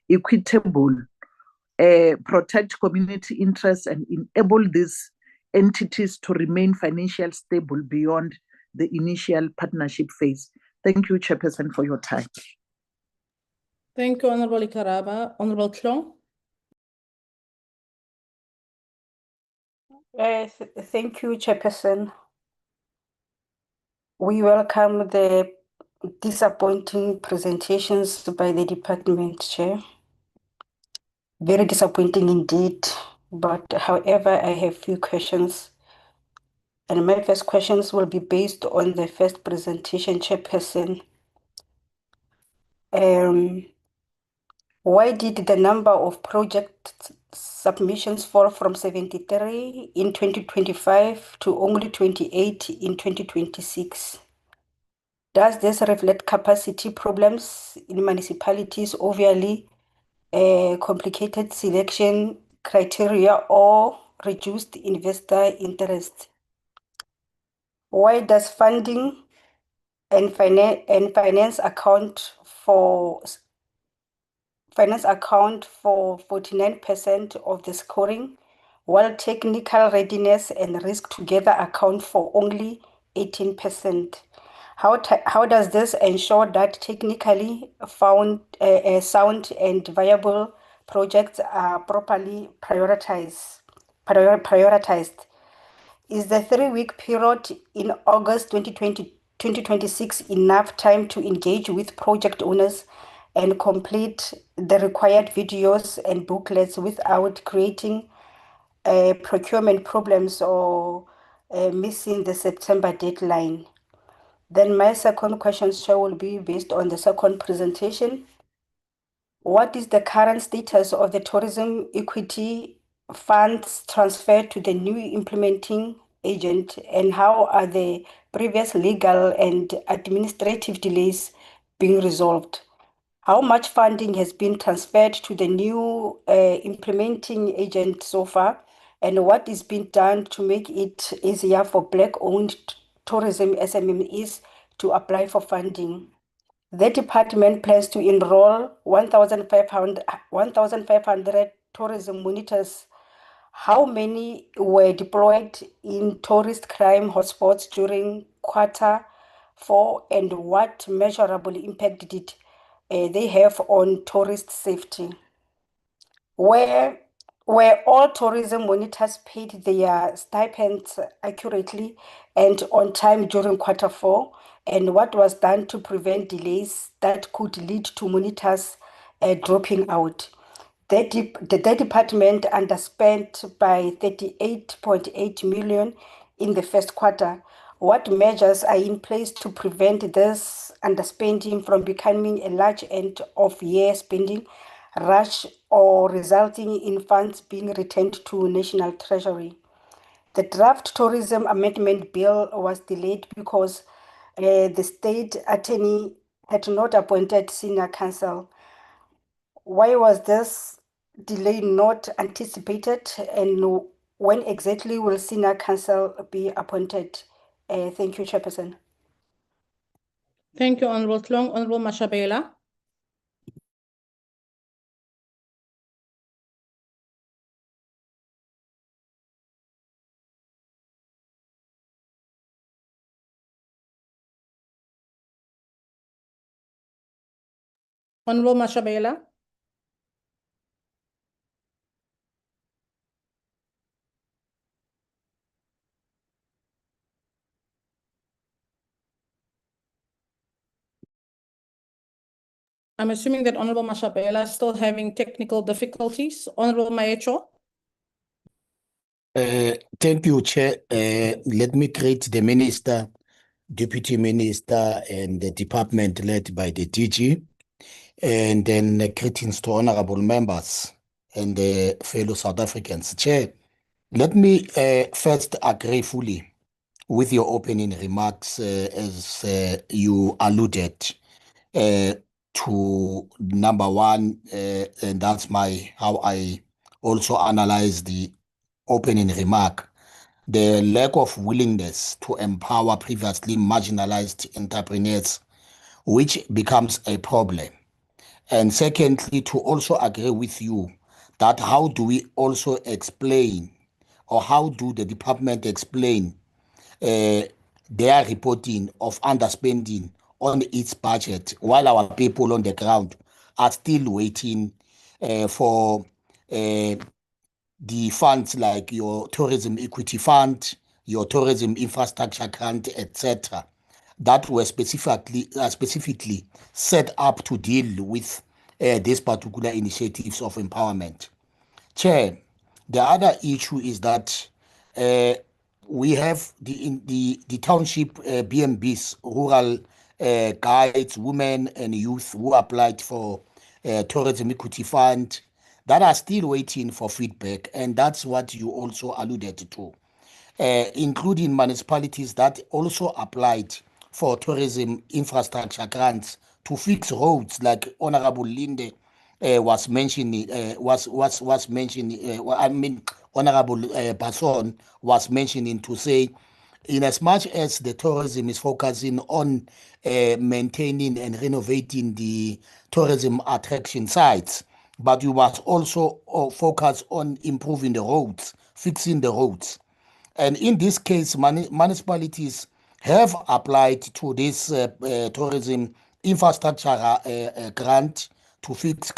equitable, protect community interests, and enable these entities to remain financially stable beyond the initial partnership phase? Thank you, Chairperson, for your time. Thank you, Honorable Ikaraba. Honorable Klong. Thank you, Chairperson. We welcome the disappointing presentations by the department chair. Very disappointing indeed. But however, I have few questions. And my first questions will be based on the first presentation, Chairperson. Why did the number of project submissions fall from 73 in 2025 to only 28 in 2026? Does this reflect capacity problems in municipalities? Obviously, complicated selection criteria or reduced investor interest? Why does funding and finance account for 49% of the scoring, while technical readiness and risk together account for only 18%? How does this ensure that technically sound and viable projects are properly prioritized? Is the 3-week period in August 2026 enough time to engage with project owners and complete the required videos and booklets without creating procurement problems or missing the September deadline? Then my second question, Chair, will be based on the second presentation. What is the current status of the tourism equity funds transferred to the new implementing agent, and how are the previous legal and administrative delays being resolved? How much funding has been transferred to the new implementing agent so far, and what is being done to make it easier for Black-owned tourism SMMEs to apply for funding? The department plans to enroll 1,500 tourism monitors. How many were deployed in tourist crime hotspots during Q4, and what measurable impact did they have on tourist safety? Were all tourism monitors paid their stipends accurately and on time during Q4? And what was done to prevent delays that could lead to monitors dropping out? The department underspent by 38.8 million in the first quarter. What measures are in place to prevent this underspending from becoming a large end of year spending rush or resulting in funds being returned to National Treasury? The draft tourism amendment bill was delayed because the state attorney had not appointed senior counsel. Why was this delay not anticipated, and when exactly will senior counsel be appointed? Thank you, Chairperson. Thank you, Honorable Tlong. Honorable Mashabela. Honorable Mashabela. I'm assuming that Honorable Mashabela is still having technical difficulties. Honorable Maecho. Thank you, Chair. Let me greet the Minister, Deputy Minister, and the department led by the DG. And then greetings to honorable members and the fellow South Africans. Chair, let me first agree fully with your opening remarks as you alluded to number one, and that's how I also analyze the opening remark, the lack of willingness to empower previously marginalized entrepreneurs, which becomes a problem. And secondly, to also agree with you that how do we also explain, or how do the department explain their reporting of underspending on its budget while our people on the ground are still waiting for the funds like your tourism equity fund, your tourism infrastructure grant, etc., that were specifically set up to deal with these particular initiatives of empowerment. Chair, the other issue is that we have the township BMBs, rural guides, women and youth who applied for tourism equity fund that are still waiting for feedback, and that's what you also alluded to, including municipalities that also applied for tourism infrastructure grants to fix roads, like Honorable Linde was mentioning, was mentioning. I mean, Honorable Basson was mentioning to say, in as much as the tourism is focusing on maintaining and renovating the tourism attraction sites, but you must also focus on improving the roads, fixing the roads. And in this case, municipalities have applied to this tourism infrastructure grant to fix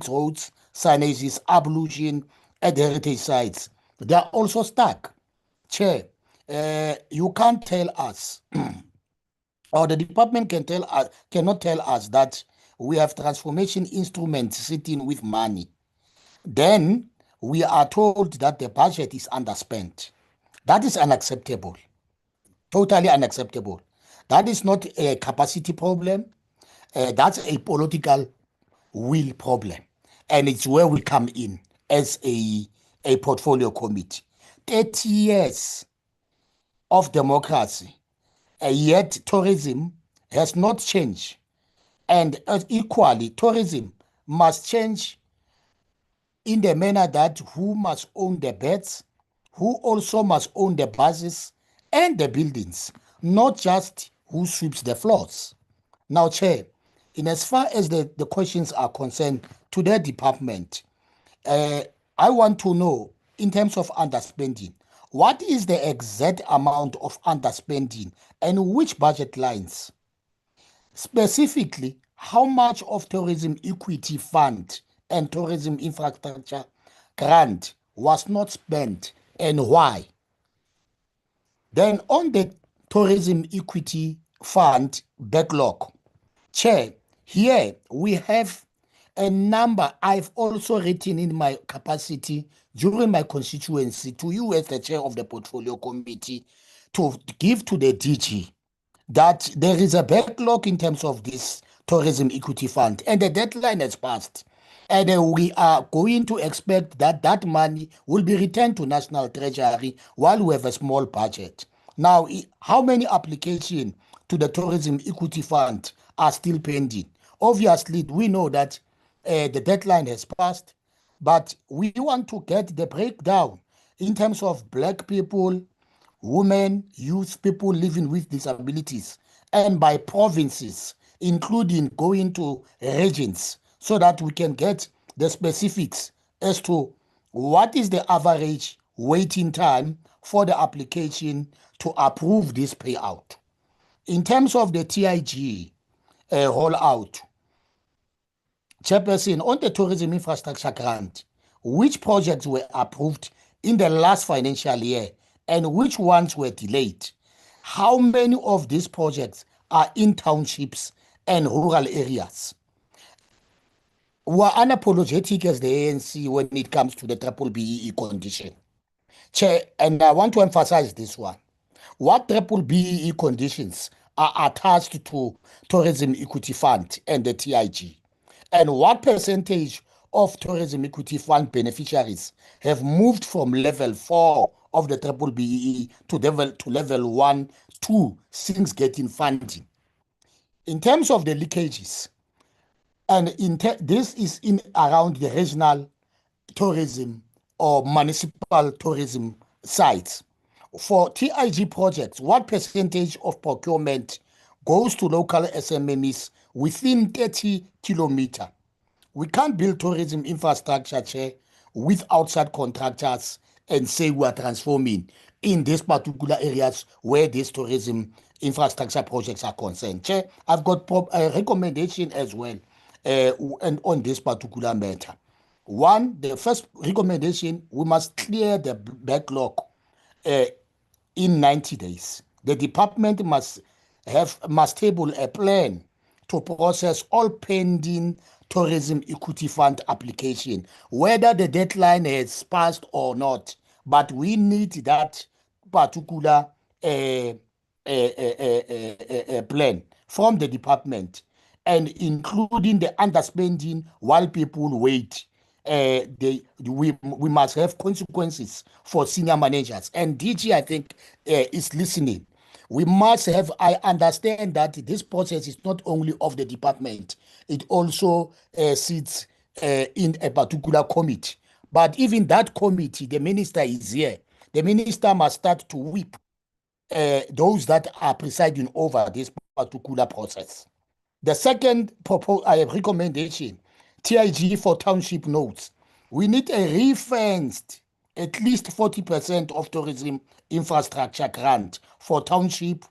roads, signages, ablution at heritage sites. They are also stuck. Chair, you can't tell us, or the department cannot tell us that we have transformation instruments sitting with money. Then we are told that the budget is underspent. That is unacceptable, totally unacceptable. That is not a capacity problem. That's a political will problem. And it's where we come in as a portfolio committee. 30 years of democracy, yet tourism has not changed. And equally, tourism must change in the manner that who must own the beds, who also must own the buses and the buildings, not just who sweeps the floors. Now, Chair, in as far as the questions are concerned to the department, I want to know, in terms of underspending, what is the exact amount of underspending and which budget lines? Specifically, how much of tourism equity fund and tourism infrastructure grant was not spent and why? Then on the tourism equity fund backlog, Chair, here we have a number I've also written in my capacity during my constituency to you as the chair of the portfolio committee to give to the DG that there is a backlog in terms of this tourism equity fund and the deadline has passed. And we are going to expect that that money will be returned to National Treasury while we have a small budget. Now, how many applications to the tourism equity fund are still pending? Obviously, we know that the deadline has passed, but we want to get the breakdown in terms of Black people, women, youth, people living with disabilities, and by provinces, including going to regions, so that we can get the specifics as to what is the average waiting time for the application to approve this payout. In terms of the TIG rollout, Chairperson, on the tourism infrastructure grant, which projects were approved in the last financial year and which ones were delayed? How many of these projects are in townships and rural areas? We're unapologetic as the ANC when it comes to the triple BEE condition. Chair, and I want to emphasize this one. What triple BEE conditions are attached to Tourism Equity Fund and the TIG? And what percentage of Tourism Equity Fund beneficiaries have moved from level 4 of the triple BEE to level 1, 2 since getting funding? In terms of the leakages, and this is in around the regional tourism or municipal tourism sites. For TIG projects, what percentage of procurement goes to local SMMEs within 30 kilometers? We can't build tourism infrastructure, Chair, with outside contractors and say we are transforming in these particular areas where these tourism infrastructure projects are concerned. Chair, I've got a recommendation as well and on this particular matter. One, the first recommendation, we must clear the backlog in 90 days. The department must table a plan to process all pending tourism equity fund application, whether the deadline has passed or not. But we need that particular plan from the department, and including the underspending while people wait. We must have consequences for senior managers, and DG I think is listening. We must have, I understand that this process is not only of the department, it also sits in a particular committee. But even that committee, the minister is here. The minister must start to whip those that are presiding over this particular process. The second recommendation, TIG for township notes. We need a refinanced at least 40% of tourism infrastructure grant for township,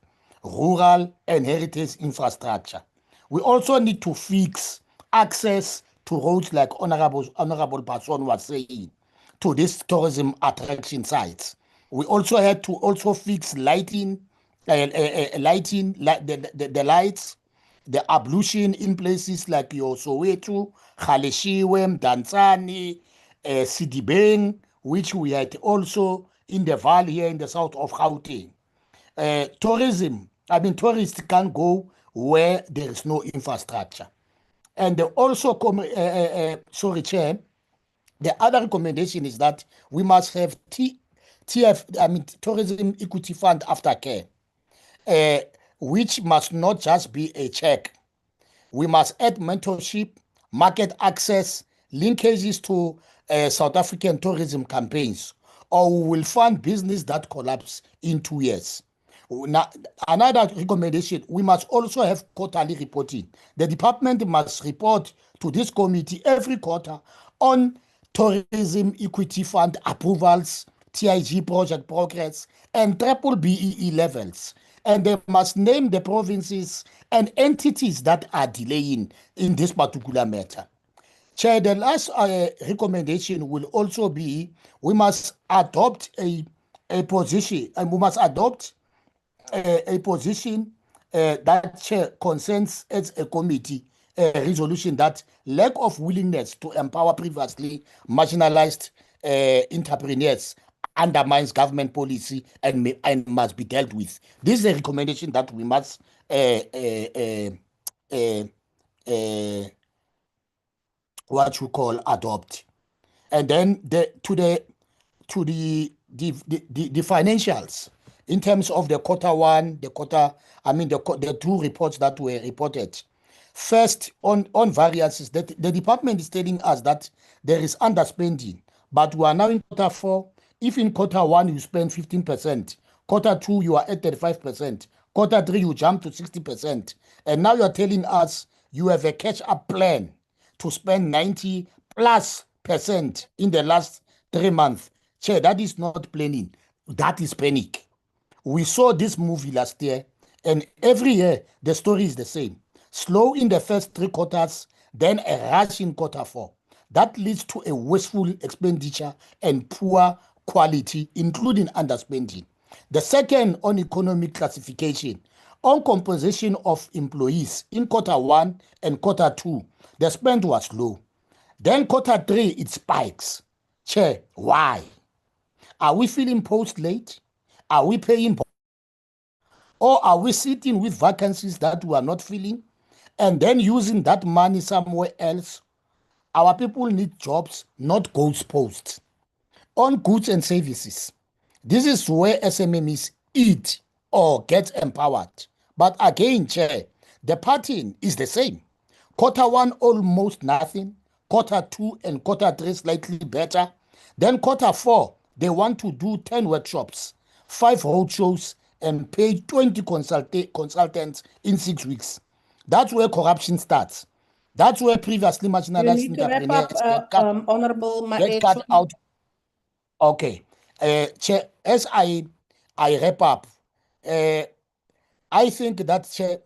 rural, and heritage infrastructure. We also need to fix access to roads like Honorable Person was saying, to these tourism attraction sites. We also had to also fix lighting, the lights, the ablution in places like your Soweto, Galeshiwe, Mdantsane, Sidibeng, which we had also in the valley here in the south of Gauteng. Tourism, tourists can't go where there is no infrastructure. And also, sorry, Chair, the other recommendation is that we must have Tourism Equity Fund Aftercare, which must not just be a check. We must add mentorship, market access, linkages to South African tourism campaigns, or we will fund business that collapse in 2 years. Now, another recommendation, we must also have quarterly reporting. The department must report to this committee every quarter on tourism equity fund approvals, TIG project progress, and triple BEE levels. And they must name the provinces and entities that are delaying in this particular matter. Chair, the last recommendation will also be we must adopt a position, and we must adopt a position that Chair consents as a committee, a resolution that lack of willingness to empower previously marginalized entrepreneurs undermines government policy and must be dealt with. This is a recommendation that we must what you call adopt. And then to the financials in terms of the quarter one, the two reports that were reported. First, on variances, the department is telling us that there is underspending, but we are now in quarter four. If in quarter one you spend 15%, quarter two you are at 35%, quarter three you jump to 60%, and now you are telling us you have a catch-up plan to spend 90+% in the last 3 months. Chair, that is not planning, that is panic. We saw this movie last year, and every year the story is the same. Slow in the first 3 quarters, then a rush in quarter four. That leads to a wasteful expenditure and poor quality, including underspending. The second, on economic classification, on compensation of employees in quarter one and quarter two, the spend was low. Then quarter three, it spikes. Chair, why? Are we feeling post late? Are we paying? Or are we sitting with vacancies that we are not filling and then using that money somewhere else? Our people need jobs, not ghost posts. On goods and services, this is where SMMEs eat or get empowered. But again, Chair, the pattern is the same. Quarter one, almost nothing. Quarter two and quarter three, slightly better. Then quarter four, they want to do 10 workshops, 5 roadshows, and pay 20 consultants in 6 weeks. That's where corruption starts. That's where previously marginalized entrepreneurs get cut out. Okay. Chair, as I wrap up, I think that, Chair,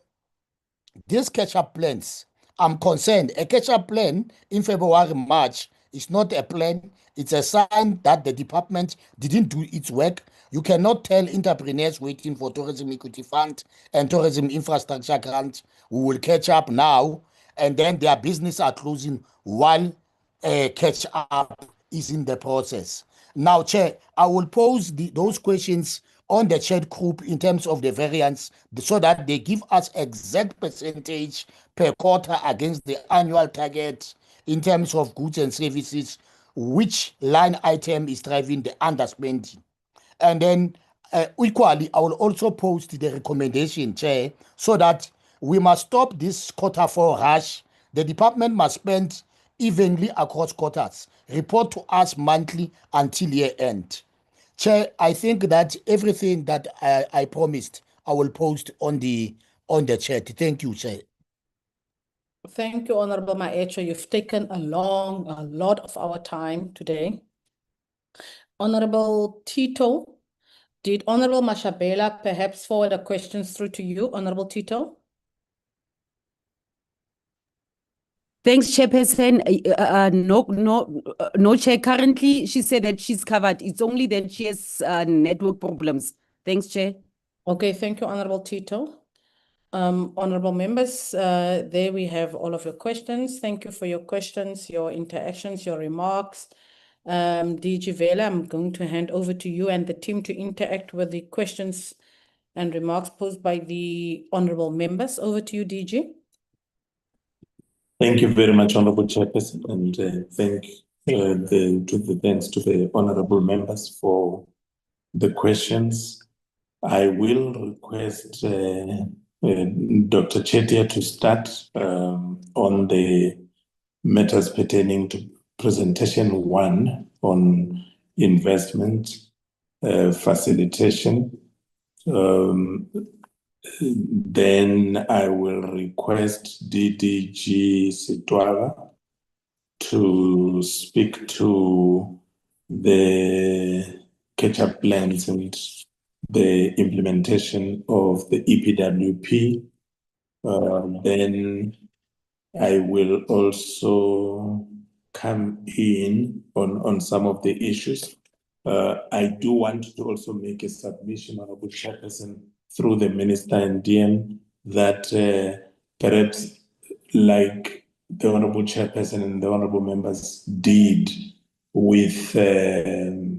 these catch-up plans, I'm concerned. A catch-up plan in February, March is not a plan. It's a sign that the department didn't do its work. You cannot tell entrepreneurs waiting for Tourism Equity Fund and Tourism Infrastructure Grant, we will catch up now, and then their business are closing while catch-up is in the process. Now, Chair, I will pose those questions on the chat group in terms of the variance so that they give us exact percentage per quarter against the annual target in terms of goods and services, which line item is driving the underspending. And then equally, I will also post the recommendation, Chair, so that we must stop this quarter four rush. The department must spend evenly across quarters, report to us monthly until year end. Chair, I think that everything that I promised, I will post on the chat. Thank you, Chair. Thank you, Honorable Maecho. You've taken a lot of our time today. Honorable Tito, did Honorable Mashabela perhaps forward the questions through to you, Honorable Tito? Thanks, Chairperson. No, Chair. Currently, she said that she's covered. It's only that she has network problems. Thanks, Chair. Okay, thank you, Honorable Tito. Honorable members, there we have all of your questions. Thank you for your questions, your interactions, your remarks. DG Vela, I'm going to hand over to you and the team to interact with the questions and remarks posed by the honorable members. Over to you, DG. Thank you very much, Honorable Chairperson, and thanks to the honorable members for the questions. I will request Dr. Chetia to start on the matters pertaining to presentation 1 on investment facilitation. Then I will request DDG Sitwala to speak to the catch-up plans and the implementation of the EPWP. Then I will also come in on some of the issues. I do want to also make a submission, Honorable Chairperson, through the Minister and DM, that perhaps like the Honorable Chairperson and the Honorable members did with the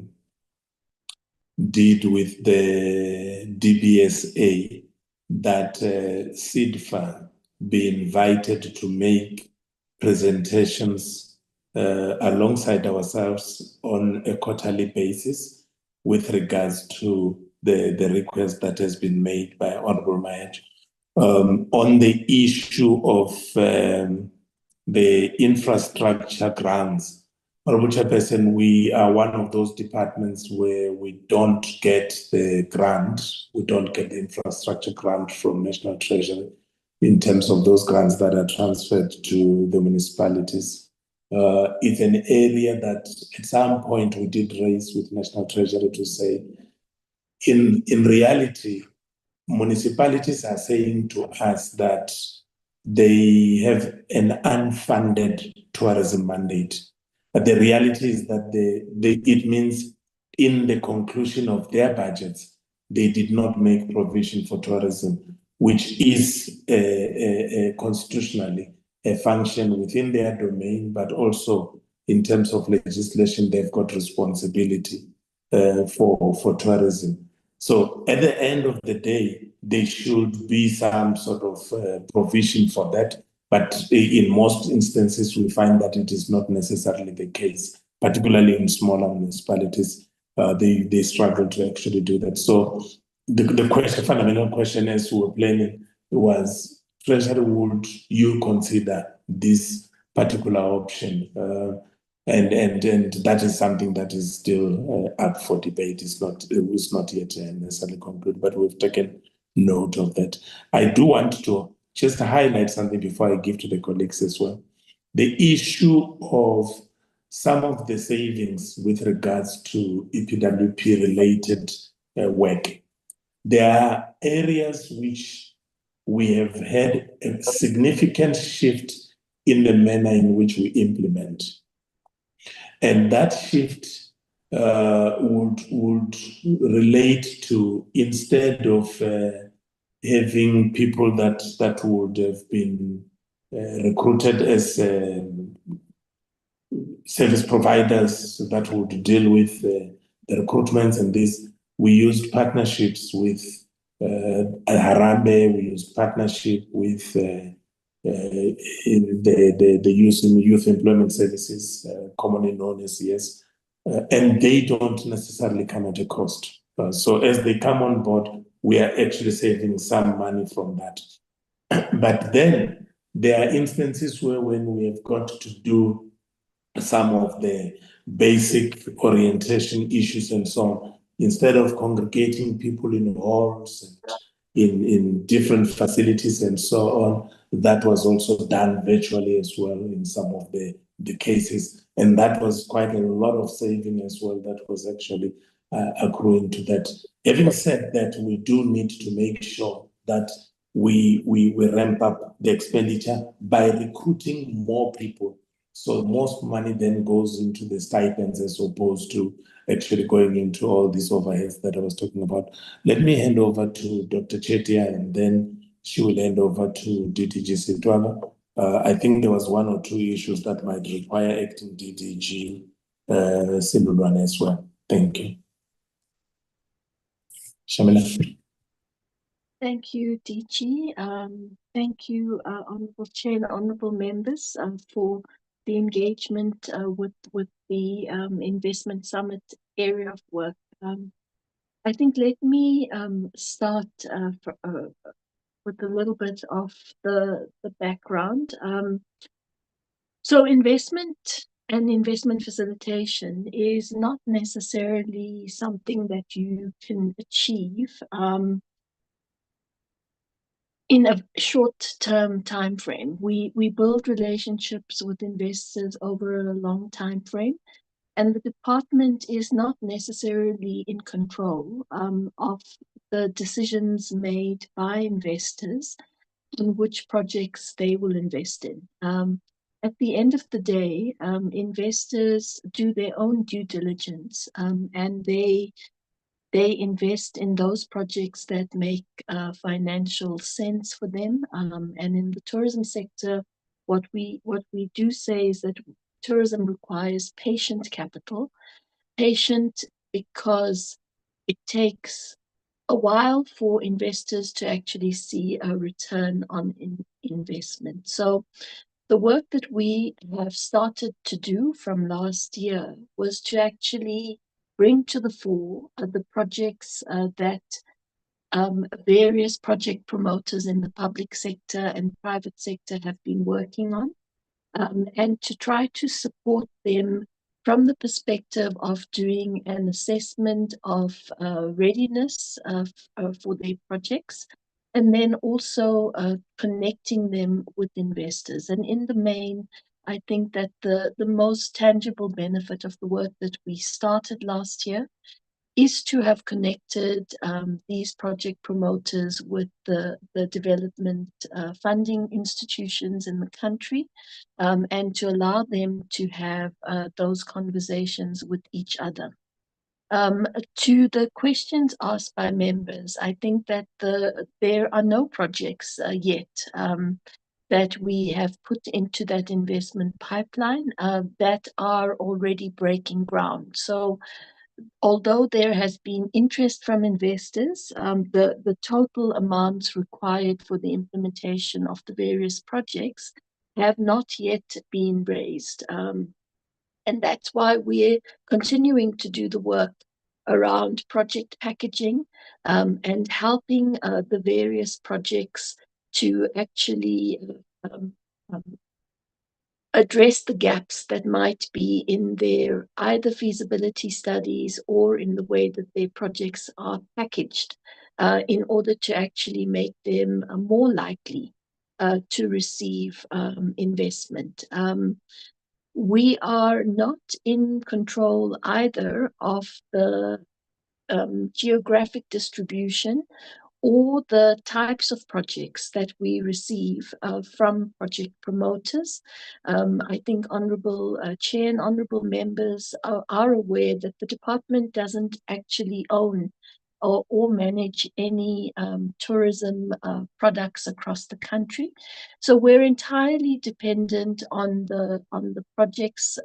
DBSA, that SIDFA be invited to make presentations alongside ourselves on a quarterly basis with regards to the request that has been made by Honorable Mahesh. On the issue of the infrastructure grants, Honorable Chairperson, we are one of those departments where we don't get the grant, we don't get the infrastructure grant from National Treasury in terms of those grants that are transferred to the municipalities. It's an area that at some point we did raise with National Treasury to say, in reality, municipalities are saying to us that they have an unfunded tourism mandate. But the reality is that it means in the conclusion of their budgets, they did not make provision for tourism, which is constitutionally a function within their domain, but also in terms of legislation, they've got responsibility for tourism. So at the end of the day, there should be some sort of provision for that. But in most instances, we find that it is not necessarily the case, particularly in smaller municipalities. They struggle to actually do that. So the fundamental question as we were planning was, Treasury, would you consider this particular option? And that is something that is still up for debate. It's not yet necessarily concluded, but we've taken note of that. I do want to just highlight something before I give to the colleagues as well. The issue of some of the savings with regards to EPWP related work. There are areas which we have had a significant shift in the manner in which we implement. And that shift would relate to, instead of having people that would have been recruited as service providers that would deal with the recruitments and this, we used partnerships with Harambe, we used partnership with the youth employment services, commonly known as YES, and they don't necessarily come at a cost. So as they come on board, we are actually saving some money from that. But then there are instances where when we have got to do some of the basic orientation issues and so on, instead of congregating people in halls and in different facilities and so on, that was also done virtually as well in some of the cases. And that was quite a lot of saving as well that was actually accruing to that. Having said that, we do need to make sure that we ramp up the expenditure by recruiting more people. So most money then goes into the stipends as opposed to actually going into all these overheads that I was talking about. Let me hand over to Dr. Chetia, and then she will hand over to DDG Sitwala. I think there was one or two issues that might require acting DDG Silulwane as well. Thank you. Shamila. Thank you, DG. Thank you, Honourable Chair and Honourable Members, for the engagement with the Investment Summit area of work. I think let me start with a little bit of the background. So investment and investment facilitation is not necessarily something that you can achieve in a short-term time frame. We build relationships with investors over a long time frame, and the department is not necessarily in control of the decisions made by investors in which projects they will invest in. At the end of the day, investors do their own due diligence, and they invest in those projects that make financial sense for them. And in the tourism sector, what we do say is that tourism requires patient capital. Patient because it takes a while for investors to actually see a return on investment. So the work that we have started to do from last year was to actually bring to the fore the projects that various project promoters in the public sector and private sector have been working on, and to try to support them from the perspective of doing an assessment of readiness for their projects, and then also connecting them with investors. And in the main, I think that the most tangible benefit of the work that we started last year is to have connected these project promoters with the development funding institutions in the country, and to allow them to have those conversations with each other. To the questions asked by members, I think that there are no projects yet that we have put into that investment pipeline that are already breaking ground. So although there has been interest from investors, the total amounts required for the implementation of the various projects have not yet been raised. And that's why we're continuing to do the work around project packaging and helping the various projects to actually address the gaps that might be in their either feasibility studies or in the way that their projects are packaged in order to actually make them more likely to receive investment. We are not in control either of the geographic distribution or the types of projects that we receive from project promoters. I think Honourable Chair and Honourable Members are aware that the department doesn't actually own or manage any tourism products across the country. So we're entirely dependent on the projects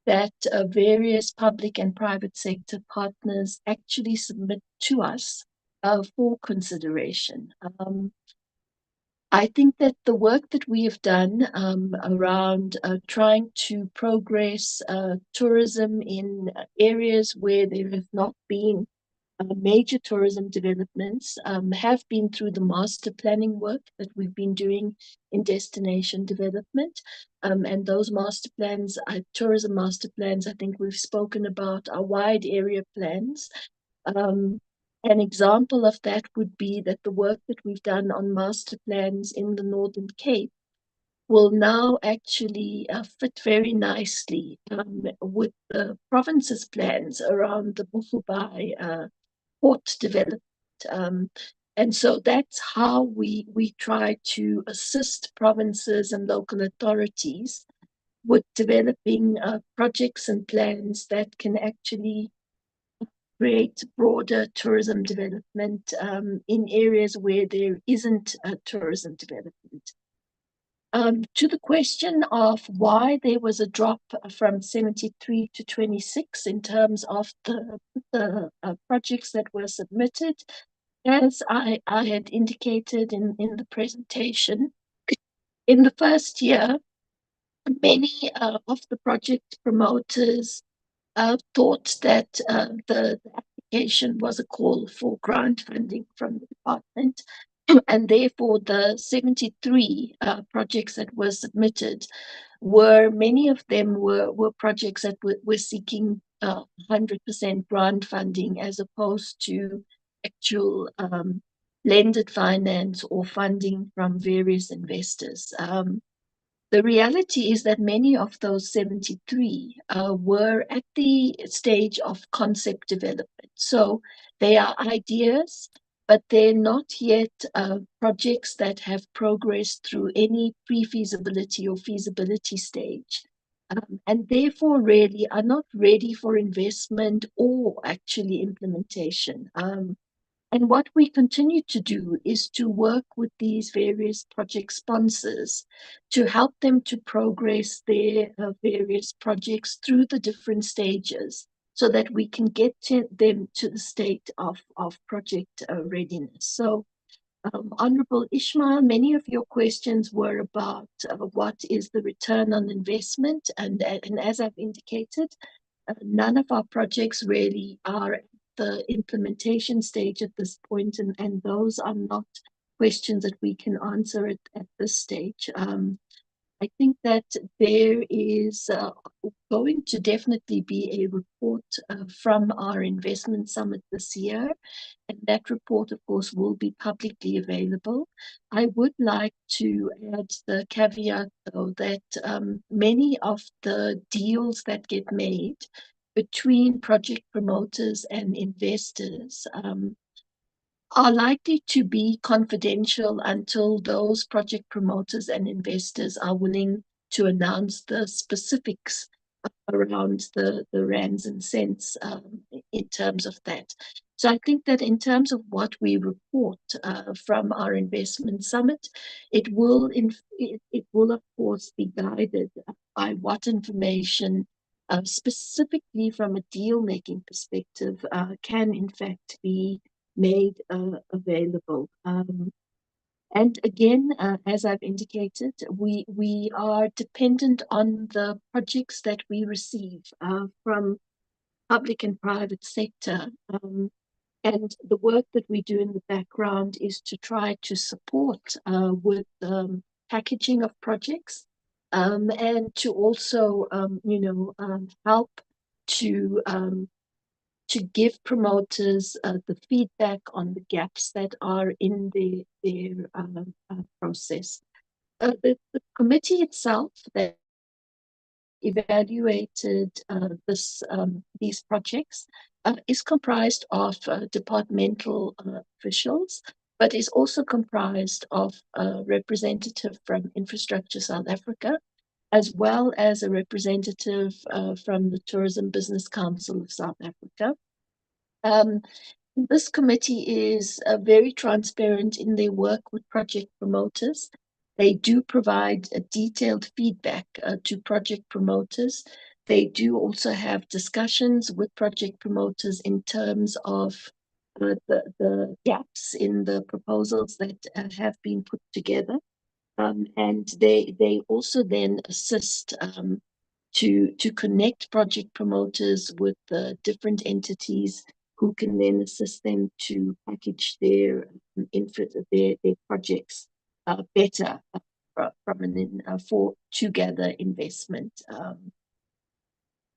that various public and private sector partners actually submit to us for consideration. I think that the work that we have done around trying to progress tourism in areas where there have not been major tourism developments have been through the master planning work that we've been doing in destination development. And those master plans, tourism master plans, I think we've spoken about, are wide area plans. An example of that would be that the work that we've done on master plans in the Northern Cape will now actually fit very nicely with the province's plans around the Bufubai port development. And so that's how we try to assist provinces and local authorities with developing projects and plans that can actually create broader tourism development in areas where there isn't tourism development. To the question of why there was a drop from 73 to 26 in terms of the projects that were submitted, as I had indicated in the presentation, in the first year, many of the project promoters thought that the application was a call for grant funding from the department, and therefore the 73 projects that were submitted many of them were projects that were seeking 100% grant funding as opposed to actual blended finance or funding from various investors. The reality is that many of those 73 were at the stage of concept development. So they are ideas, but they're not yet projects that have progressed through any pre-feasibility or feasibility stage. And therefore really are not ready for investment or actually implementation. And what we continue to do is to work with these various project sponsors to help them to progress their various projects through the different stages so that we can get them to the state of project readiness. So, Honorable Ishmael, many of your questions were about what is the return on investment, and as I've indicated, none of our projects really are at the implementation stage at this point, and those are not questions that we can answer at this stage. I think that there is going to definitely be a report from our investment summit this year, and that report, of course, will be publicly available. I would like to add the caveat, though, that many of the deals that get made between project promoters and investors are likely to be confidential until those project promoters and investors are willing to announce the specifics around the rands and cents in terms of that. So I think that in terms of what we report from our investment summit, it will of course be guided by what information specifically from a deal making perspective can in fact be made available. And again, as I've indicated, we are dependent on the projects that we receive from public and private sector. And the work that we do in the background is to try to support with packaging of projects and to also, help to give promoters the feedback on the gaps that are in their process. The committee itself that evaluated these projects is comprised of departmental officials, but is also comprised of a representative from Infrastructure South Africa, as well as a representative from the Tourism Business Council of South Africa. This committee is very transparent in their work with project promoters. They do provide a detailed feedback to project promoters. They do also have discussions with project promoters in terms of the gaps in the proposals that have been put together. And they also then assist to connect project promoters with different entities who can then assist them to package their their projects better from an for together investment.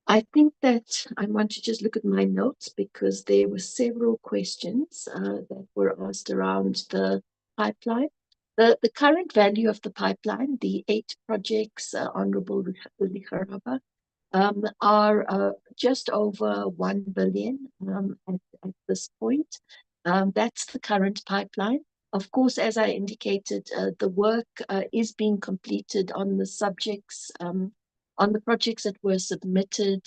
I think that I want to just look at my notes because there were several questions that were asked around the pipeline. The current value of the pipeline, the 8 projects, Honorable Ligaraba, are just over 1 billion at this point. That's the current pipeline. Of course, as I indicated, the work is being completed on the subjects, on the projects that were submitted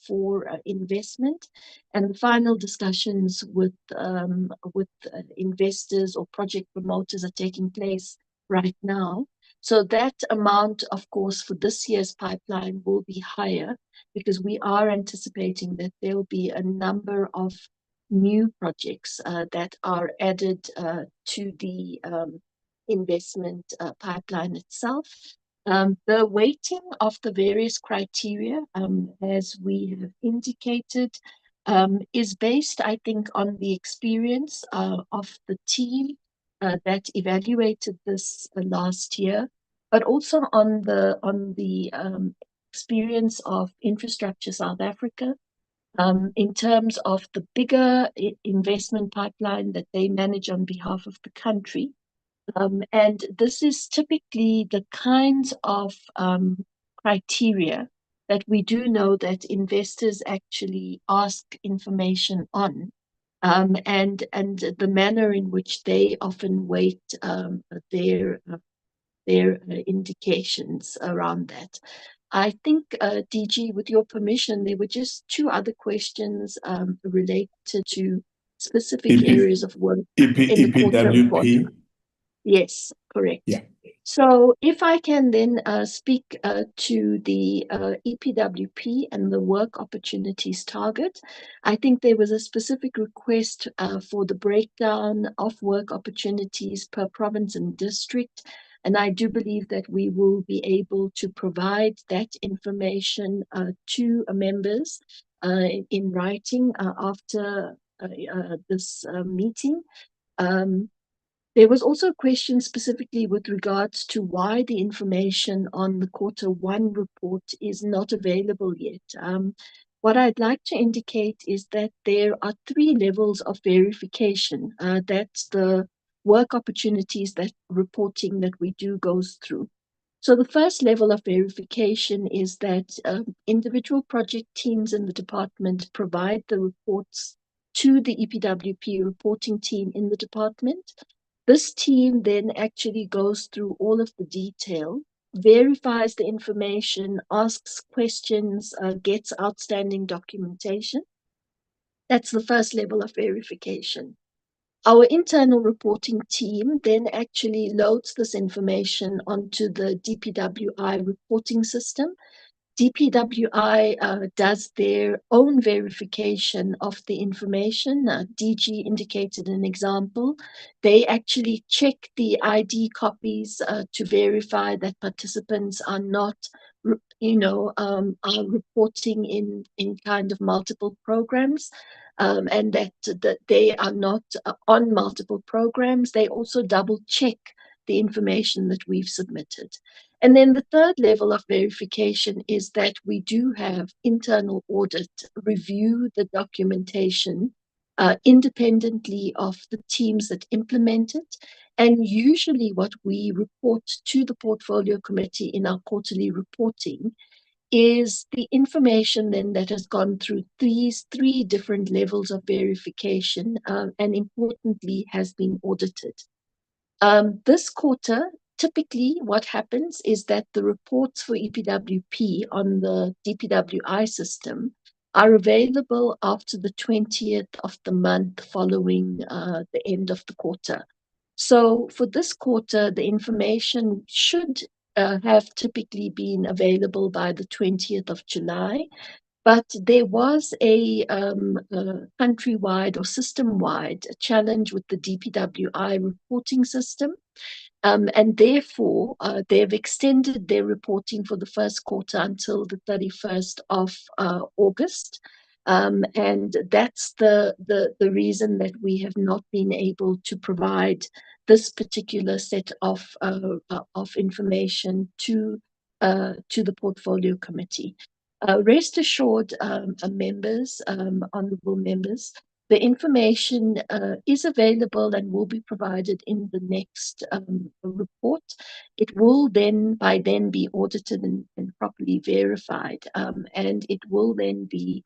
for investment, and the final discussions with investors or project promoters are taking place right now. So that amount, of course, for this year's pipeline will be higher because we are anticipating that there will be a number of new projects that are added to the investment pipeline itself. The weighting of the various criteria, as we have indicated, is based, I think, on the experience of the team that evaluated this last year, but also on the experience of Infrastructure South Africa, in terms of the bigger investment pipeline that they manage on behalf of the country. And this is typically the kinds of criteria that we do know that investors actually ask information on, and the manner in which they often weight their indications around that. I think, DG, with your permission, there were just 2 other questions related to specific areas of work in the quarter report. Yes, correct. Yeah. So if I can then speak to the EPWP and the work opportunities target, I think there was a specific request for the breakdown of work opportunities per province and district. And I do believe that we will be able to provide that information to members in writing after this meeting. There was also a question specifically with regards to why the information on the Q1 report is not available yet. What I'd like to indicate is that there are 3 levels of verification. That's the work opportunities that reporting that we do goes through. So the first level of verification is that individual project teams in the department provide the reports to the EPWP reporting team in the department. This team then actually goes through all of the detail, verifies the information, asks questions, gets outstanding documentation. That's the first level of verification. Our internal reporting team then actually loads this information onto the DPWI reporting system. DPWI does their own verification of the information. DG indicated an example. They actually check the ID copies to verify that participants are not, are reporting in kind of multiple programs, and that they are not on multiple programs. They also double check the information that we've submitted. And then the third level of verification is that we do have internal audit review the documentation independently of the teams that implement it. And usually what we report to the portfolio committee in our quarterly reporting is the information then that has gone through these 3 different levels of verification and importantly has been audited. This quarter, typically what happens is that the reports for EPWP on the DPWI system are available after the 20th of the month following the end of the quarter. So for this quarter, the information should have typically been available by the 20th of July. But there was a countrywide or system-wide challenge with the DPWI reporting system. And therefore, they've extended their reporting for the first quarter until the 31st of August. And that's the reason that we have not been able to provide this particular set of information to the portfolio committee. Rest assured, members, honourable members, the information is available and will be provided in the next report. It will then, by then, be audited and properly verified, and it will then be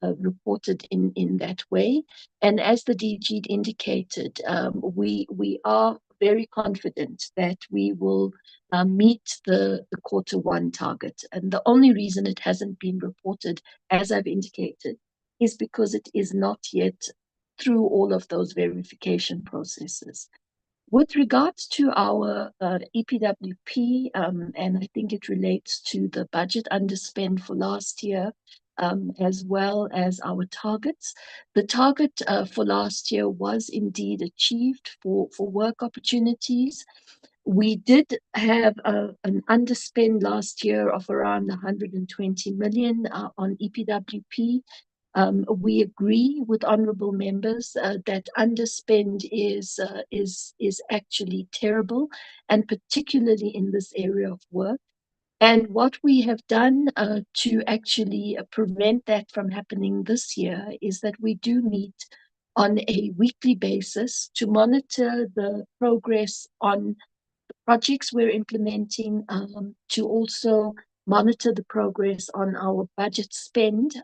reported in that way. And as the DG indicated, we are very confident that we will meet the Q1 target. And the only reason it hasn't been reported, as I've indicated, is because it is not yet through all of those verification processes. With regards to our EPWP, and I think it relates to the budget underspend for last year, as well as our targets. The target for last year was indeed achieved for work opportunities. We did have an underspend last year of around 120 million on EPWP. We agree with honourable members that underspend is actually terrible, and particularly in this area of work. And what we have done to actually prevent that from happening this year is that we do meet on a weekly basis to monitor the progress on projects we're implementing, to also monitor the progress on our budget spend.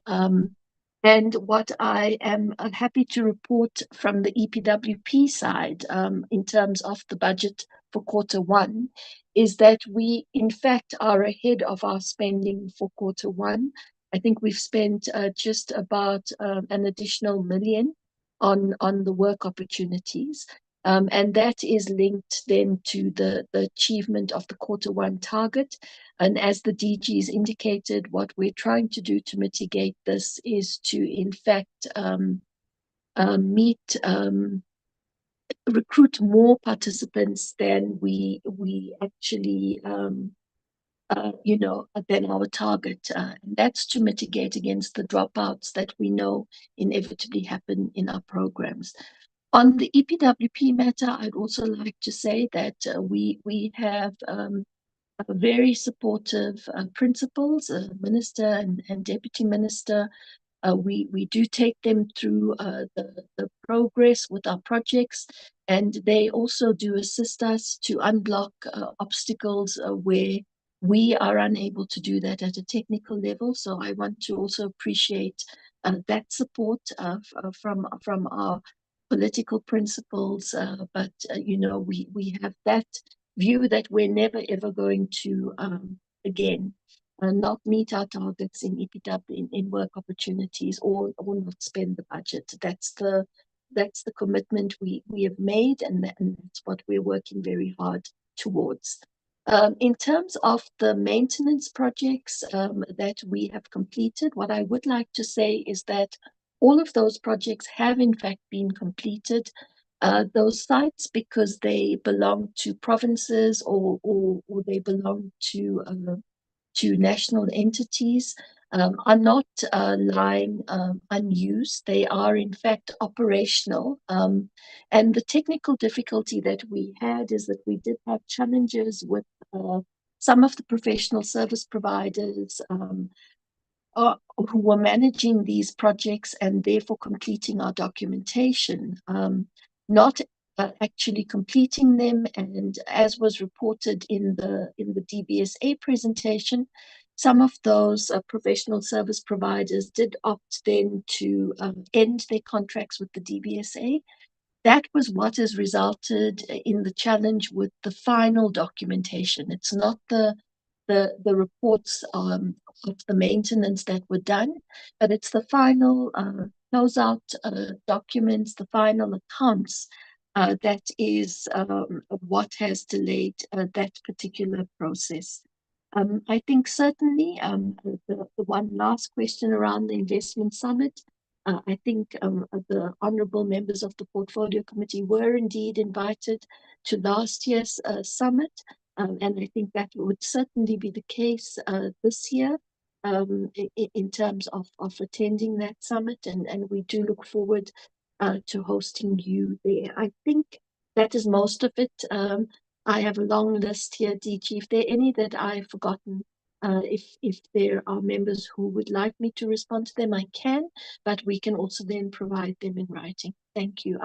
And what I am happy to report from the EPWP side, in terms of the budget for Q1, is that we, in fact, are ahead of our spending for Q1. I think we've spent just about an additional 1 million on the work opportunities. And that is linked then to the achievement of the Q1 target. And as the DG's indicated, what we're trying to do to mitigate this is to, in fact, recruit more participants than we actually, than our target. And that's to mitigate against the dropouts that we know inevitably happen in our programs. On the EPWP matter, I'd also like to say that we have very supportive principals, Minister and Deputy Minister. We do take them through the progress with our projects, and they also do assist us to unblock obstacles where we are unable to do that at a technical level. So I want to also appreciate that support from our political principles, but we have that view that we're never ever going to again not meet our targets in EPW in work opportunities or not spend the budget. That's the commitment we have made, and that's what we're working very hard towards. In terms of the maintenance projects that we have completed, what I would like to say is that all of those projects have in fact been completed. Those sites, because they belong to provinces or they belong to national entities, are not lying unused. They are in fact operational. And the technical difficulty that we had is that we did have challenges with some of the professional service providers who were managing these projects and therefore completing our documentation, not actually completing them. And as was reported in the DBSA presentation, some of those professional service providers did opt then to end their contracts with the DBSA. That was what has resulted in the challenge with the final documentation. It's not the reports of the maintenance that were done, but it's the final closeout documents, the final accounts that is what has delayed that particular process. I think certainly the one last question around the investment summit, I think the honourable members of the portfolio committee were indeed invited to last year's summit. And I think that would certainly be the case this year. in terms of attending that summit, and we do look forward to hosting you there. I think that is most of it. I have a long list here, DG. If there are any that I've forgotten, if there are members who would like me to respond to them, I can, but we can also then provide them in writing. Thank you.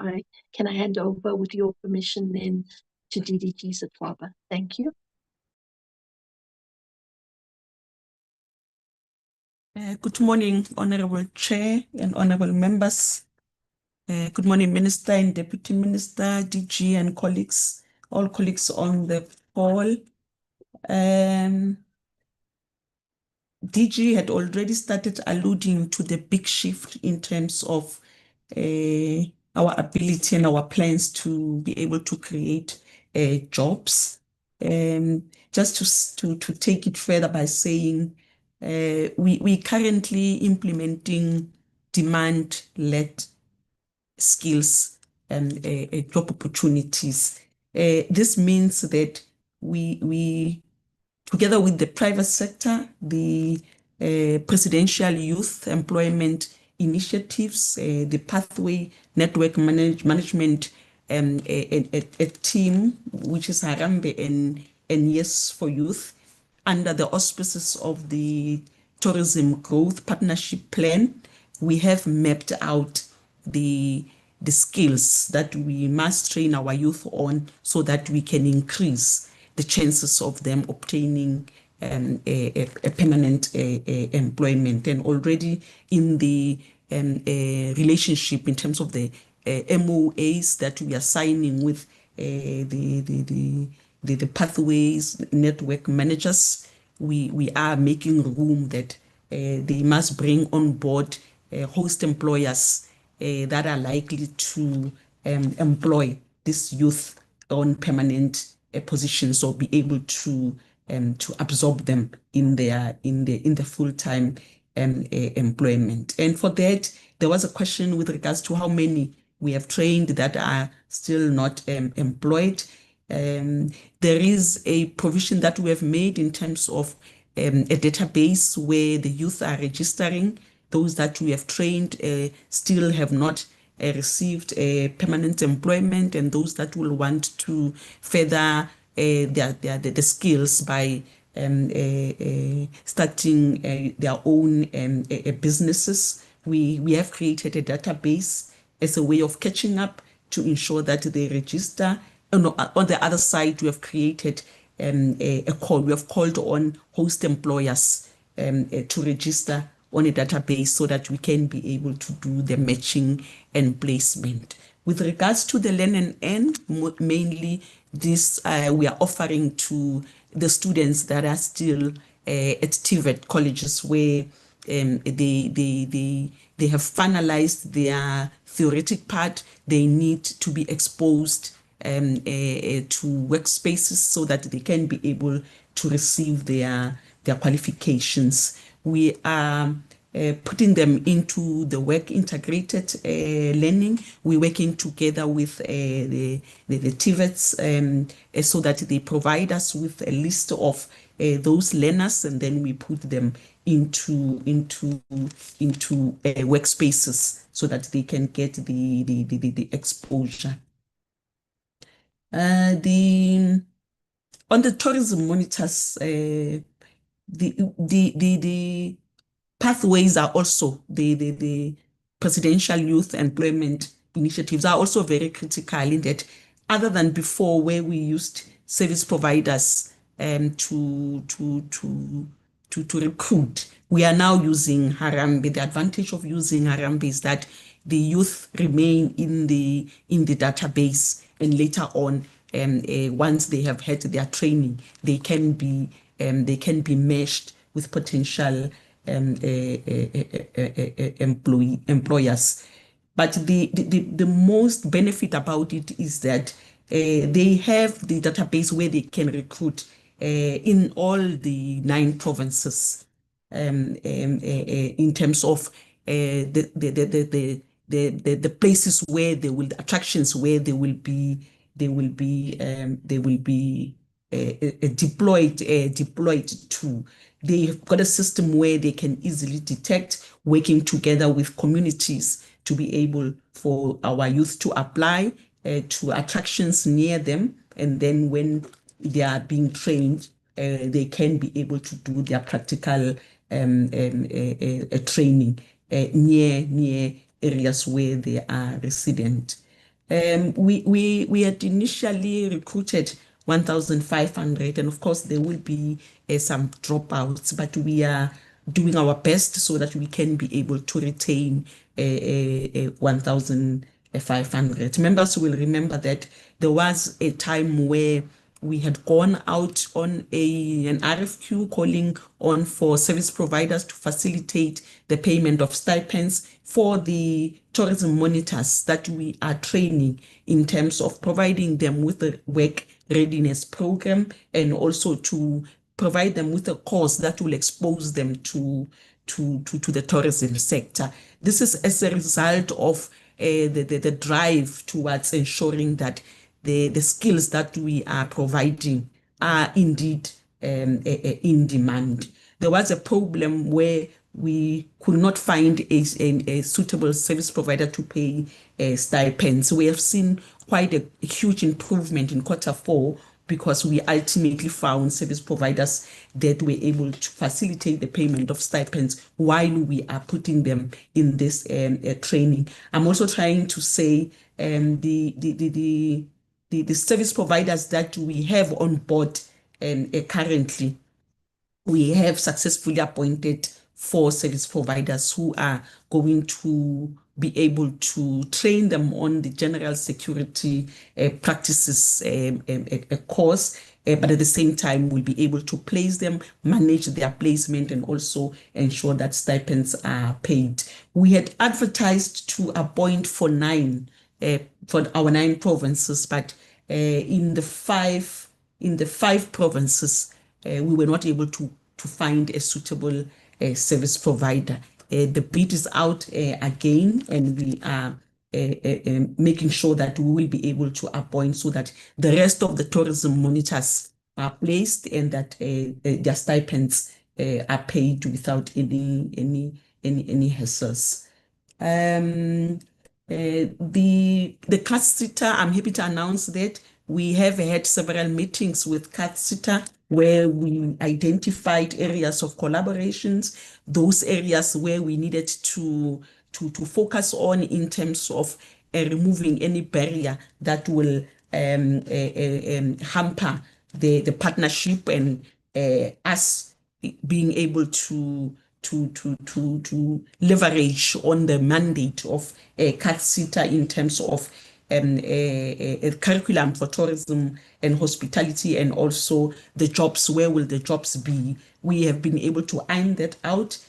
Can I hand over with your permission then to DDG Sitwaba? Thank you. Good morning, Honorable Chair and Honorable members. Good morning, Minister and Deputy Minister, DG and colleagues, all colleagues on the call. DG had already started alluding to the big shift in terms of our ability and our plans to be able to create jobs. Just to take it further by saying we currently implementing demand-led skills and job opportunities. This means that we together with the private sector, the presidential youth employment initiatives, the pathway network management, a team which is Harambe and Yes for Youth, under the auspices of the Tourism Growth Partnership Plan, we have mapped out the skills that we must train our youth on so that we can increase the chances of them obtaining a permanent employment. And already in the relationship in terms of the MOAs that we are signing with the pathways network managers, we are making room that they must bring on board host employers that are likely to employ this youth on permanent positions or be able to absorb them in the full-time employment. And for that, there was a question with regards to how many we have trained that are still not employed. There is a provision that we have made in terms of a database where the youth are registering. Those that we have trained still have not received permanent employment, and those that will want to further the skills by starting their own businesses. We have created a database as a way of catching up to ensure that they register. On the other side, we have created a call. We have called on host employers to register on a database so that we can be able to do the matching and placement. With regards to the Learn and Earn, mainly this we are offering to the students that are still at TVET colleges where they have finalized their theoretic part. They need to be exposed to workspaces so that they can be able to receive their qualifications. We are putting them into the work integrated learning. We're working together with the TVETs so that they provide us with a list of those learners, and then we put them into workspaces so that they can get the exposure. On the tourism monitors, the pathways are also the presidential youth employment initiatives are also very critical in that, other than before where we used service providers to recruit, we are now using Harambe. The advantage of using Harambe is that the youth remain in the database, and later on, once they have had their training, they can be meshed with potential employers. But the most benefit about it is that they have the database where they can recruit in all the 9 provinces in terms of the places where they will, attractions where they will be deployed to. They've got a system where they can easily detect, working together with communities to be able for our youth to apply to attractions near them. And then when they are being trained, they can be able to do their practical training near areas where they are resident. We had initially recruited 1,500, and of course there will be some dropouts, but we are doing our best so that we can be able to retain 1,500. Members will remember that there was a time where we had gone out on an RFQ calling on for service providers to facilitate the payment of stipends for the tourism monitors that we are training in terms of providing them with a work readiness program and also to provide them with a course that will expose them to the tourism sector. This is as a result of the drive towards ensuring that the skills that we are providing are indeed in demand. There was a problem where we could not find a suitable service provider to pay stipends. We have seen quite a huge improvement in Q4 because we ultimately found service providers that were able to facilitate the payment of stipends while we are putting them in this training. I'm also trying to say the service providers that we have on board currently, we have successfully appointed 4 service providers who are going to be able to train them on the general security practices course, but at the same time we'll be able to place them, manage their placement, and also ensure that stipends are paid. We had advertised to appoint for our 9 provinces, but in the five provinces, we were not able to find a suitable service provider. The bid is out again, and we are making sure that we will be able to appoint so that the rest of the tourism monitors are placed and that their stipends are paid without any hassles. The CATSITA, I'm happy to announce that we have had several meetings with CATSITA where we identified areas of collaborations, those areas where we needed to focus on in terms of removing any barrier that will hamper the partnership and us being able to leverage on the mandate of CATSITA in terms of a curriculum for tourism and hospitality, and also the jobs. Where will the jobs be? We have been able to iron that out.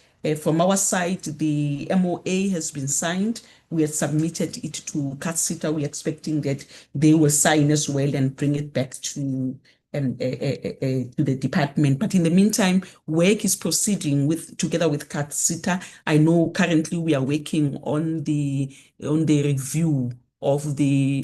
From our side, the MOA has been signed. We have submitted it to CATSITA. We're expecting that they will sign as well and bring it back to the department. But in the meantime, work is proceeding together with CATSITA. I know currently we are working on the review of the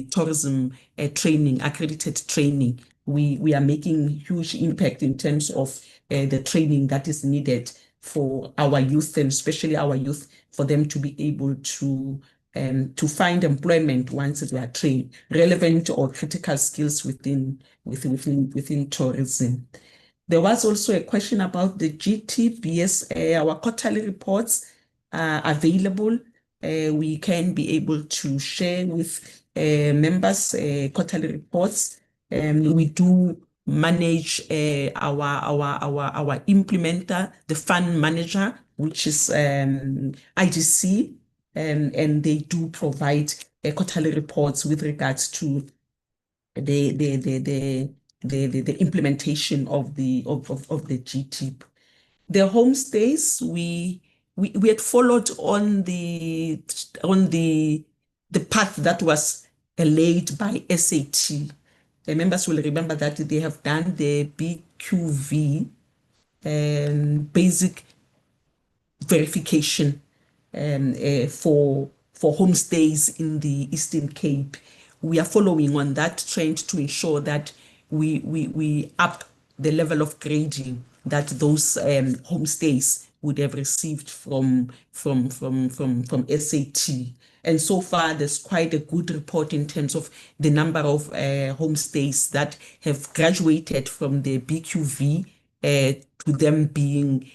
tourism training, accredited training. We are making huge impact in terms of the training that is needed for our youth, and especially our youth, for them to be able to find employment once they are trained, relevant or critical skills within tourism. There was also a question about the GTBS. Our quarterly reports are available. We can be able to share with members quarterly reports. We do manage our implementer, the fund manager, which is IGC, and they do provide quarterly reports with regards to the implementation of the GTIP. The homestays, we had followed on the path that was laid by SAT. The members will remember that they have done the BQV basic verification for homestays in the Eastern Cape. We are following on that trend to ensure that we up the level of grading that those homestays would have received from SAT. And so far, there's quite a good report in terms of the number of homestays that have graduated from the BQV to them being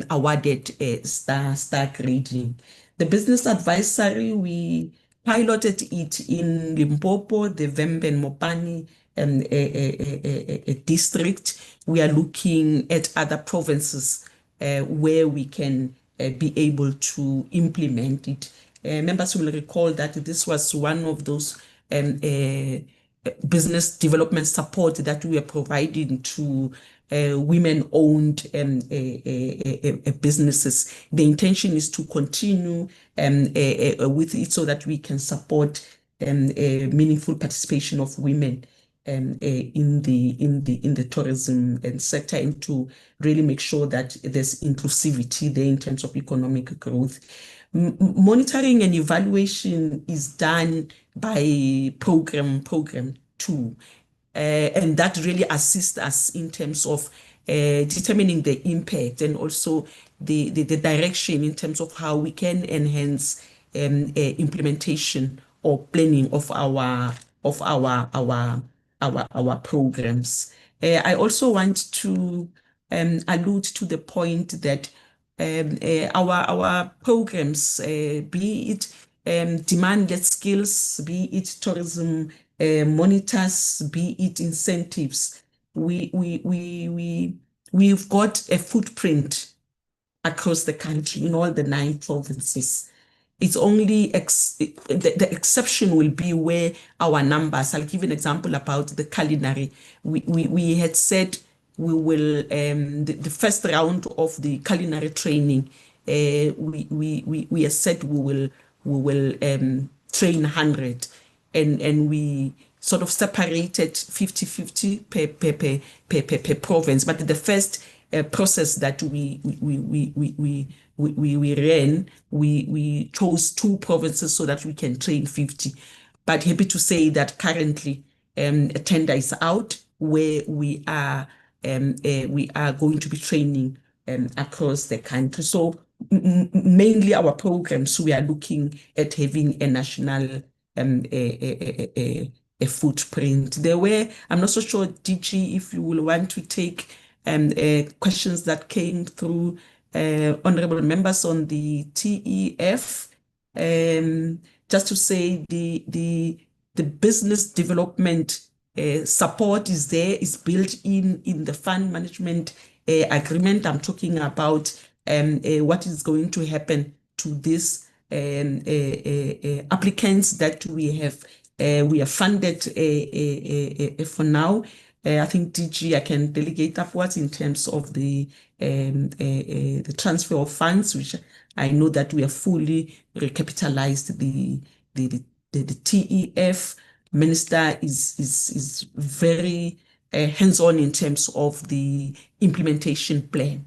awarded star grading. The business advisory, we piloted it in Limpopo, the Vembe and Mopani district. We are looking at other provinces where we can be able to implement it. Members will recall that this was one of those business development support that we are providing to women-owned businesses. The intention is to continue with it so that we can support meaningful participation of women in the tourism sector, and to really make sure that there's inclusivity there in terms of economic growth. Monitoring and evaluation is done by program 2, and that really assists us in terms of determining the impact and also the direction in terms of how we can enhance implementation or planning of our programs. I also want to allude to the point that our programs, be it demand-led skills, be it tourism monitors, be it incentives, we've got a footprint across the country in all the 9 provinces. It's only the exception will be where our numbers. I'll give an example about the culinary. We had said we will the first round of the culinary training. We have said we will train 100, and we sort of separated 50-50 per province. But the first process that we ran, we chose 2 provinces so that we can train 50. But happy to say that currently a tender is out where we are going to be training across the country. So mainly our programs, we are looking at having a national a footprint. There were, I'm not so sure, DG, if you will want to take questions that came through honorable members on the TEF. Just to say the business development support is there, is built in the fund management agreement. I'm talking about what is going to happen to these applicants that we have funded for now. I think DG, I can delegate upwards in terms of the transfer of funds, which I know that we have fully recapitalized the TEF. Minister is very hands-on in terms of the implementation plan.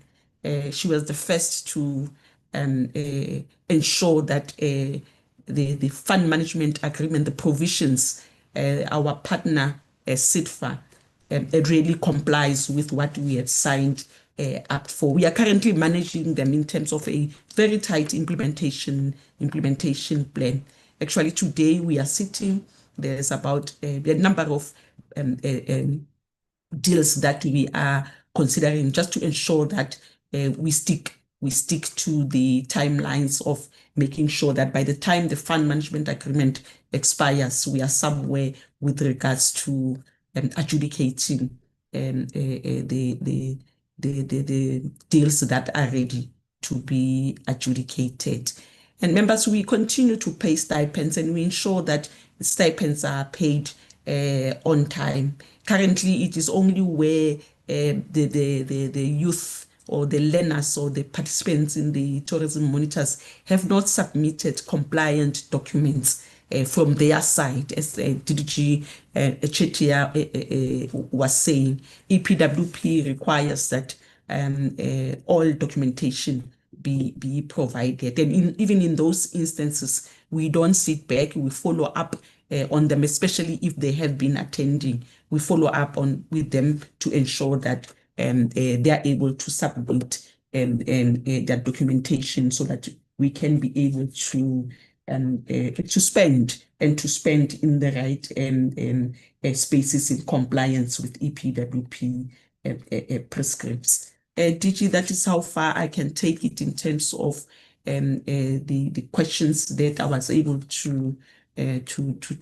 She was the first to ensure that the fund management agreement, the provisions, our partner SIDFA, it really complies with what we had signed up for. We are currently managing them in terms of a very tight implementation plan. Actually, today we are sitting, there's about a number of deals that we are considering just to ensure that we stick to the timelines of making sure that by the time the fund management agreement expires, we are somewhere with regards to adjudicating the deals that are ready to be adjudicated. And members, we continue to pay stipends, and we ensure that stipends are paid on time. Currently, it is only where the youth or the learners or the participants in the tourism monitors have not submitted compliant documents from their side, as DDG Chetia was saying. EPWP requires that all documentation be provided. And even in those instances, we don't sit back, we follow up on them, especially if they have been attending. We follow up with them to ensure that they are able to submit their documentation so that we can be able to spend in the right spaces in compliance with EPWP prescripts. DG, that is how far I can take it in terms of the questions that I was able to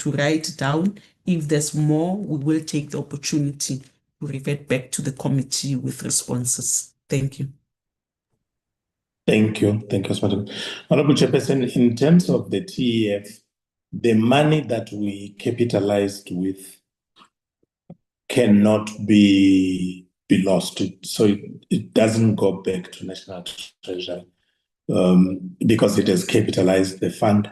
write down. If there's more, we will take the opportunity to revert back to the committee with responses. Thank you. Thank you. Thank you, Madam. Honorable Chairperson, in terms of the TEF, the money that we capitalized with cannot be lost. So it doesn't go back to National Treasury because it has capitalized the fund.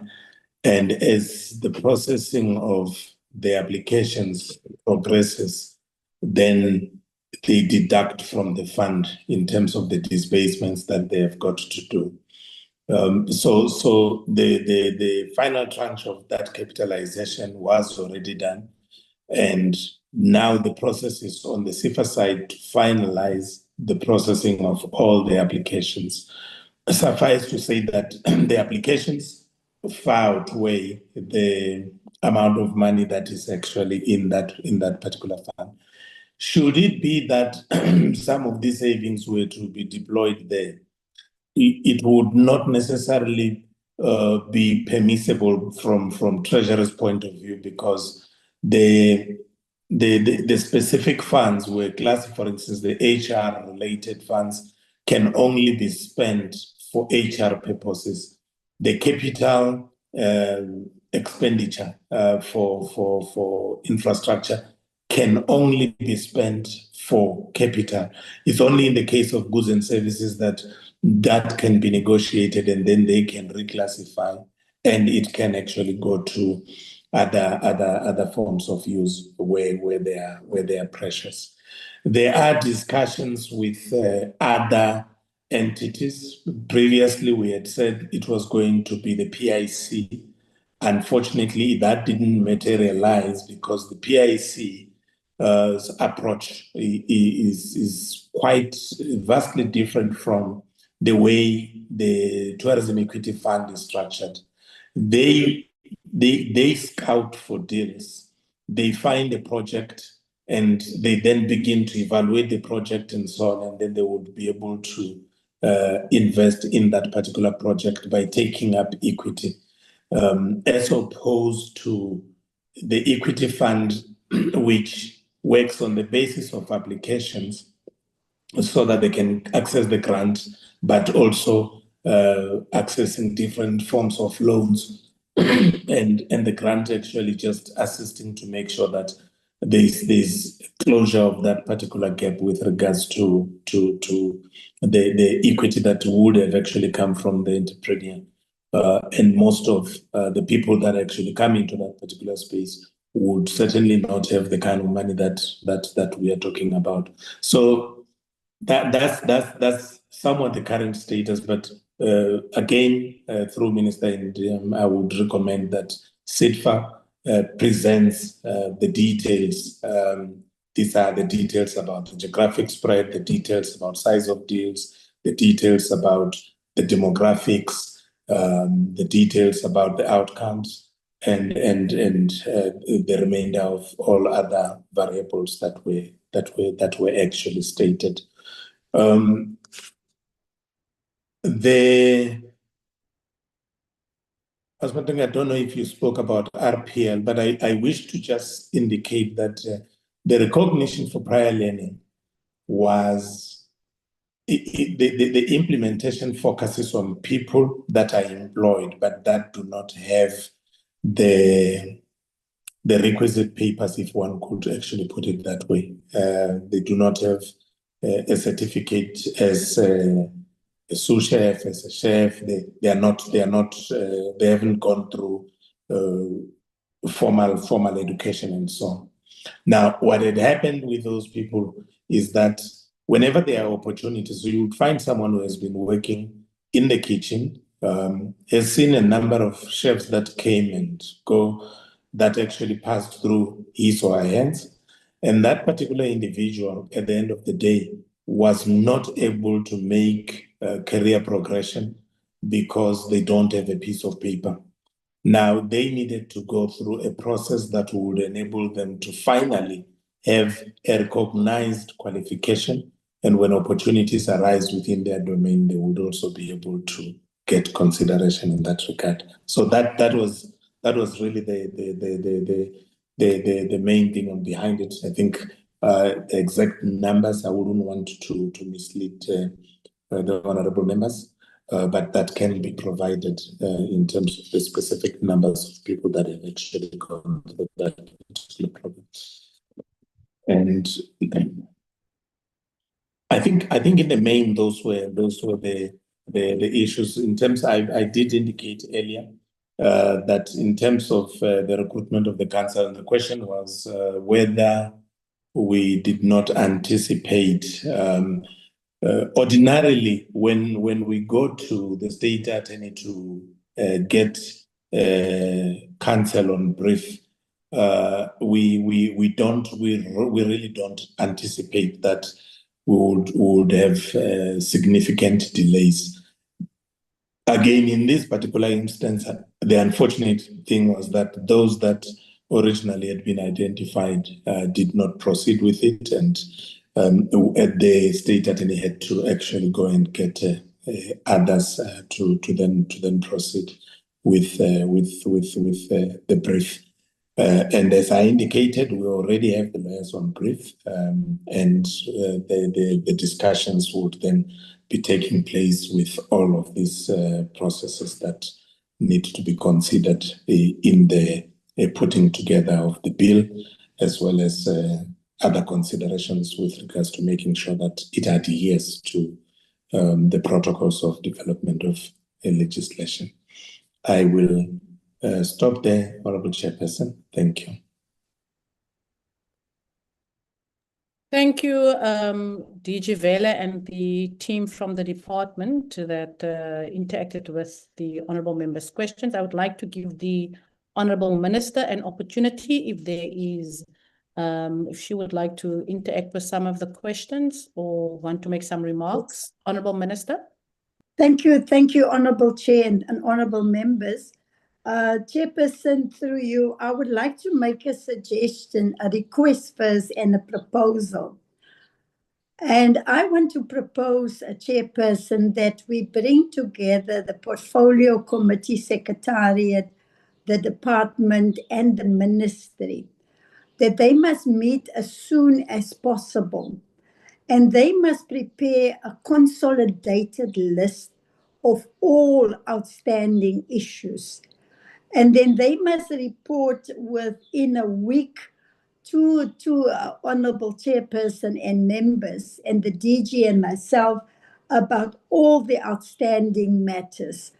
And as the processing of the applications progresses, then they deduct from the fund in terms of the disbursements that they have got to do. So the final tranche of that capitalization was already done. And now the process is on the CIFA side to finalize the processing of all the applications. Suffice to say that the applications far outweigh the amount of money that is actually in that particular fund. Should it be that some of these savings were to be deployed there, it would not necessarily be permissible from Treasury's point of view, because the specific funds were classified, for instance, the HR related funds can only be spent for HR purposes. The capital expenditure for infrastructure can only be spent for capital. It's only in the case of goods and services that can be negotiated, and then they can reclassify, and it can actually go to other forms of use where they are precious. There are discussions with other entities. Previously, we had said it was going to be the PIC. Unfortunately, that didn't materialize because the PIC's approach is quite vastly different from the way the Tourism Equity Fund is structured. They scout for deals. They find a project and they then begin to evaluate the project and so on, and then they would be able to invest in that particular project by taking up equity, as opposed to the equity fund, which works on the basis of applications so that they can access the grant, but also accessing different forms of loans and the grant actually just assisting to make sure that there's closure of that particular gap with regards to the equity that would have actually come from the entrepreneur. And most of the people that actually come into that particular space would certainly not have the kind of money that we are talking about. So that's somewhat the current status, but again, through Minister Indiam, I would recommend that CITFA presents the details. These are the details about the geographic spread, the details about size of deals, the details about the demographics, the details about the outcomes, and the remainder of all other variables that were actually stated. I don't know if you spoke about RPL, but I wish to just indicate that the recognition for prior learning was the implementation focuses on people that are employed, but that do not have the requisite papers, if one could actually put it that way. They do not have a certificate as a sous chef, as a chef. They haven't gone through formal education and so on. Now, what had happened with those people is that whenever there are opportunities, so you would find someone who has been working in the kitchen, has seen a number of chefs that came and go, that actually passed through his or her hands. And that particular individual, at the end of the day, was not able to make career progression because they don't have a piece of paper. Now, they needed to go through a process that would enable them to finally have a recognized qualification. And when opportunities arise within their domain, they would also be able to get consideration in that regard. So that was really the main thing behind it. I think the exact numbers, I wouldn't want to mislead the honorable members. But that can be provided in terms of the specific numbers of people that have actually gone through that particular program. And I think in the main those were the issues. In terms, I did indicate earlier that in terms of the recruitment of the council, and the question was whether we did not anticipate. Ordinarily, when we go to the state attorney to get counsel on brief, we really don't anticipate that we would have significant delays. Again, in this particular instance, the unfortunate thing was that those that originally had been identified did not proceed with it, and the state attorney had to actually go and get others to then proceed with the brief. And as I indicated, we already have the lawyers on brief, and the discussions would then be taking place with all of these processes that need to be considered in the putting together of the bill, as well as other considerations with regards to making sure that it adheres to the protocols of development of legislation. I will stop there, Honorable Chairperson. Thank you. Thank you, DG Vele and the team from the department that interacted with the honorable members' questions. I would like to give the honorable minister an opportunity if there is, if she would like to interact with some of the questions or want to make some remarks. Honorable Minister. Thank you, Honorable Chair and honorable members. Chairperson, through you, I would like to make a suggestion, a request first, and a proposal. And I want to propose, a Chairperson, that we bring together the Portfolio Committee Secretariat, the department, and the ministry, that they must meet as soon as possible. And they must prepare a consolidated list of all outstanding issues. And then they must report within a week to Honorable Chairperson and members and the DG and myself about all the outstanding matters.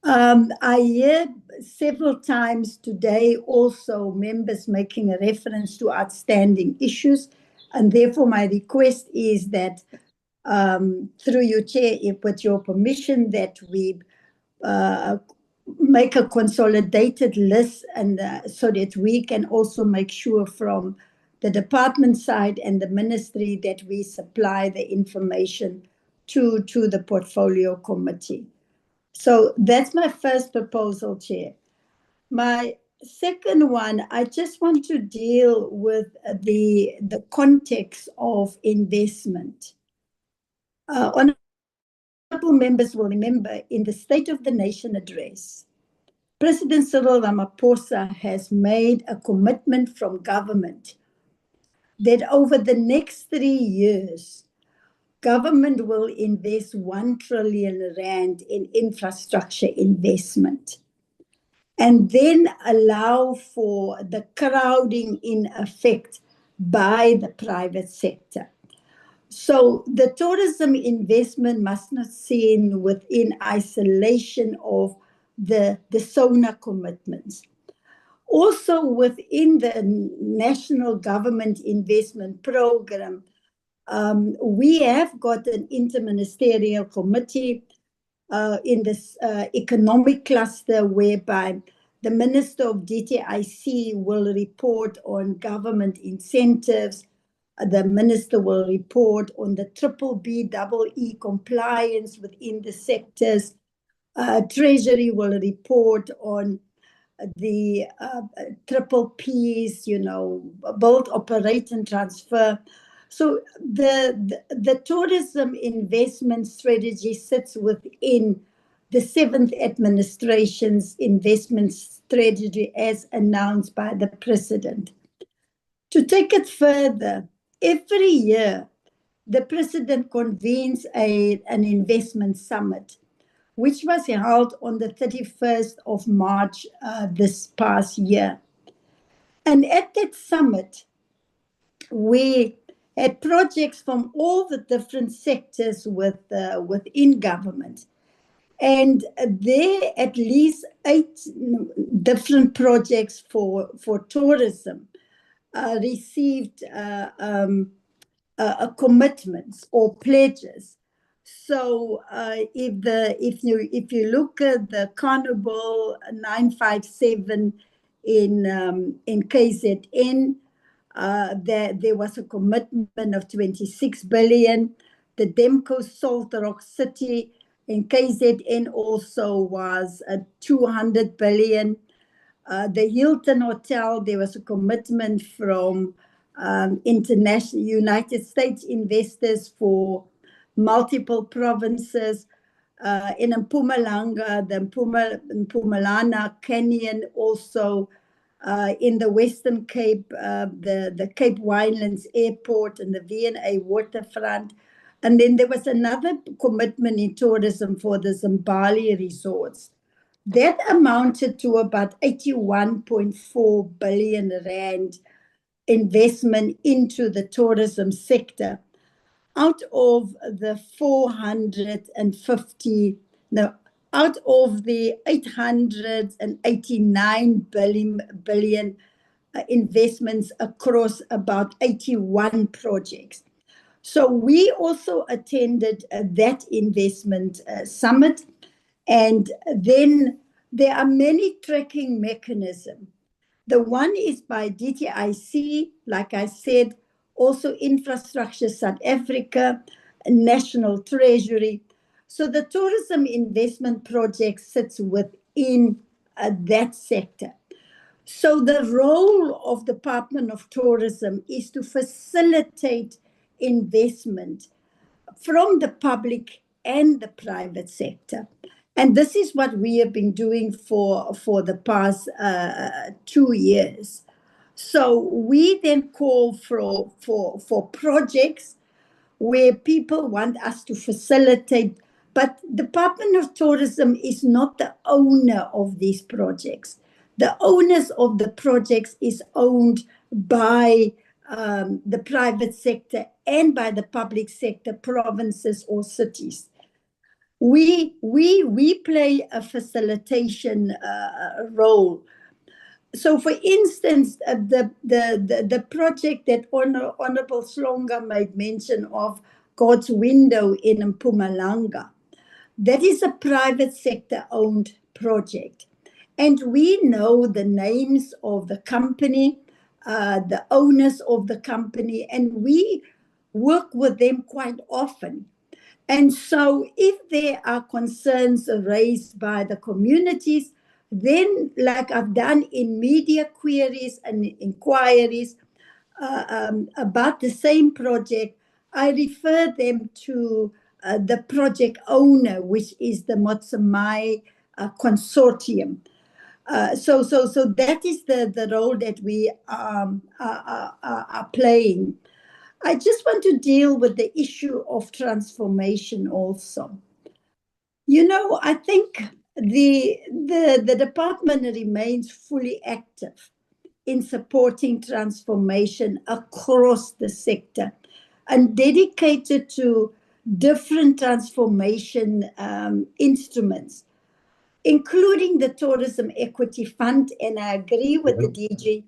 I hear several times today also members making a reference to outstanding issues, and therefore my request is that through you, Chair, with your permission, that we make a consolidated list, and so that we can also make sure from the department side and the ministry that we supply the information to the portfolio committee. So that's my first proposal, Chair. My second one, I just want to deal with the context of investment. Honorable members will remember in the State of the Nation address, President Cyril Ramaphosa has made a commitment from government that over the next 3 years, government will invest 1 trillion rand in infrastructure investment, and then allow for the crowding in effect by the private sector. So the tourism investment must not seen within isolation of the SONA commitments. Also within the National Government Investment Program, we have got an interministerial committee in this economic cluster whereby The Minister of DTIC will report on government incentives. The Minister will report on the BBBEE compliance within the sectors. Treasury will report on the triple Ps, build, operate, and transfer. So the tourism investment strategy sits within the 7th administration's investment strategy as announced by the President. To take it further, every year, the President convenes an investment summit, which was held on the 31st of March this past year. And at that summit, we had projects from all the different sectors within government. And there at least 8 different projects for tourism received commitments or pledges. So if you look at the Carnival 957 in KZN, there was a commitment of 26 billion. The Demco Salt Rock City in KZN also was 200 billion. The Hilton Hotel, there was a commitment from international United States investors for multiple provinces. In Mpumalanga, the Mpumalanga Canyon, also in the Western Cape, the Cape Winelands Airport and the V&A waterfront. And then there was another commitment in tourism for the Zimbali resorts. That amounted to about 81.4 billion rand investment into the tourism sector out of the 889 billion investments across about 81 projects. So we also attended that investment summit. And then there are many tracking mechanisms. The one is by DTIC, like I said, also Infrastructure South Africa, National Treasury. So the tourism investment project sits within that sector. So the role of Department of Tourism is to facilitate investment from the public and the private sector. And this is what we have been doing for the past 2 years. So we then call for projects where people want us to facilitate, but Department of Tourism is not the owner of these projects. The owners of the projects is owned by the private sector and by the public sector, provinces or cities. We play a facilitation role. So, for instance, the project that Honorable Slonga made mention of, God's Window in Mpumalanga, that is a private sector owned project. And we know the names of the company, the owners of the company, and we work with them quite often. And so if there are concerns raised by the communities, then like I've done in media queries and inquiries about the same project, I refer them to the project owner, which is the Motsamai Consortium. So that is the role that we are playing. I just want to deal with the issue of transformation also. I think the department remains fully active in supporting transformation across the sector and dedicated to different transformation instruments, including the Tourism Equity Fund. And I agree with the DG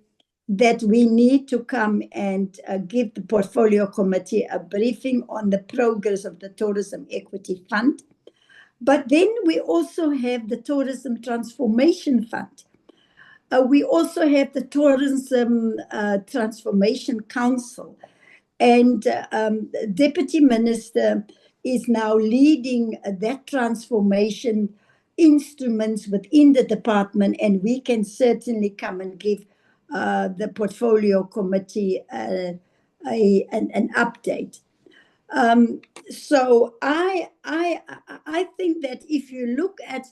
that we need to come and give the Portfolio Committee a briefing on the progress of the Tourism Equity Fund. But then we also have the Tourism Transformation Fund. We also have the Tourism Transformation Council, and Deputy Minister is now leading that transformation instruments within the department, and we can certainly come and give the portfolio committee an update. So I think that if you look at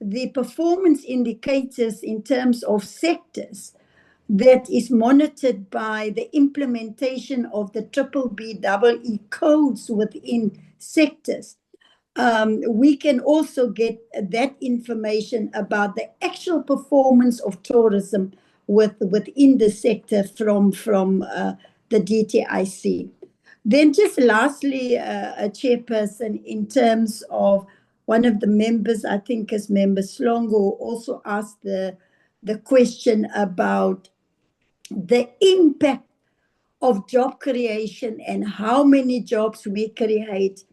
the performance indicators in terms of sectors that is monitored by the implementation of the BBBEE codes within sectors, we can also get that information about the actual performance of tourism within the sector from the DTIC. Then just lastly, a chairperson, in terms of one of the members, I think as Member Slongo, also asked the question about the impact of job creation and how many jobs we create.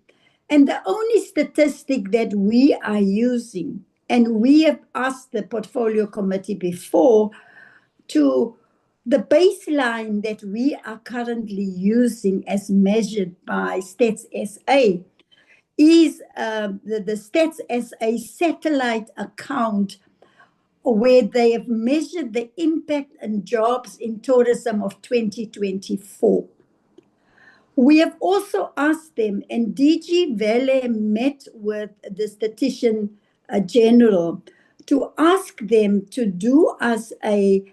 And the only statistic that we are using, and we have asked the portfolio committee before, to the baseline that we are currently using as measured by Stats SA is the Stats SA satellite account, where they have measured the impact on jobs in tourism of 2024. We have also asked them, and DG Vele met with the Statistician General to ask them to do us a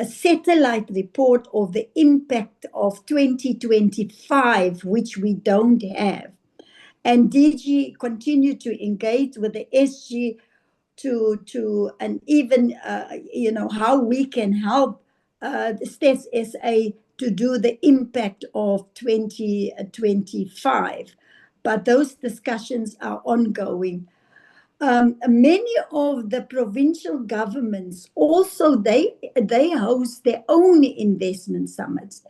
satellite report of the impact of 2025, which we don't have. And DG continued to engage with the SG and even how we can help the Stats SA to do the impact of 2025. But those discussions are ongoing. Many of the provincial governments also, they host their own investment summits.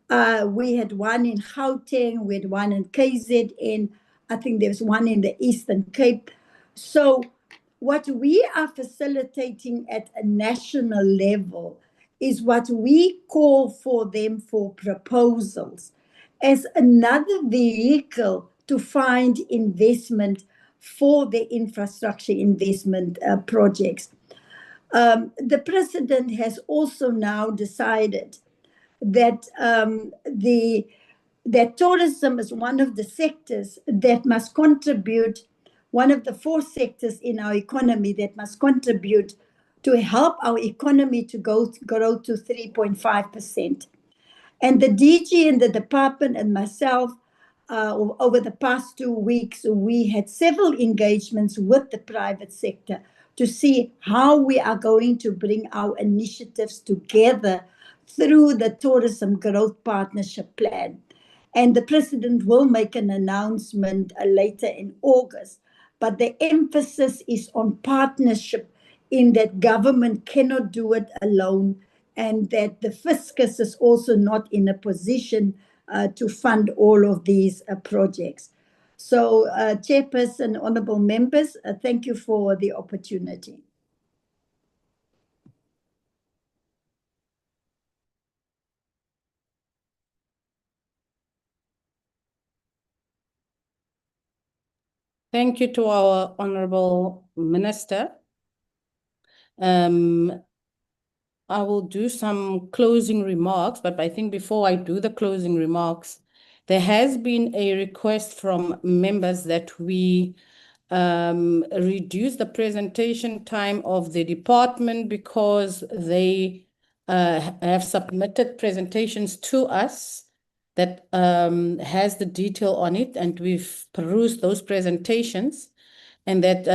We had one in Gauteng, we had one in KZN, I think there's one in the Eastern Cape. So what we are facilitating at a national level is what we call for them for proposals as another vehicle to find investment for the infrastructure investment projects. The president has also now decided that that tourism is one of the sectors that must contribute, one of the 4 sectors in our economy that must contribute to help our economy to grow to 3.5%. And the DG and the department and myself, over the past 2 weeks, we had several engagements with the private sector to see how we are going to bring our initiatives together through the Tourism Growth Partnership Plan. And the president will make an announcement later in August. But the emphasis is on partnership, in that government cannot do it alone, and that the fiscus is also not in a position to fund all of these projects. So, Chairperson, honorable members, thank you for the opportunity. Thank you to our Honorable Minister. I will do some closing remarks, but I think before I do the closing remarks, there has been a request from members that we reduce the presentation time of the department, because they have submitted presentations to us that has the detail on it, and we've perused those presentations, and that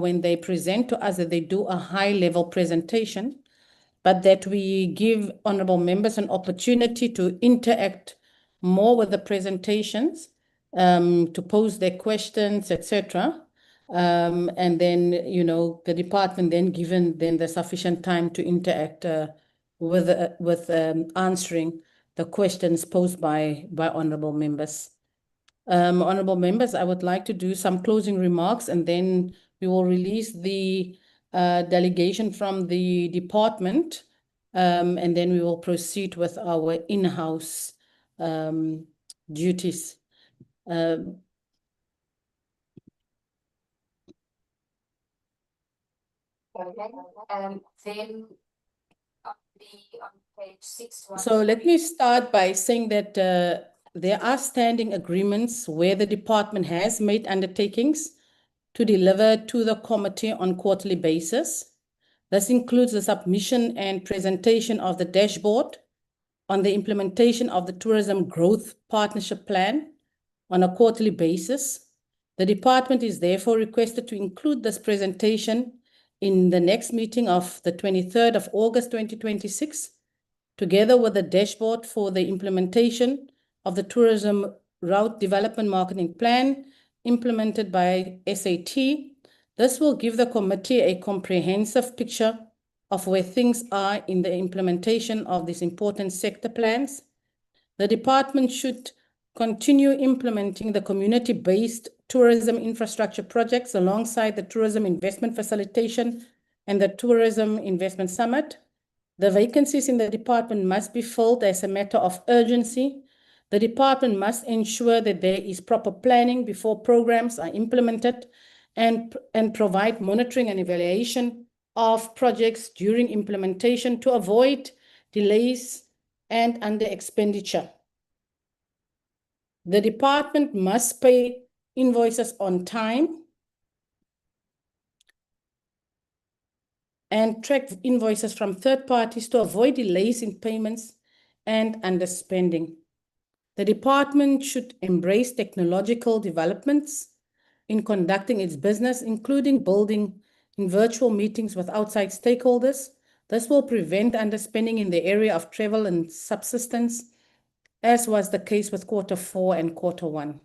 when they present to us, that they do a high-level presentation, but that we give honorable members an opportunity to interact more with the presentations, to pose their questions, etc. And then, the department then given the sufficient time to interact with answering the questions posed by honorable members. Honorable members, I would like to do some closing remarks, and then we will release the delegation from the department, and then we will proceed with our in-house duties. Then on page 6. So let me start by saying that there are standing agreements where the department has made undertakings to deliver to the committee on quarterly basis. This includes the submission and presentation of the dashboard on the implementation of the Tourism Growth Partnership Plan on a quarterly basis. The department is therefore requested to include this presentation in the next meeting of the 23rd of August 2026, together with the dashboard for the implementation of the Tourism Route Development Marketing Plan implemented by SAT. This will give the committee a comprehensive picture of where things are in the implementation of these important sector plans. The department should continue implementing the community-based tourism infrastructure projects alongside the tourism investment facilitation and the tourism investment summit. The vacancies in the department must be filled as a matter of urgency. The department must ensure that there is proper planning before programs are implemented and provide monitoring and evaluation of projects during implementation to avoid delays and under expenditure. The department must pay invoices on time and track invoices from third parties to avoid delays in payments and underspending. The department should embrace technological developments in conducting its business, including building in virtual meetings with outside stakeholders. This will prevent underspending in the area of travel and subsistence, as was the case with Q4 and Q1.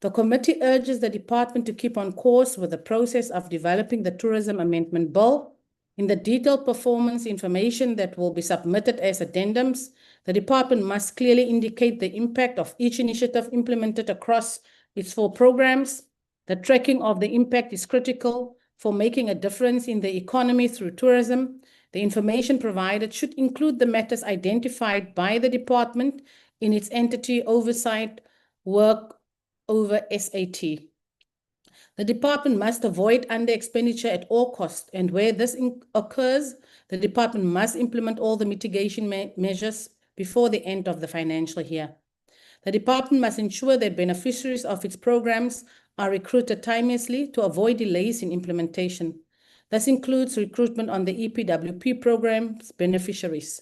The committee urges the department to keep on course with the process of developing the Tourism Amendment Bill. In the detailed performance information that will be submitted as addendums, the department must clearly indicate the impact of each initiative implemented across its 4 programs. The tracking of the impact is critical for making a difference in the economy through tourism. The information provided should include the matters identified by the department in its entity oversight work over SAT. The department must avoid under expenditure at all costs, and where this occurs, the department must implement all the mitigation measures before the end of the financial year. The department must ensure that beneficiaries of its programs are recruited timeously to avoid delays in implementation. This includes recruitment on the EPWP program's beneficiaries.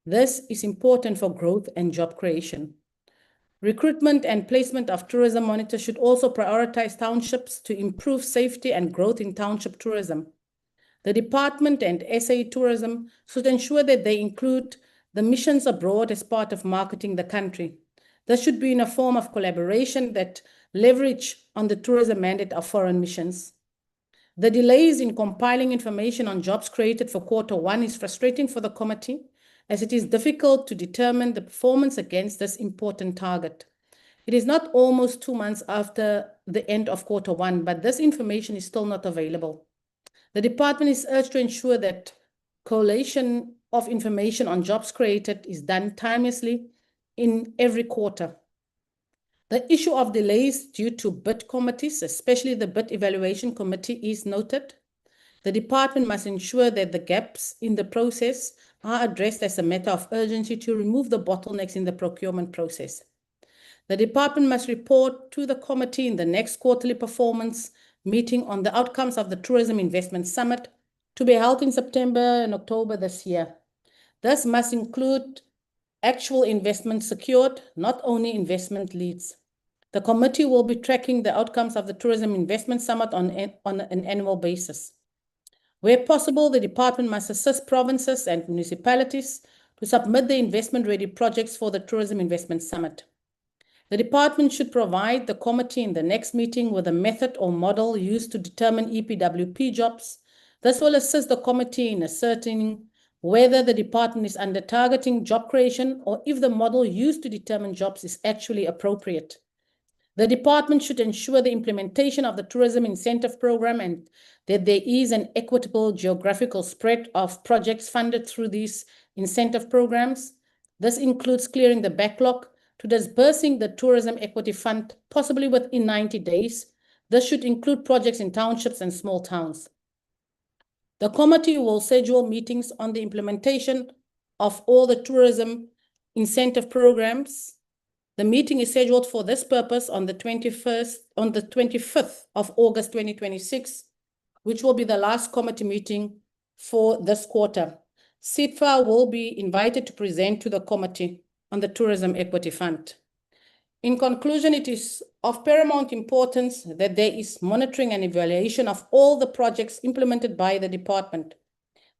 This is important for growth and job creation. Recruitment and placement of tourism monitors should also prioritize townships to improve safety and growth in township tourism. The department and SA Tourism should ensure that they include the missions abroad as part of marketing the country. This should be in a form of collaboration that leverage on the tourism mandate of foreign missions. The delays in compiling information on jobs created for Q1 is frustrating for the committee, as it is difficult to determine the performance against this important target. It is not almost 2 months after the end of Q1, but this information is still not available. The department is urged to ensure that collation of information on jobs created is done timeously in every quarter. The issue of delays due to bid committees, especially the bid evaluation committee, is noted. The department must ensure that the gaps in the process are addressed as a matter of urgency to remove the bottlenecks in the procurement process. The department must report to the committee in the next quarterly performance meeting on the outcomes of the Tourism Investment Summit to be held in September and October this year. This must include actual investment secured, not only investment leads. The committee will be tracking the outcomes of the Tourism Investment Summit on an annual basis. Where possible, the department must assist provinces and municipalities to submit the investment-ready projects for the Tourism Investment Summit. The department should provide the committee in the next meeting with a method or model used to determine EPWP jobs. This will assist the committee in ascertaining whether the department is under targeting job creation or if the model used to determine jobs is actually appropriate. The department should ensure the implementation of the tourism incentive program and that there is an equitable geographical spread of projects funded through these incentive programs. This includes clearing the backlog to disbursing the tourism equity fund, possibly within 90 days. This should include projects in townships and small towns. The committee will schedule meetings on the implementation of all the tourism incentive programs. The meeting is scheduled for this purpose on the 25th of August 2026, which will be the last committee meeting for this quarter. SITFA will be invited to present to the committee on the Tourism Equity Fund. In conclusion, it is of paramount importance that there is monitoring and evaluation of all the projects implemented by the department.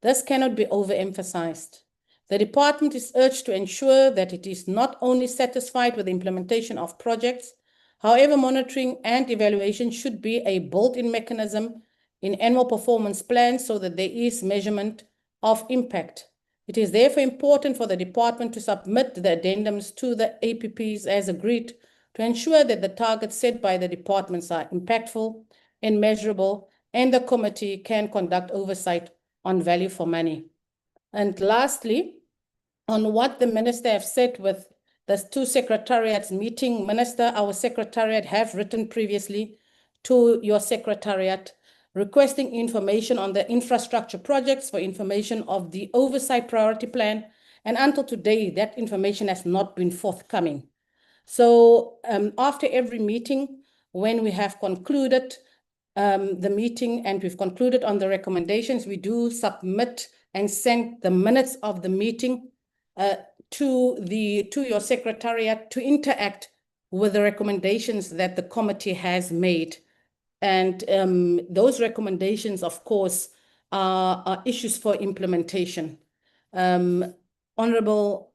This cannot be overemphasized. The department is urged to ensure that it is not only satisfied with the implementation of projects, however, monitoring and evaluation should be a built-in mechanism in annual performance plans so that there is measurement of impact. It is therefore important for the department to submit the addendums to the APPs as agreed to ensure that the targets set by the departments are impactful and measurable, and the committee can conduct oversight on value for money. And lastly, on what the minister have said with the two secretariats meeting, Minister, our secretariat have written previously to your secretariat requesting information on the infrastructure projects for information of the oversight priority plan. And until today, that information has not been forthcoming. So after every meeting, when we have concluded the meeting and we've concluded on the recommendations, we do submit and send the minutes of the meeting to your secretariat to interact with the recommendations that the committee has made. And those recommendations, of course, are issues for implementation. Honorable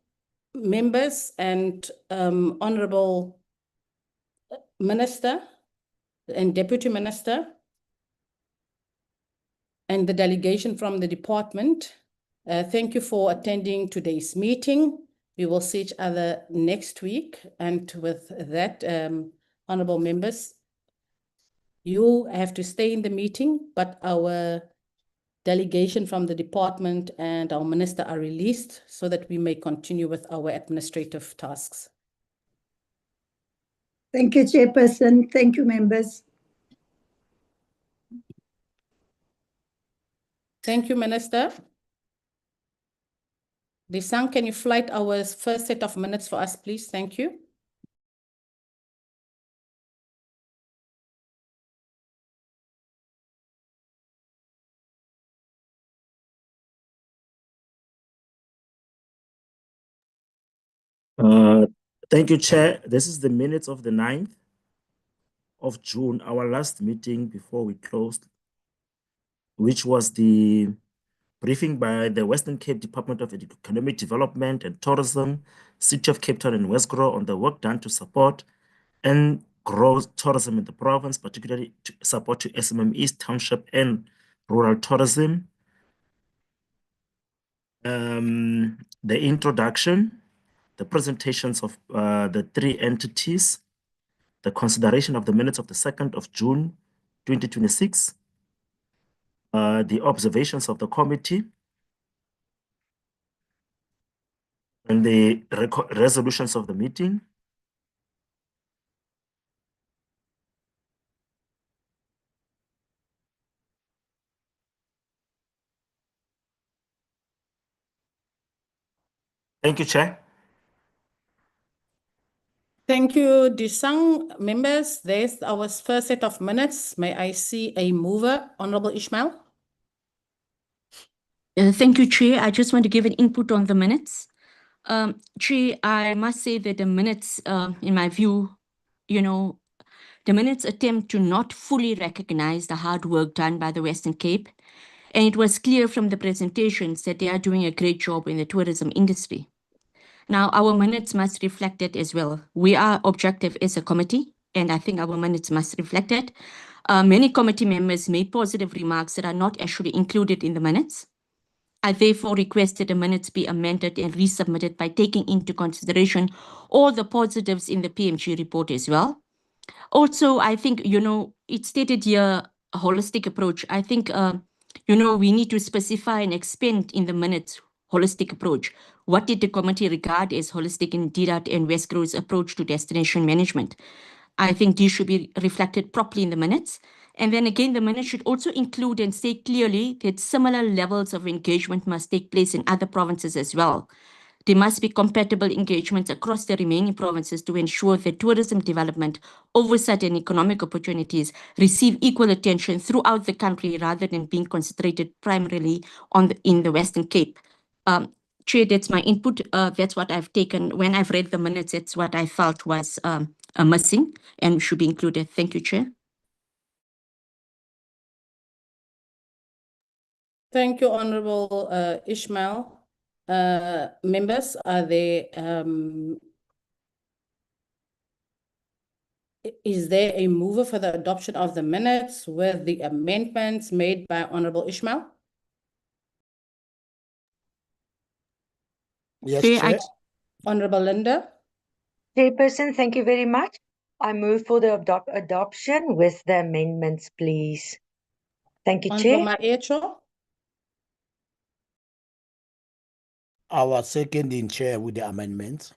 members and Honorable Minister and Deputy Minister and the delegation from the department, thank you for attending today's meeting. We will see each other next week. And with that, honorable members, you have to stay in the meeting, but our delegation from the department and our minister are released so that we may continue with our administrative tasks. Thank you, Chairperson. Thank you, members. Thank you, Minister. Disang, can you flight our first set of minutes for us, please? Thank you. Thank you, Chair. This is the minutes of the 9th of June, our last meeting before we closed, which was the briefing by the Western Cape Department of Economic Development and Tourism, City of Cape Town and Westgro on the work done to support and grow tourism in the province, particularly to support to SMMEs, township and rural tourism. The introduction, the presentations of the three entities, the consideration of the minutes of the 2nd of June, 2026, the observations of the committee, and the resolutions of the meeting. Thank you, Chair. Thank you, Disang. Members, there's our first set of minutes. May I see a mover, Honorable Ishmael? Thank you, Chair. I just want to give an input on the minutes. Chair, I must say that the minutes, in my view, the minutes attempt to not fully recognize the hard work done by the Western Cape. And it was clear from the presentations that they are doing a great job in the tourism industry. Now, our minutes must reflect that as well. We are objective as a committee, and I think our minutes must reflect that. Many committee members made positive remarks that are not actually included in the minutes. I therefore request that the minutes be amended and resubmitted by taking into consideration all the positives in the PMG report as well. Also, I think, it stated here a holistic approach. I think, we need to specify and expand in the minutes holistic approach. What did the committee regard as holistic in DDAT and Westgro's approach to destination management? I think these should be reflected properly in the minutes. And then again, the minutes should also include and state clearly that similar levels of engagement must take place in other provinces as well. There must be compatible engagements across the remaining provinces to ensure that tourism development, oversight and economic opportunities receive equal attention throughout the country rather than being concentrated primarily in the Western Cape. Chair, that's my input. That's what I've taken. When I've read the minutes, that's what I felt was missing and should be included. Thank you, Chair. Thank you, Honorable Ishmael. Members, are there, is there a mover for the adoption of the minutes with the amendments made by Honorable Ishmael? Yes, Chair, Chair. Honorable Linda. Chairperson, thank you very much. I move for the adoption with the amendments, please. Thank you, Honorable Chair. Maecho. Our second in chair with the amendments.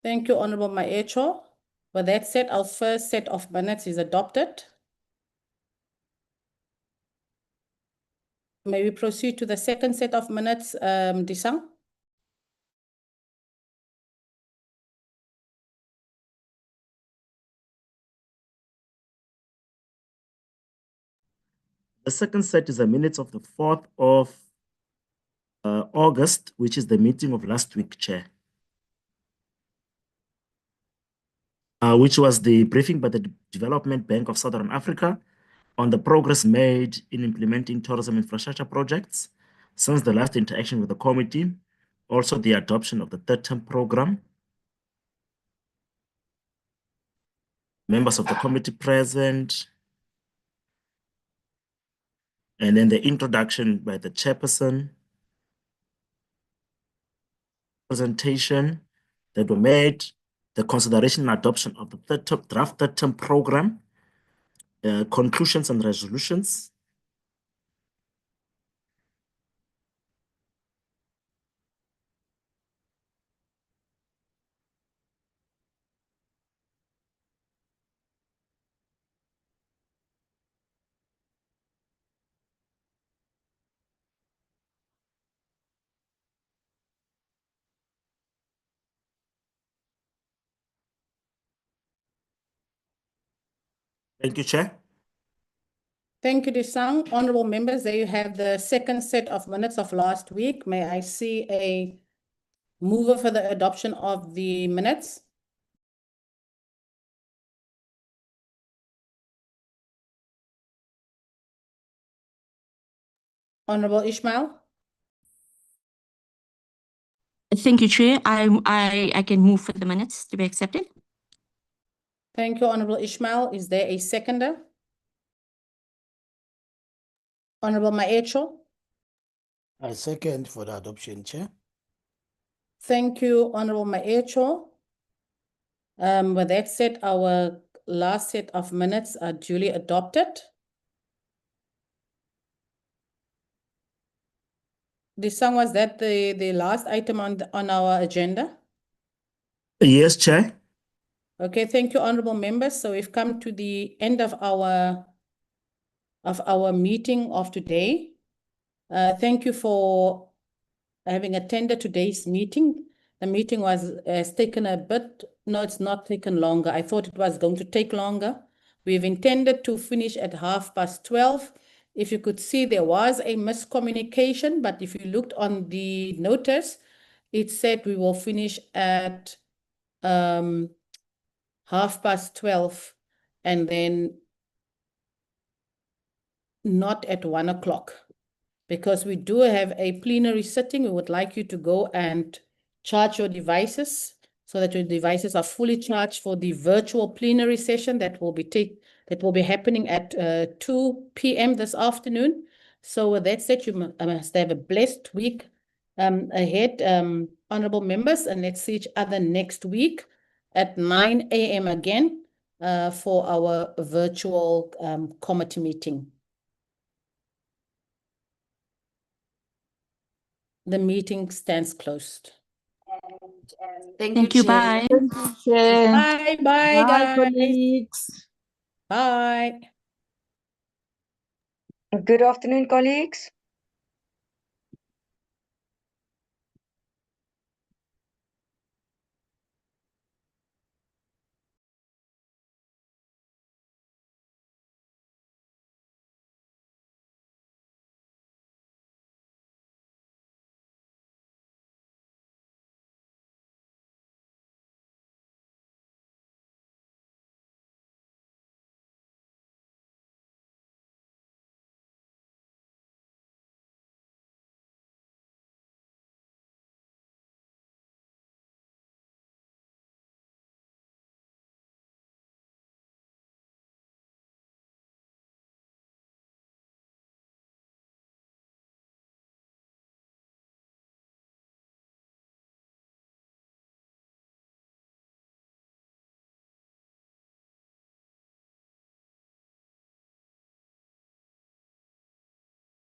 Thank you, Honorable Maecho. With that said, our first set of minutes is adopted. May we proceed to the second set of minutes, Disang? The second set is the minutes of the 4th of August, which is the meeting of last week, Chair. Which was the briefing by the Development Bank of Southern Africa on the progress made in implementing tourism infrastructure projects since the last interaction with the committee, also the adoption of the third-term program. Members of the committee present, and then the introduction by the chairperson, presentation that were made, the consideration and adoption of the draft third-term program, conclusions and resolutions. Thank you, Chair. Thank you, Disang. Honorable members, there you have the second set of minutes of last week. May I see a mover for the adoption of the minutes? Honorable Ishmael. Thank you, Chair. I can move for the minutes to be accepted. Thank you, Honorable Ishmael. Is there a seconder? Honorable Maecho. I second for the adoption, Chair. Thank you, Honorable Maecho. With that said, our last set of minutes are duly adopted. Disang, was that the last item on our agenda? Yes, Chair. Okay, thank you, honorable members. So we've come to the end of our meeting of today. Thank you for having attended today's meeting. The meeting has taken a bit, no, it's not taken longer. I thought it was going to take longer. We've intended to finish at 12:30. If you could see, there was a miscommunication, but if you looked on the notice, it said we will finish at 12:30 and then not at 1 o'clock. Because we do have a plenary sitting, we would like you to go and charge your devices so that your devices are fully charged for the virtual plenary session that will be happening at 2 p.m. this afternoon. So with that said, you must have a blessed week ahead, honorable members, and let's see each other next week. at 9 a.m. again for our virtual committee meeting. The meeting stands closed. Thank you. Bye. Thank you, Chair. Bye, bye, Bye, guys. colleagues. Bye. Good afternoon, colleagues.